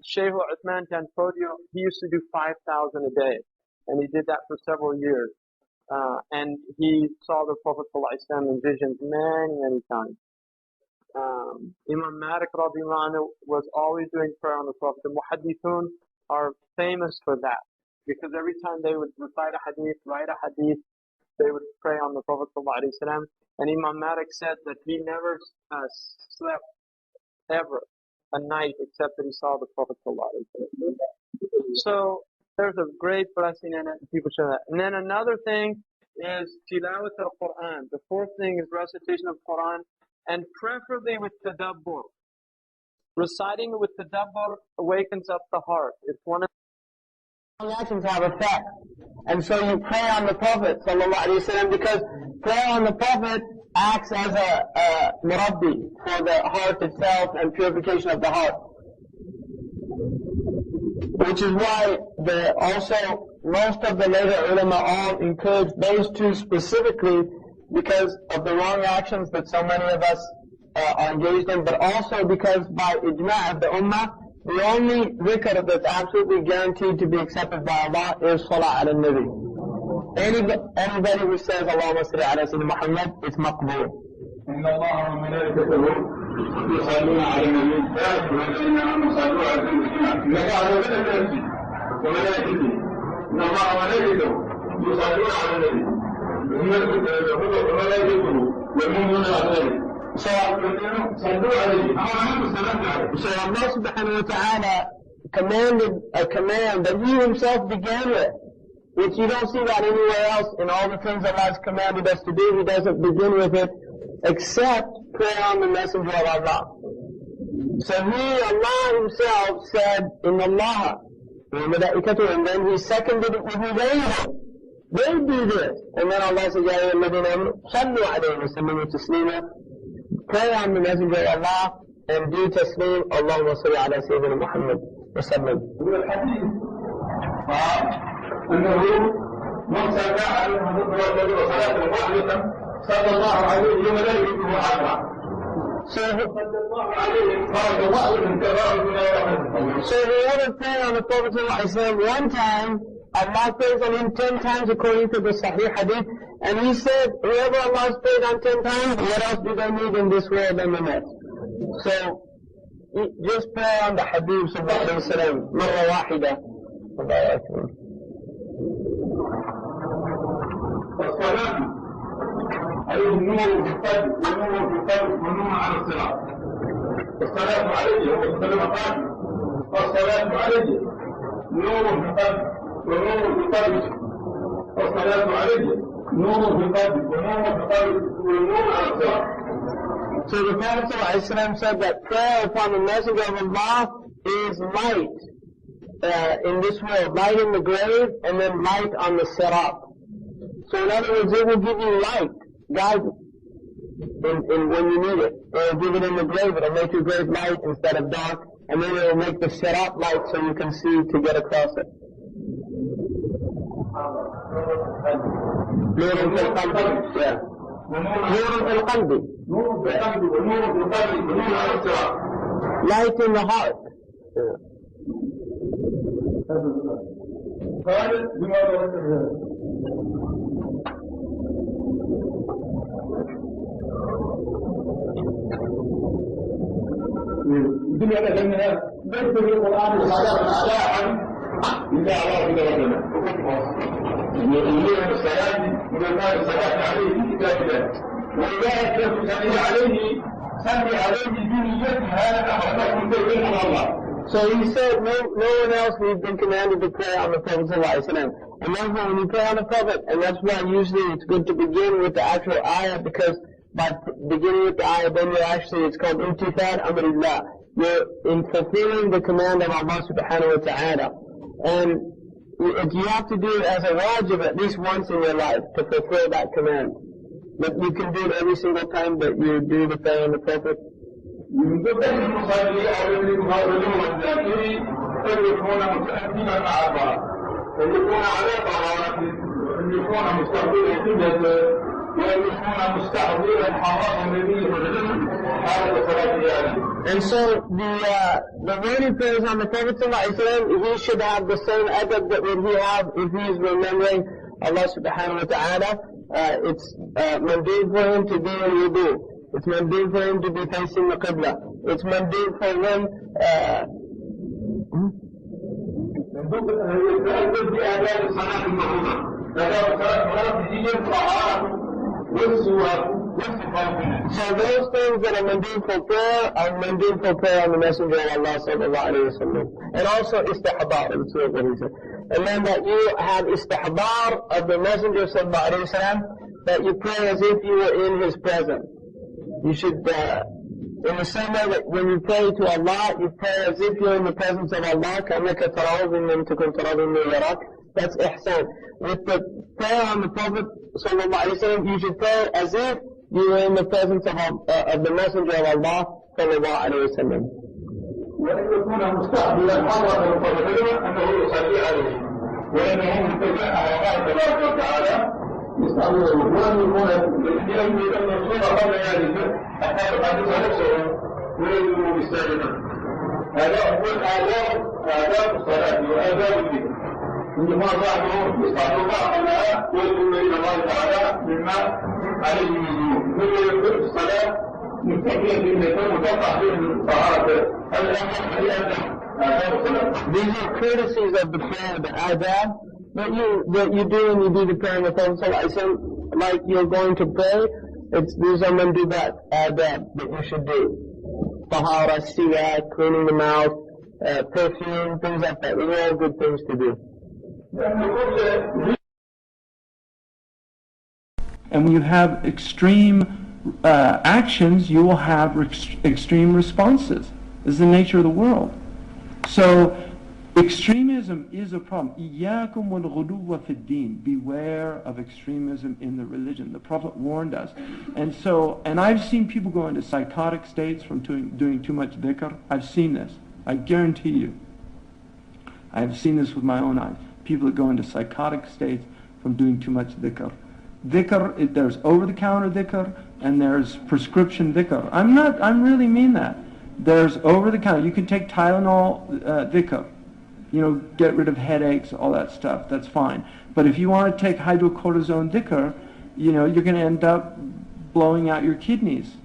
Shaykh Uthman Tanfodio, he used to do 5,000 a day, and he did that for several years. And he saw the Prophet ﷺ in visions many, many times. Imam Malik radiallahu anhu was always doing prayer on the Prophet. The muhaddithun are famous for that, because every time they would recite a hadith, write a hadith, they would pray on the Prophet ﷺ. And Imam Malik said that he never slept ever a night except that he saw the Prophet ﷺ. So there's a great blessing in it, and people show that. And then another thing is tilawat al-Quran. The fourth thing is recitation of Quran, and preferably with tadabbur. Reciting it with tadabbur awakens up the heart. It's one of the actions have effect. And so you pray on the Prophet ﷺ, because prayer on the Prophet acts as a murabbi for the heart itself and purification of the heart. Which is why also most of the later ulama all encourage those two specifically, because of the wrong actions that so many of us are engaged in, but also because by ijma' of the ummah, the only dhikr that's absolutely guaranteed to be accepted by Allah is salah ala nabi. Anybody who says Allahumma salli ala Sayyidina Muhammad, it's maqbool. إن الله وملائكته يصلون على النبي والذين آمنوا صلوا عليه وسلموا وملائكته إن الله وملائكته يصلون على النبي وملائكته والمؤمنون عليه. So Allah subhanahu wa ta'ala commanded a command that He Himself began with, which you don't see that anywhere else in all the things Allah has commanded us to do. He doesn't begin with it except pray on the Messenger of Allah. So Allah Himself said, in Allah, and then He seconded it with His angels. They do this. And then Allah said, Ya ayyuhalladhina amanu, sallu alayhi wa sallimu taslima. Pray on the Messenger of Allah and do taslim. Allahumma salli ala Sayyidina Muhammad wa sallam. أنه من صلى على المحمد وصلاة واحدة صلى الله عليه وملائكته أربعة. صلى الله عليه فرض الله من كبائر الذنوب. So whoever prayed on the Prophet ﷺ one time, Allah prays on him 10 times according to the Sahih Hadith. And he said, whoever Allah has prayed on 10 times, what else do they need in this world and the next? So just pray on the Habib sallallahu alayhi wa sallam, marra wahida. Allahu Akbar. الصلاة عليهم نور في القلب ونور في القلب ونور على الصراط. الصلاة عليه وسلم قال الصلاة عليه نور في القلب ونور في القلب. الصلاة عليه نور في القلب ونور في القلب ونور على الصراط. So the Prophet ﷺ said that prayer upon the Messenger of Allah is light in this world, light in the grave, and then light on the sirat. So in other words, it will give you light, guidance, in when you need it. It will give it in the grave, it will make your grave light instead of dark, and then it will make the sirat light so you can see to get across it. نور في القلب. Yeah. نور في القلب. نور في القلب ونور في القلب ونور على الصراط. Light in the heart. قال لماذا الدنيا لأنها ليس في القرآن صلاة إلا الله جل وعلا. يقولون الصلاة من الله الصلاة عليه في كتاب الله. ولذلك تصلي عليه صلي عليه بنيتها أحدكم بينهم الله. So he said, no one else we've been commanded to pray on the Prophet ﷺ. And therefore when you pray on the Prophet, and that's why usually it's good to begin with the actual ayah, because by beginning with the ayah, then you're actually, it's called imtithal amrillah. You're in fulfilling the command of Allah subhanahu wa ta'ala. And you have to do it as a wajib at least once in your life to fulfill that command. But you can do it every single time that you do the prayer on the Prophet. من ضمن المصلي أو المغربين والذاكرين أن يكون متأدبا مع الله، أن يكون على طهارة، أن يكون مستحضرا قبلته، وأن يكون مستحضرا حرام النبي صلى الله عليه وسلم حالة صلاته. And so the morning prayers on the Prophet ﷺ, he should have the same adab that would he have if he is remembering Allah subhanahu wa ta'ala. It's mandate for him to be in wudu. It's mandate for him to be facing the Qibla. It's mandate for him So those things that are mandate for prayer are mandate for prayer on the Messenger of Allah sallallahu alayhi wa sallam. And also istihbar, that's what he said. And then that you have istihbar of the Messenger sallallahu alayhi wa sallam, that you pray as if you were in his presence. You should, in the same way that when you pray to Allah, you pray as if you're in the presence of Allah, كَأَنَّكَ تَرَاهُ إِن لَمْ تَكُنْ تَرَاهُ إِنَّهُ يَرَاكَ. That's ihsan. With the prayer on the Prophet sallallahu alaihi wasallam, you should pray as if you were in the presence of the Messenger of Allah sallallahu alaihi wasallam. وأن يكون مستحضرا حضرة الفضل أنه يصلي عليه، وأنه متجه على الله تبارك وتعالى يستعمله، وأن يكون لأجل أن الرسول قبل ذلك حتى يحدث نفسه ويجب بالسابقة. هذا هو آداب الصلاة وآداب الذكر. عندما بعضهم يستعمل الله على ويجب إلى الله تعالى مما عليه من ذنوب. من يذكر الصلاة مستقيا بالنسبة متقع في الطهارة. These are courtesies of the prayer, the adab, that you do when you do the prayer in the Prophet ﷺ, like you're going to pray. These are mandubat, adab, that you should do. Tahara, siyak, cleaning the mouth, perfume, things like that. These are all good things to do. And when you have extreme actions, you will have extreme responses. This is the nature of the world. So, extremism is a problem. إِيَّاكُمْ وَالْغُلُوَّ فِي الدِّينِ. Beware of extremism in the religion. The Prophet warned us. And I've seen people go into psychotic states from doing too much dhikr. I've seen this. I guarantee you. I've seen this with my own eyes. People that go into psychotic states from doing too much dhikr. Dhikr, there's over-the-counter dhikr, and there's prescription dhikr. I really mean that. There's over-the-counter. You can take Tylenol dhikr. Get rid of headaches, all that stuff. That's fine. But if you want to take hydrocortisone dhikr, you're going to end up blowing out your kidneys.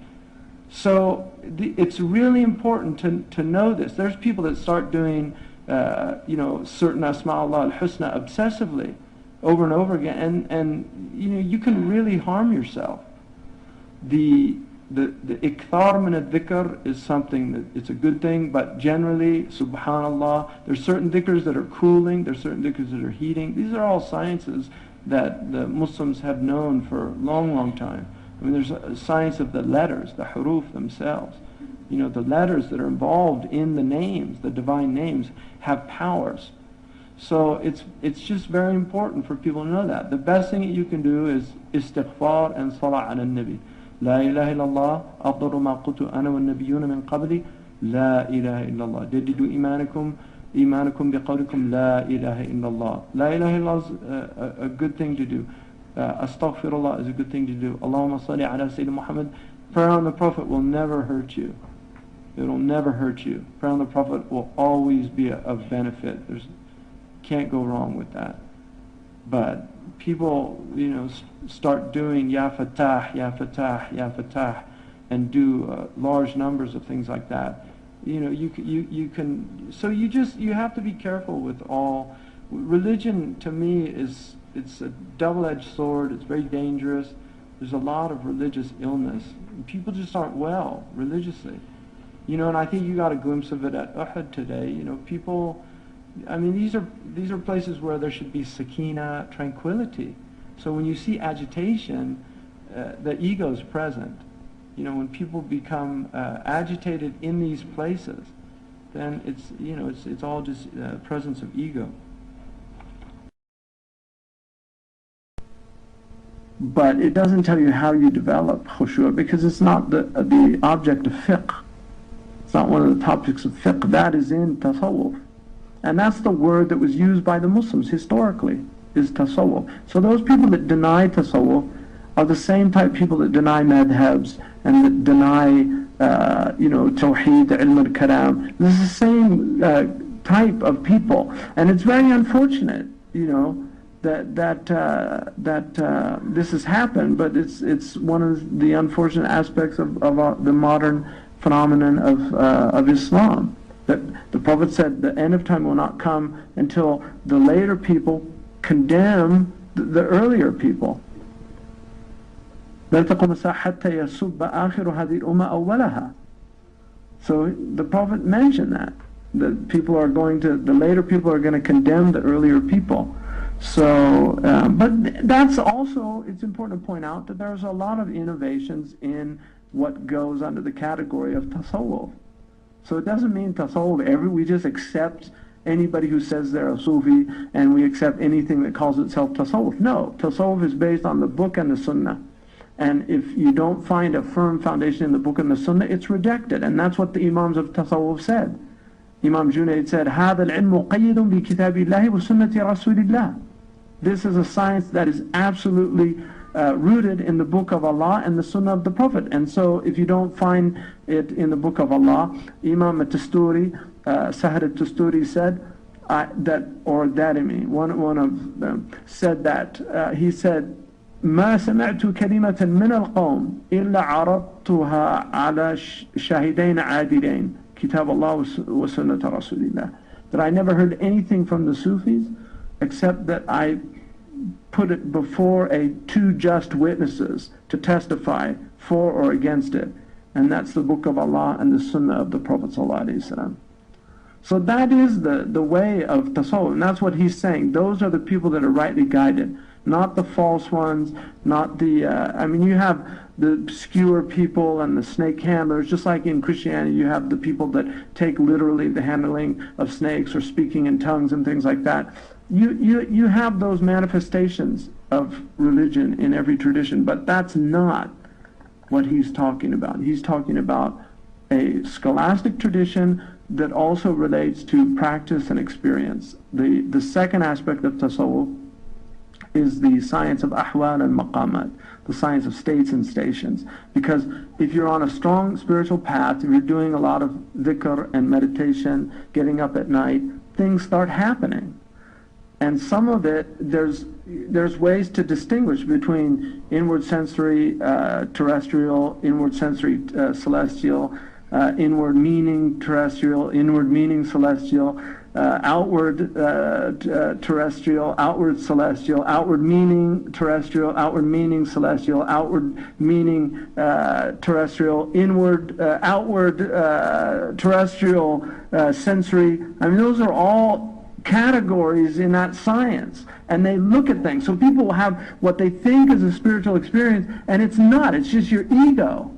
So it's really important to know this. There's people that start doing, certain Asma'ullah al-Husna obsessively over and over again, and you can really harm yourself. the ikthar min al-dhikr is something that it's a good thing, but generally, subhanallah, there's certain dhikrs that are cooling, there's certain dhikrs that are heating. These are all sciences that the Muslims have known for a long, long time. I mean, there's a science of the letters, the huruf themselves. You know, the letters that are involved in the names, the divine names, have powers. So it's just very important for people to know that. The best thing that you can do is istighfar and salah ala nabi. La ilaha illallah, afdalu ma qultu ana wa nabiyuna min qabli, la ilaha illallah. Jaddidu imanakum biqawlikum la ilaha illallah. La ilaha illallah is a good thing to do. Astaghfirullah is a good thing to do. Allahumma salli ala Sayyidina Muhammad. Prayer on the Prophet will never hurt you. It will never hurt you. Prayer on the Prophet will always be of benefit. Can't go wrong with that. But people, start doing Ya Fatah, Ya Fatah, Ya Fatah, and do large numbers of things like that. You can. So you have to be careful with all. Religion, to me, it's a double-edged sword. It's very dangerous. There's a lot of religious illness. People just aren't well religiously. And I think you got a glimpse of it at Uhud today. People. I mean, these are places where there should be sakina, tranquility. So when you see agitation, the ego is present. When people become agitated in these places, then it's all just presence of ego. But it doesn't tell you how you develop khushu', because it's not the object of fiqh. It's not one of the topics of fiqh. That is in tasawwuf. And that's the word that was used by the Muslims historically, is tasawwuf. So those people that deny tasawwuf are the same type of people that deny madhabs and that deny, tawheed, ilm al-kalam. This is the same type of people. And it's very unfortunate, that this has happened, but it's one of the unfortunate aspects of the modern phenomenon of Islam. That the Prophet said the end of time will not come until the later people condemn the earlier people. So the Prophet mentioned that the later people are going to condemn the earlier people. So, but that's also, it's important to point out that there's a lot of innovations in what goes under the category of tasawwuf. So it doesn't mean tasawwuf we just accept anybody who says they're a Sufi and we accept anything that calls itself tasawwuf. No, tasawwuf is based on the book and the sunnah. And if you don't find a firm foundation in the book and the sunnah, it's rejected. And that's what the imams of tasawwuf said. Imam Junaid said, هذا العلم مقيد بكتاب الله وسنة رسول الله. This is a science that is absolutely rooted in the book of Allah and the sunnah of the Prophet. And so if you don't find it in the book of Allah, Imam al-Tusturi, Sahar al-Tusturi said one of them said that, he said, ما سمعت كلمة من القوم إلا عرضتها على شاهدين عادلين كتاب الله وسنة رسول الله. That I never heard anything from the Sufis except that I put it before two just witnesses to testify for or against it, and that's the book of Allah and the sunnah of the Prophet ﷺ. So that is the way of tasawwuf, and that's what he's saying. Those are the people that are rightly guided, not the false ones, not the you have the obscure people and the snake handlers. Just like in Christianity you have the people that take literally the handling of snakes or speaking in tongues and things like that. You have those manifestations of religion in every tradition, but that's not what he's talking about. He's talking about a scholastic tradition that also relates to practice and experience. The second aspect of tasawwuf is the science of ahwal and maqamat, the science of states and stations. Because if you're on a strong spiritual path, if you're doing a lot of dhikr and meditation, getting up at night, things start happening. And some of it, there's ways to distinguish between inward sensory terrestrial, inward sensory celestial, inward meaning terrestrial, inward meaning celestial. outward terrestrial, outward celestial, outward meaning terrestrial, outward meaning celestial, outward meaning terrestrial, inward, outward terrestrial, sensory. I mean, those are all categories in that science, and they look at things. So people have what they think is a spiritual experience, and it's not. It's just your ego.